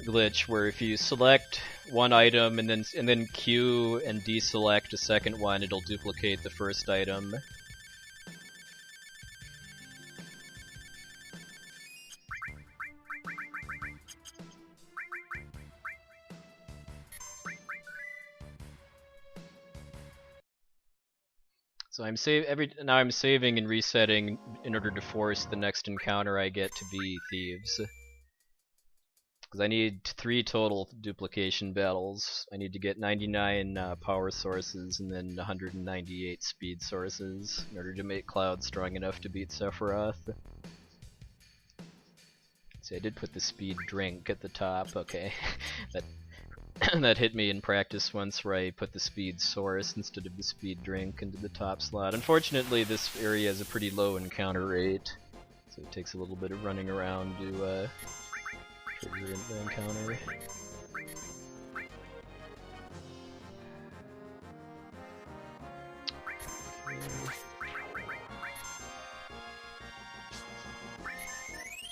glitch where if you select one item and then Q and deselect a second one, it'll duplicate the first item. So now I'm saving and resetting in order to force the next encounter I get to be thieves. Because I need 3 total duplication battles. I need to get 99 power sources and then 198 speed sources in order to make Cloud strong enough to beat Sephiroth. See, I did put the speed drink at the top. Okay, that hit me in practice once, where I put the speed source instead of the speed drink into the top slot. Unfortunately, this area has a pretty low encounter rate, so it takes a little bit of running around to trigger the encounter.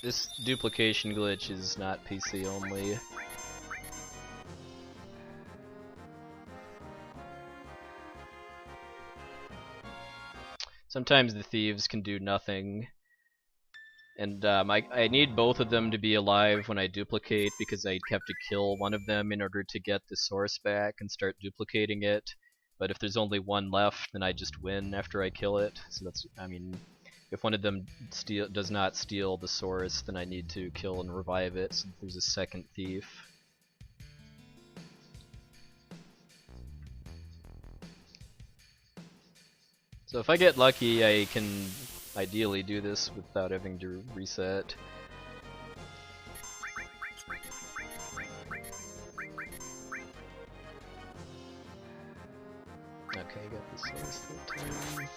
This duplication glitch is not PC only. Sometimes the thieves can do nothing, and I need both of them to be alive when I duplicate, because I have to kill one of them in order to get the source back and start duplicating it. But if there's only one left, then I just win after I kill it. So that's, I mean, if one of them does not steal the source, then I need to kill and revive it, so there's a second thief. So if I get lucky, I can ideally do this without having to reset. Okay, I got the source that time.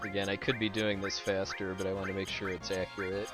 Again, I could be doing this faster, but I want to make sure it's accurate.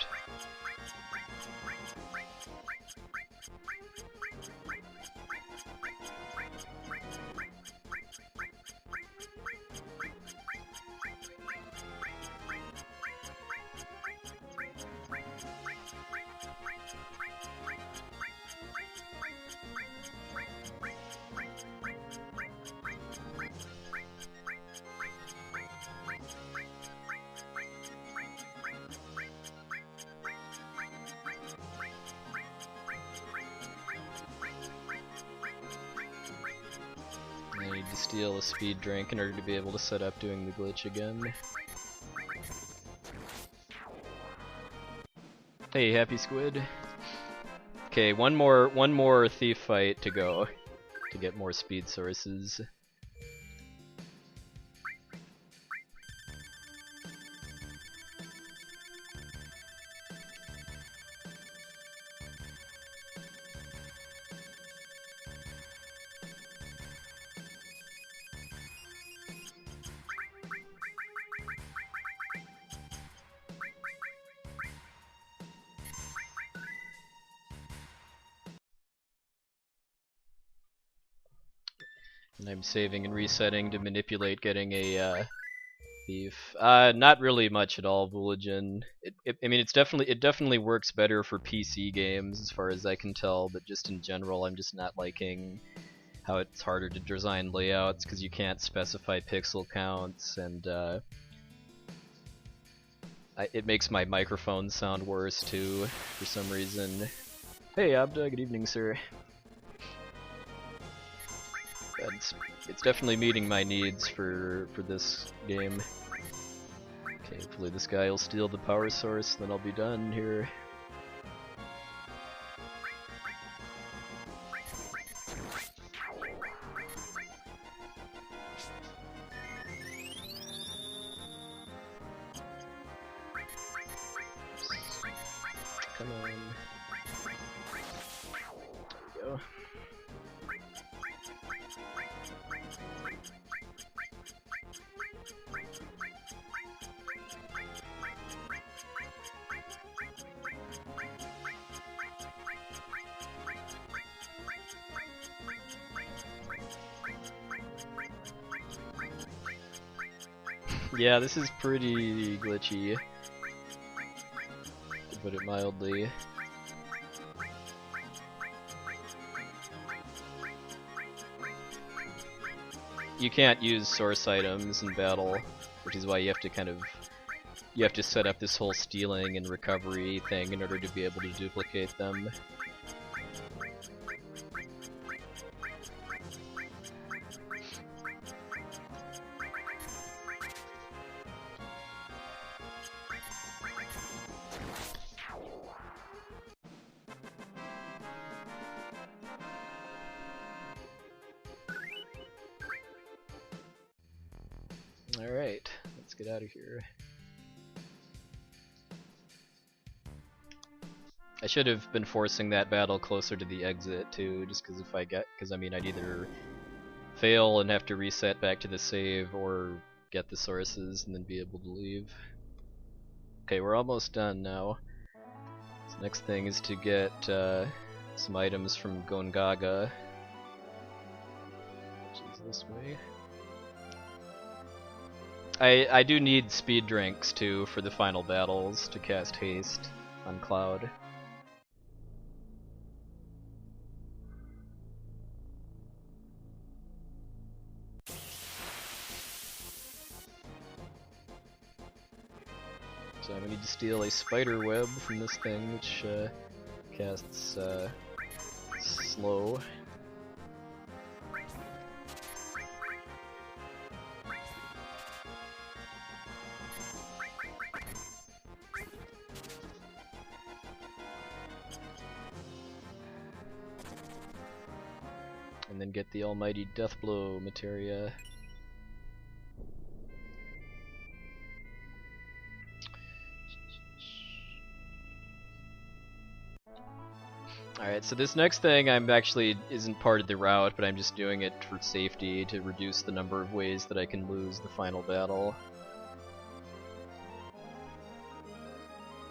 need to steal a speed drink in order to be able to set up doing the glitch again. Hey, happy squid. Okay, one more thief fight to go to get more speed sources. And I'm saving and resetting to manipulate getting a thief. Not really much at all, Vooligen. I mean, it definitely works better for PC games as far as I can tell, but just in general, I'm just not liking how it's harder to design layouts because you can't specify pixel counts, and it makes my microphone sound worse too for some reason. Hey, Abda, good evening, sir. It's definitely meeting my needs for this game. Okay, hopefully this guy will steal the power source, then I'll be done here. Come on. There we go. Yeah, this is pretty glitchy, to put it mildly. You can't use source items in battle, which is why you have to set up this whole stealing and recovery thing in order to be able to duplicate them. Alright, let's get out of here. I should have been forcing that battle closer to the exit too, just because I mean I'd either fail and have to reset back to the save or get the sources and then be able to leave. Okay, we're almost done now. So next thing is to get some items from Gongaga, which is this way. I do need speed drinks too for the final battles to cast haste on Cloud. So I'm gonna need to steal a spider web from this thing, which casts slow. And then get the almighty Deathblow materia. Alright, so this next thing isn't part of the route, but I'm just doing it for safety to reduce the number of ways that I can lose the final battle.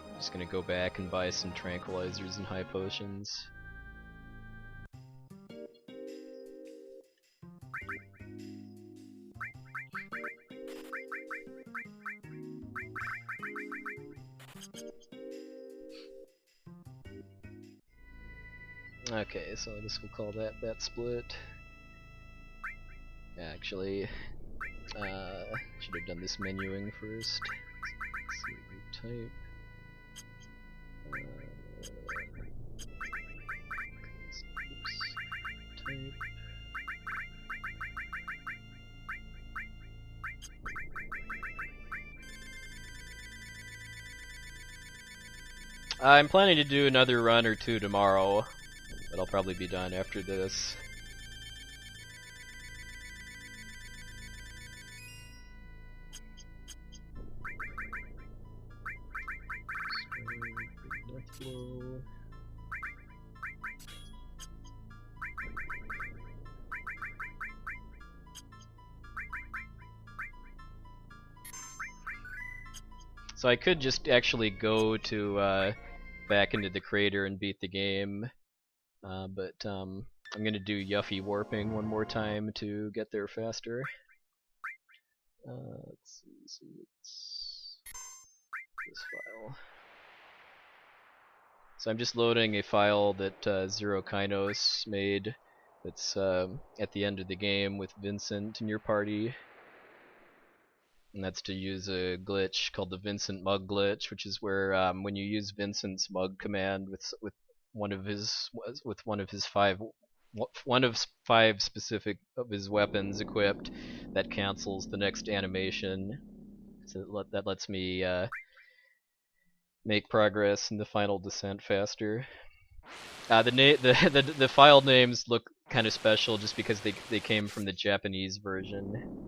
I'm just gonna go back and buy some tranquilizers and high potions. Okay, so I guess we'll call that split. Actually, should have done this menuing first. Let's see, retype. Oops. Type. I'm planning to do another run or two tomorrow, but I'll probably be done after this. So I could just actually go to back into the crater and beat the game, but I'm gonna do Yuffie Warping one more time to get there faster. Let's see, so it's this file. So I'm just loading a file that XeroKynos made that's at the end of the game with Vincent in your party. And that's to use a glitch called the Vincent Mug glitch, which is where when you use Vincent's Mug command with one of his five specific of his weapons equipped, that cancels the next animation. So that lets me make progress in the final descent faster. The file names look kind of special just because they came from the Japanese version.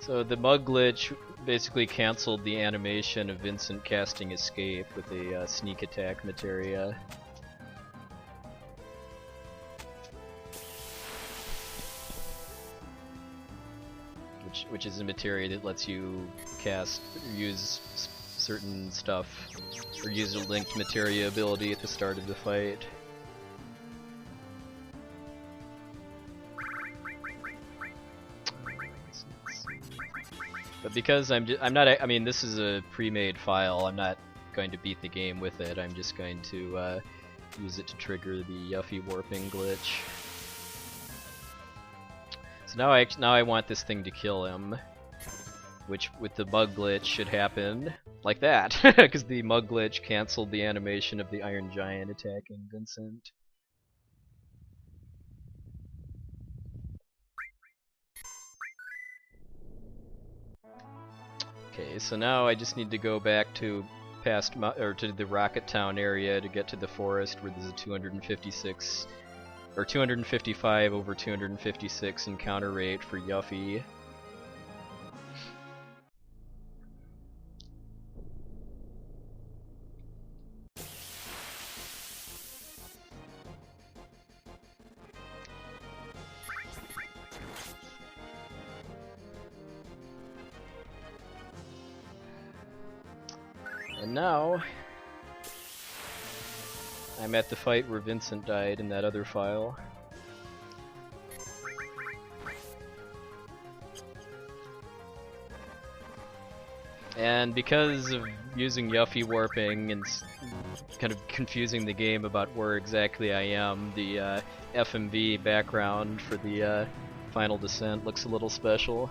So the mug glitch basically canceled the animation of Vincent casting Escape with a sneak attack materia. Which is a materia that lets you cast or use certain stuff, or use a linked materia ability at the start of the fight. But because I'm not, I mean, this is a pre-made file, I'm not going to beat the game with it, I'm just going to use it to trigger the Yuffie Warping glitch. So now I want this thing to kill him, which with the mug glitch should happen like that, because the mug glitch canceled the animation of the Iron Giant attacking Vincent. Okay, so now I just need to go back to to the Rocket Town area to get to the forest where there's a 256 or 255 over 256 encounter rate for Yuffie. And now I'm at the fight where Vincent died in that other file. And because of using Yuffie Warping and kind of confusing the game about where exactly I am, the FMV background for the final descent looks a little special.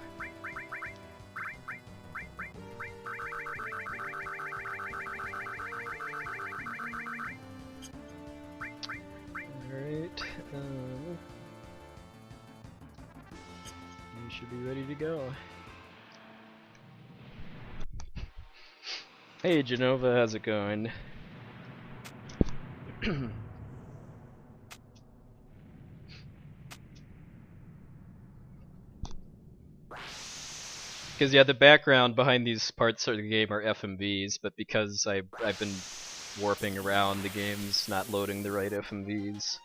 You should be ready to go. Hey Genova, how's it going? Because yeah, the background behind these parts of the game are FMVs, but because I've been warping around, the game's not loading the right FMVs.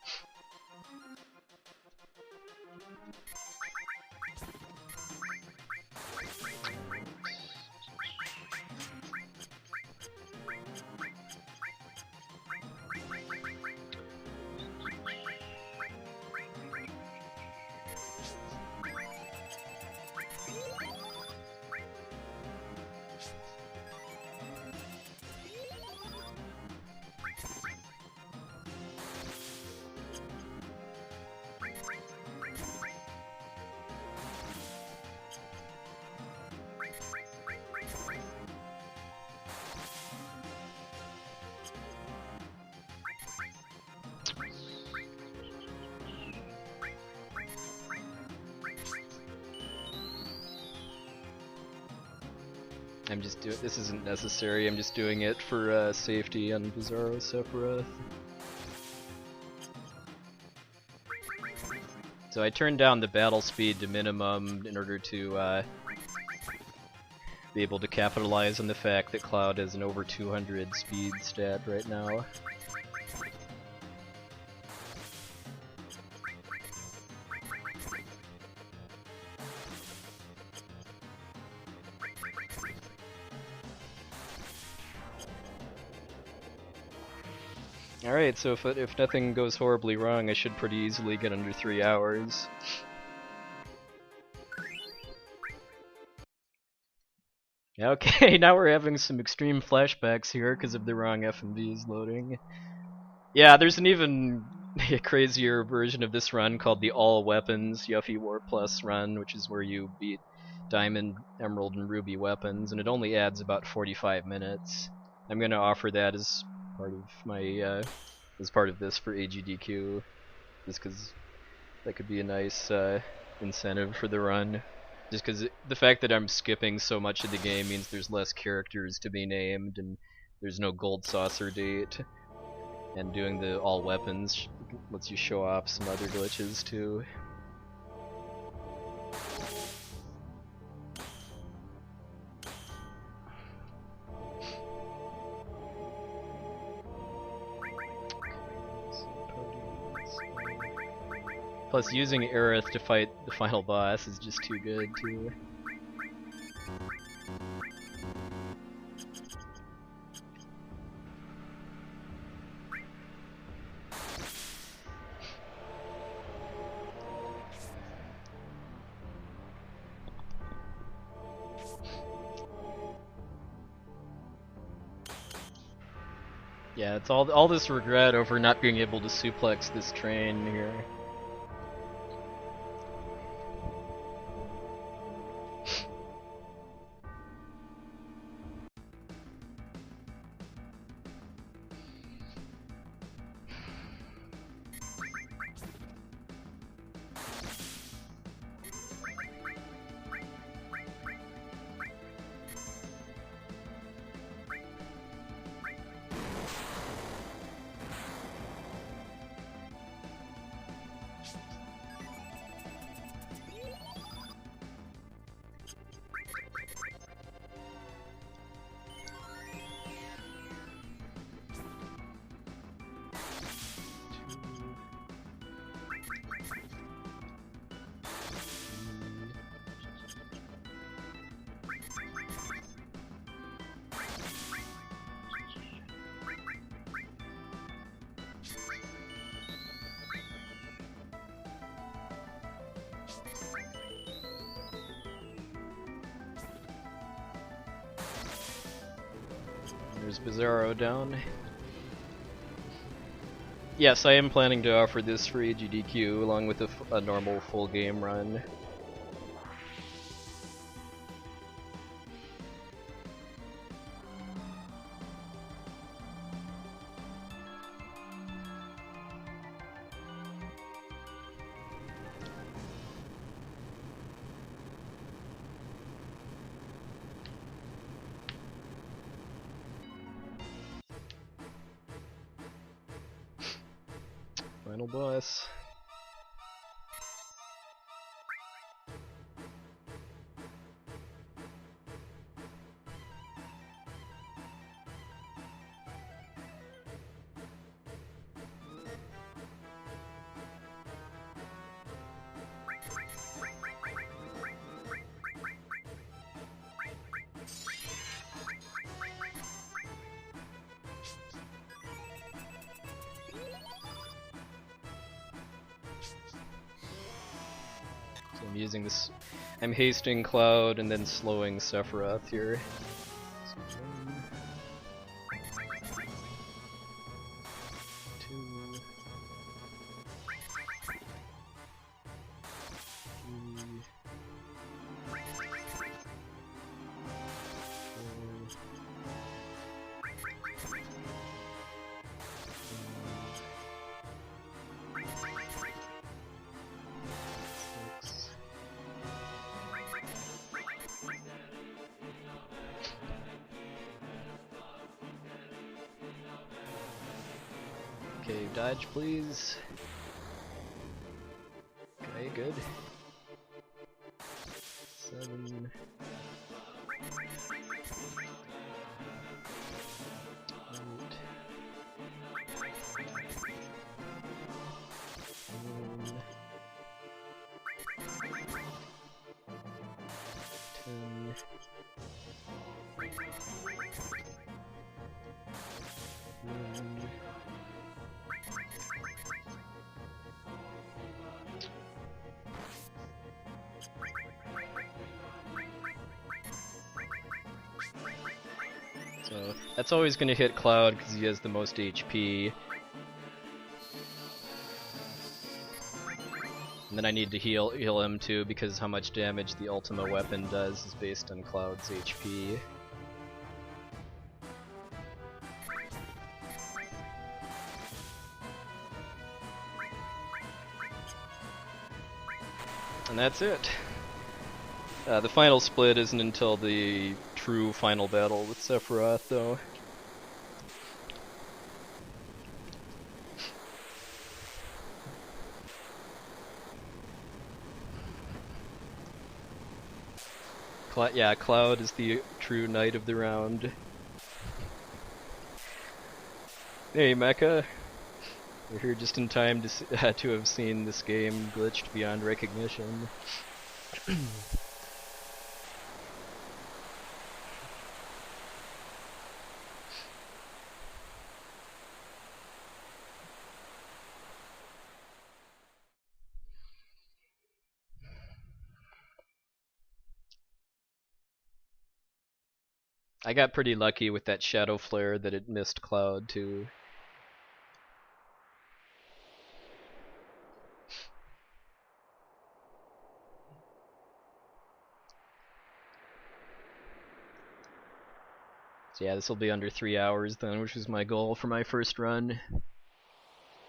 I'm just doing. This isn't necessary. I'm just doing it for safety on Bizarro Sephiroth. So I turned down the battle speed to minimum in order to be able to capitalize on the fact that Cloud has an over 200 speed stat right now. Alright, so if nothing goes horribly wrong, I should pretty easily get under 3 hours. Okay, now we're having some extreme flashbacks here because of the wrong FMVs loading. Yeah, there's an even crazier version of this run called the All Weapons Yuffie War Plus run, which is where you beat Diamond, Emerald, and Ruby weapons, and it only adds about 45 minutes. I'm gonna offer that as part of my as part of this for AGDQ, just because that could be a nice incentive for the run. Just because the fact that I'm skipping so much of the game means there's less characters to be named, and there's no gold saucer date. And doing the all weapons lets you show off some other glitches too. Plus, using Aerith to fight the final boss is just too good, too. Yeah, it's all this regret over not being able to suplex this train here. There's Bizarro down. Yes, I am planning to offer this for AGDQ along with a normal full game run. Final boss. I'm using this. I'm hasting Cloud and then slowing Sephiroth here. Okay, dodge please. Okay, good. 7. 10. So that's always going to hit Cloud because he has the most HP. And then I need to heal him too because how much damage the Ultima weapon does is based on Cloud's HP. And that's it. The final split isn't until the true final battle with Sephiroth, though. Yeah, Cloud is the true knight of the round. Hey, Mecha. We're here just in time to to have seen this game glitched beyond recognition. I got pretty lucky with that shadow flare that it missed Cloud too. So yeah, this will be under 3 hours then, which was my goal for my first run.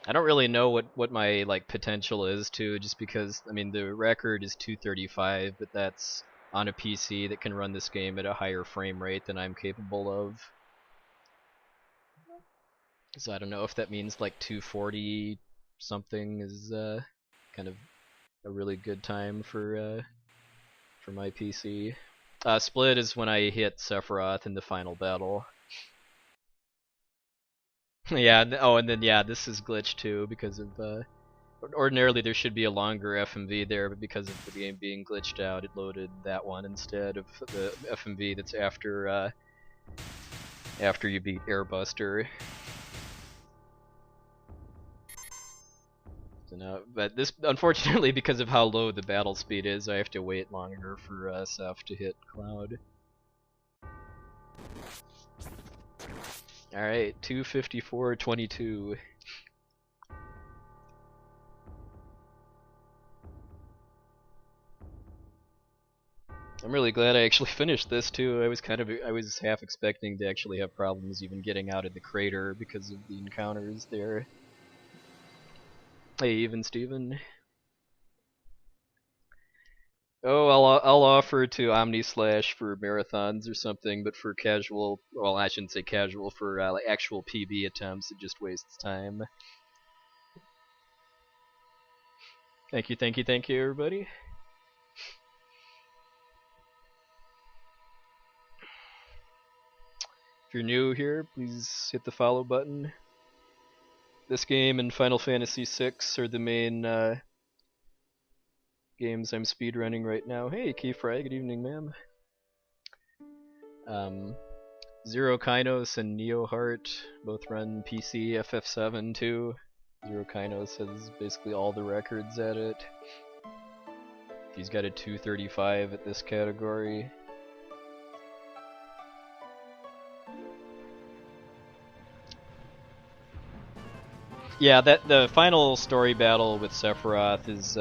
I don't really know what my potential is too, just because I mean the record is 235, but that's on a PC that can run this game at a higher frame rate than I'm capable of. So I don't know if that means 240 something is kind of a really good time for my PC. Split is when I hit Sephiroth in the final battle. Yeah, oh, and then yeah, this is glitched too because of ordinarily there should be a longer FMV there, but because of the game being glitched out, it loaded that one instead of the FMV that's after after you beat Airbuster. So now, but this unfortunately because of how low the battle speed is, I have to wait longer for Seph to hit Cloud. Alright, 254.22. I'm really glad I actually finished this too. I was half expecting to actually have problems even getting out of the crater because of the encounters there. Hey, even Steven. Oh, I'll offer to OmniSlash for marathons or something, but for casual, well, I shouldn't say casual, for actual PB attempts, it just wastes time. Thank you, everybody. If you're new here, please hit the follow button. This game and Final Fantasy VI are the main games I'm speedrunning right now. Hey, Keyfry, good evening, ma'am. XeroKynos and Neohart both run PC, FF7 too. XeroKynos has basically all the records at it. He's got a 235 at this category. Yeah, the final story battle with Sephiroth is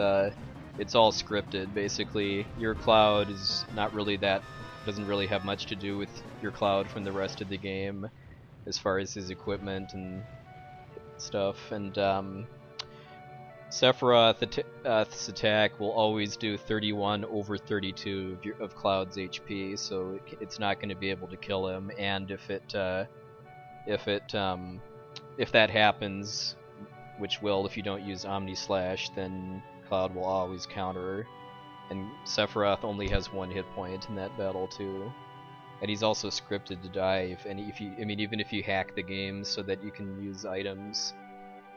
it's all scripted basically. Your Cloud is not really doesn't really have much to do with your Cloud from the rest of the game as far as his equipment and stuff. And Sephiroth's attack will always do 31 over 32 of Cloud's HP, so it's not going to be able to kill him. And if that happens, which will, if you don't use Omni Slash, then Cloud will always counter. And Sephiroth only has 1 hit point in that battle too. And he's also scripted to die even if you hack the game so that you can use items.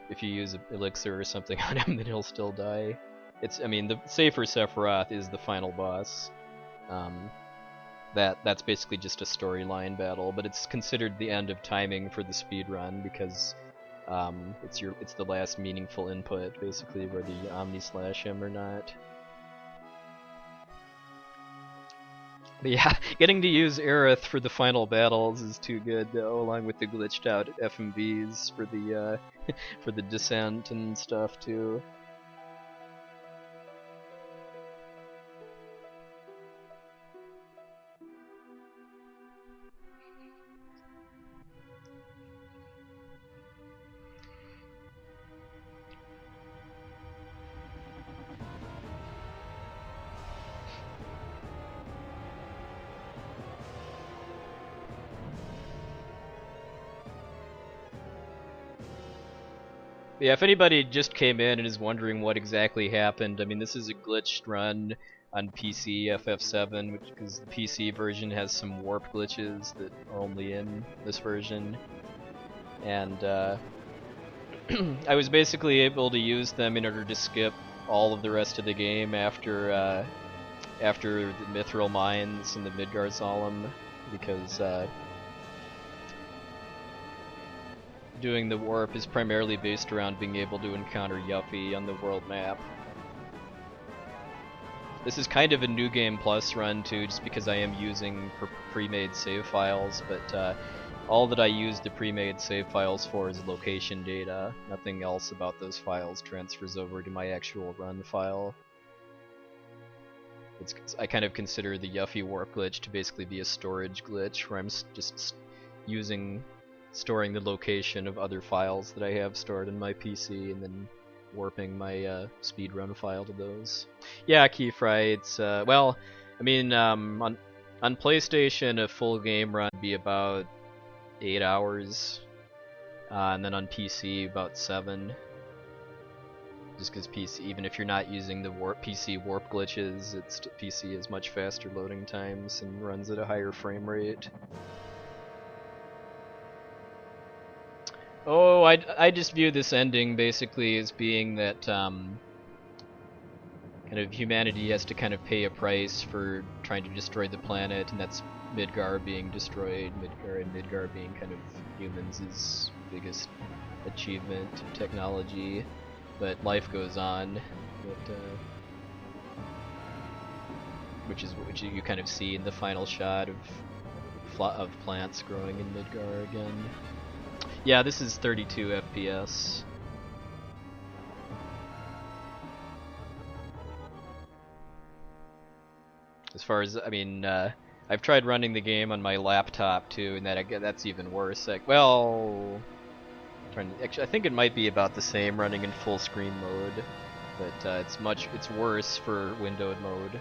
If you use elixir or something on him, then he'll still die. The safer Sephiroth is the final boss. That's basically just a storyline battle, but it's considered the end of timing for the speedrun because it's the last meaningful input, basically, whether you Omni Slash him or not. But yeah, getting to use Aerith for the final battles is too good, though, along with the glitched out FMVs for the for the descent and stuff too. Yeah, if anybody just came in and is wondering what exactly happened, I mean, this is a glitched run on PC FF7, because the PC version has some warp glitches that are only in this version. And I was basically able to use them in order to skip all of the rest of the game after the Mythril Mines and the Midgar Solemn, because doing the warp is primarily based around being able to encounter Yuffie on the world map. This is kind of a New Game Plus run too, just because I am using pre-made save files, but all that I use the pre-made save files for is location data. Nothing else about those files transfers over to my actual run file. I kind of consider the Yuffie warp glitch to basically be a storage glitch, where I'm just storing the location of other files that I have stored in my PC and then warping my speedrun file to those. Yeah, Keyfry, it's well, I mean, on PlayStation a full game run would be about 8 hours, and then on PC about 7. Just because PC, even if you're not using the PC warp glitches, PC has much faster loading times and runs at a higher frame rate. Oh, I just view this ending basically as being that kind of humanity has to kind of pay a price for trying to destroy the planet, and that's Midgar being destroyed. Midgar being kind of humans' biggest achievement of technology, but life goes on. Which you kind of see in the final shot of plants growing in Midgar again. Yeah, this is 32 FPS. As far as, I mean, I've tried running the game on my laptop too, and that's even worse. Like, well, actually, I think it might be about the same running in full screen mode, but it's worse for windowed mode.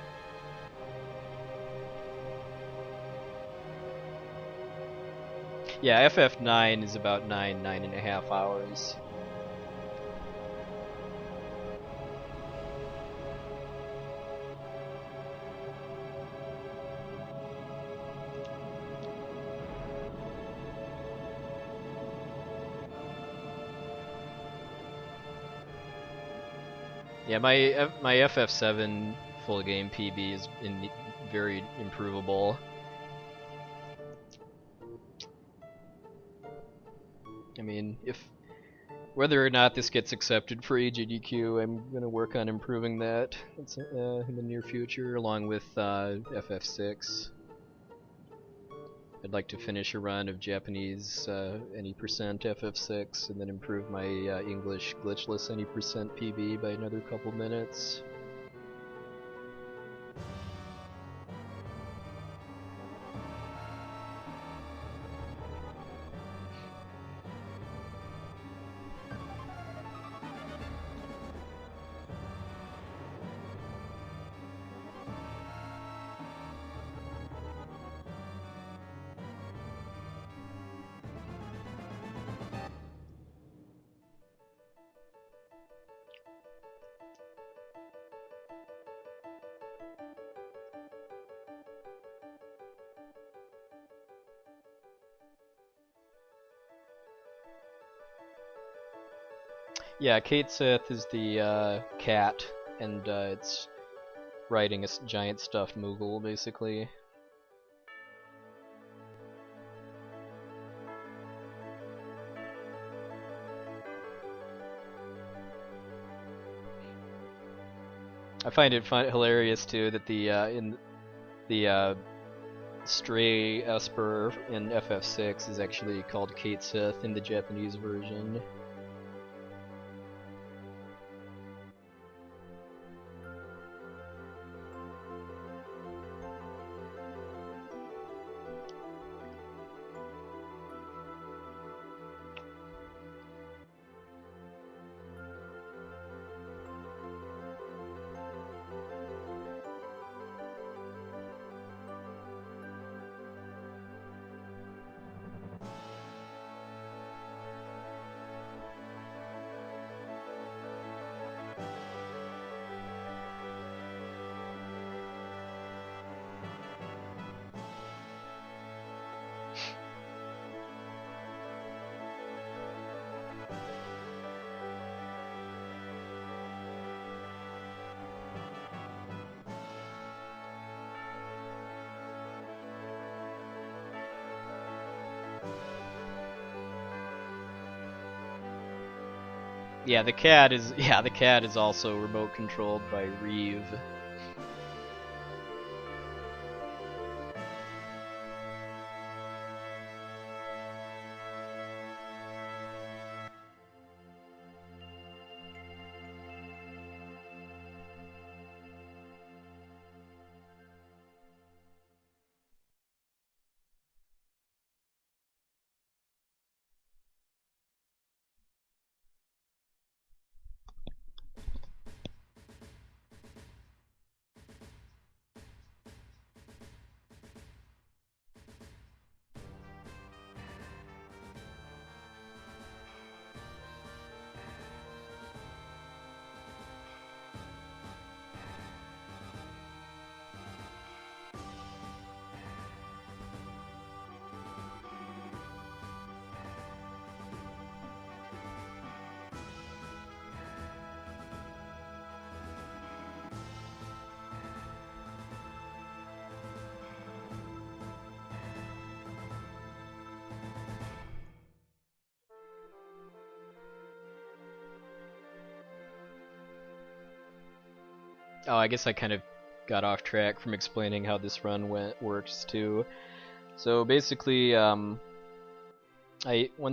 Yeah, FF9 is about 9.5 hours. Yeah, my FF7 full game PB is very improvable. I mean, whether or not this gets accepted for AGDQ, I'm gonna work on improving that in the near future, along with FF6. I'd like to finish a run of Japanese any percent FF6, and then improve my English glitchless any percent PB by another couple minutes. Yeah, Kate Sith is the cat, and it's riding a giant stuffed Moogle, basically. I find it hilarious too that the in the stray Esper in FF6 is actually called Kate Sith in the Japanese version. Yeah, the cat is also remote controlled by Reeve. Oh, I guess I kind of got off track from explaining how this run works too. So basically, once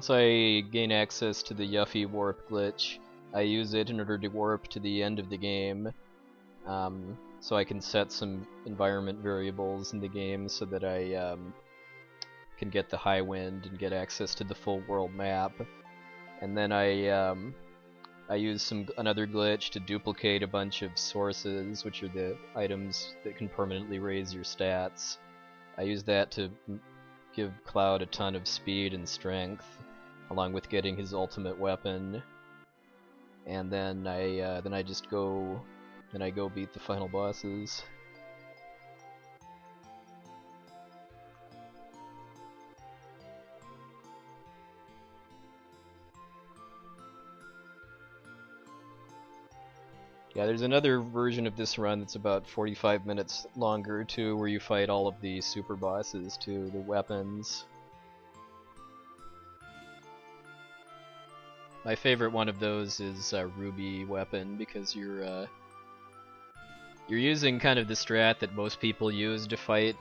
I gain access to the Yuffie warp glitch, I use it in order to warp to the end of the game, so I can set some environment variables in the game so that I can get the high wind and get access to the full world map. And then I use another glitch to duplicate a bunch of sources, which are the items that can permanently raise your stats. I use that to give Cloud a ton of speed and strength, along with getting his ultimate weapon. And then I just go beat the final bosses. Yeah, there's another version of this run that's about 45 minutes longer too, where you fight all of the super bosses too, the weapons. My favorite one of those is Ruby weapon, because you're using kind of the strat that most people use to fight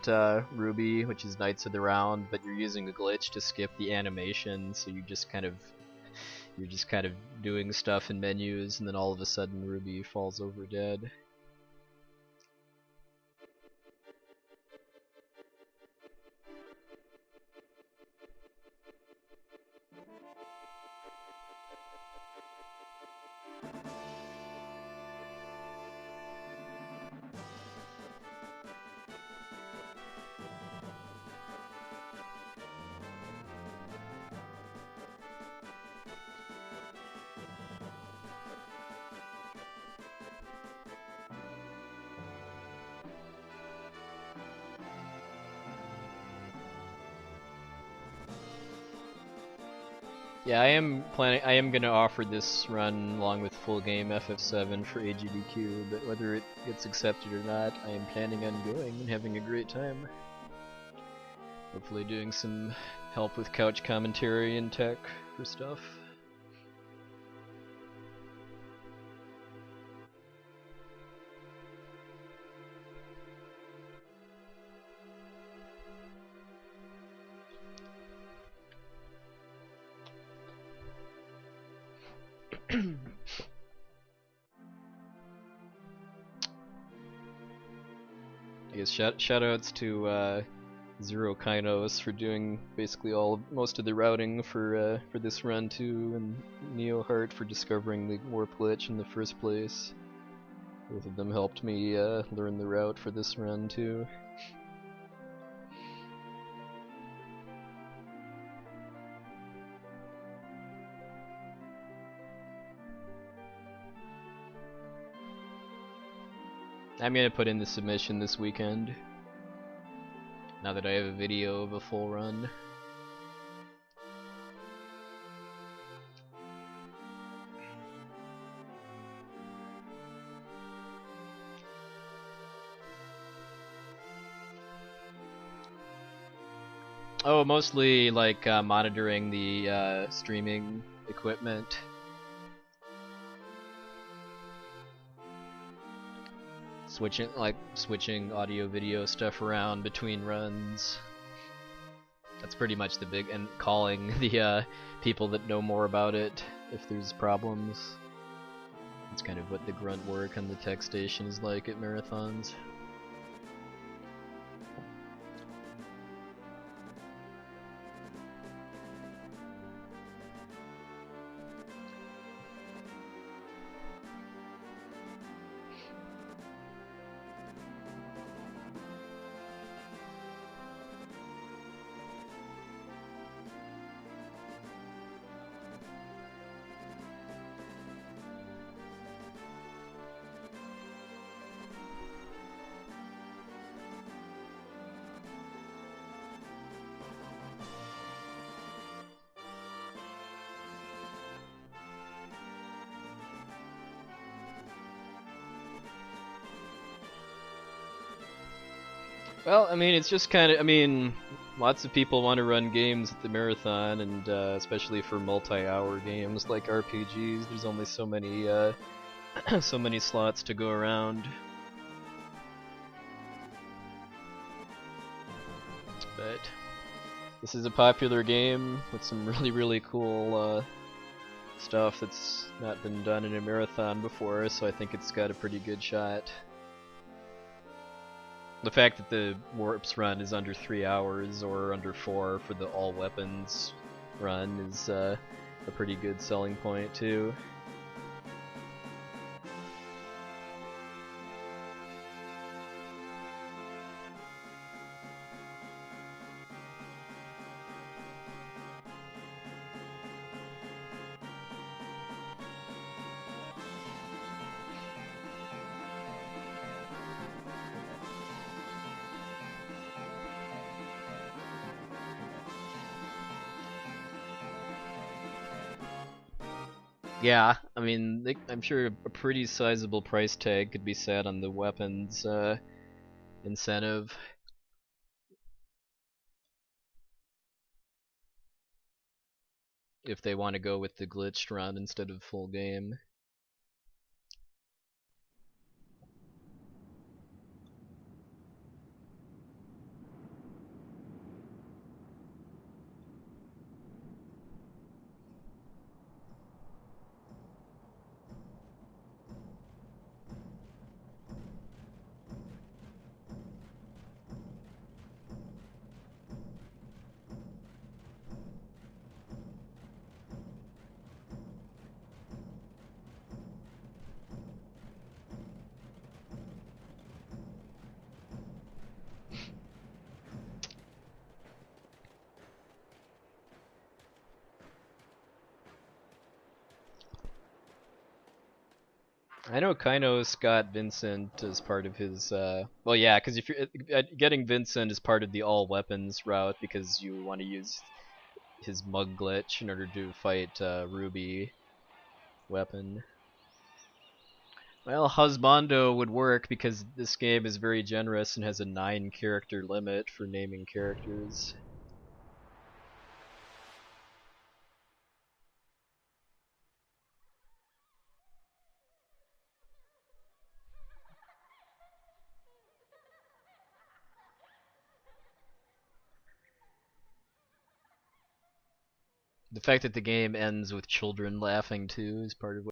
Ruby, which is Knights of the Round, but you're using a glitch to skip the animation, so you're just kind of doing stuff in menus, and then all of a sudden Ruby falls over dead. Yeah, I am planning. I am gonna offer this run along with full game FF7 for AGDQ, but whether it gets accepted or not, I am planning on going and having a great time. Hopefully, doing some help with couch commentary and tech for stuff. I guess shoutouts to XeroKynos for doing basically most of the routing for this run too, and Neohart for discovering the warp glitch in the first place. Both of them helped me learn the route for this run too. I'm gonna put in the submission this weekend, now that I have a video of a full run. Oh, mostly like monitoring the streaming equipment. Switching audio video stuff around between runs. That's pretty much the big, and calling the people that know more about it if there's problems. That's kind of what the grunt work on the tech station is like at marathons. Well, I mean, it's just kind of, I mean, lots of people want to run games at the marathon, and especially for multi-hour games like RPGs, there's only so many, so many slots to go around. But this is a popular game with some really cool stuff that's not been done in a marathon before, so I think it's got a pretty good shot. The fact that the Warps run is under 3 hours, or under 4 for the all weapons run, is a pretty good selling point too. Yeah, I mean, I'm sure a pretty sizable price tag could be set on the weapons incentive. If they want to go with the glitched run instead of full game. I know Kynos got Vincent as part of his, well yeah, because if you're getting Vincent as part of the all weapons route because you want to use his mug glitch in order to fight Ruby weapon. Well, husbando would work because this game is very generous and has a 9-character limit for naming characters. The fact that the game ends with children laughing too is part of what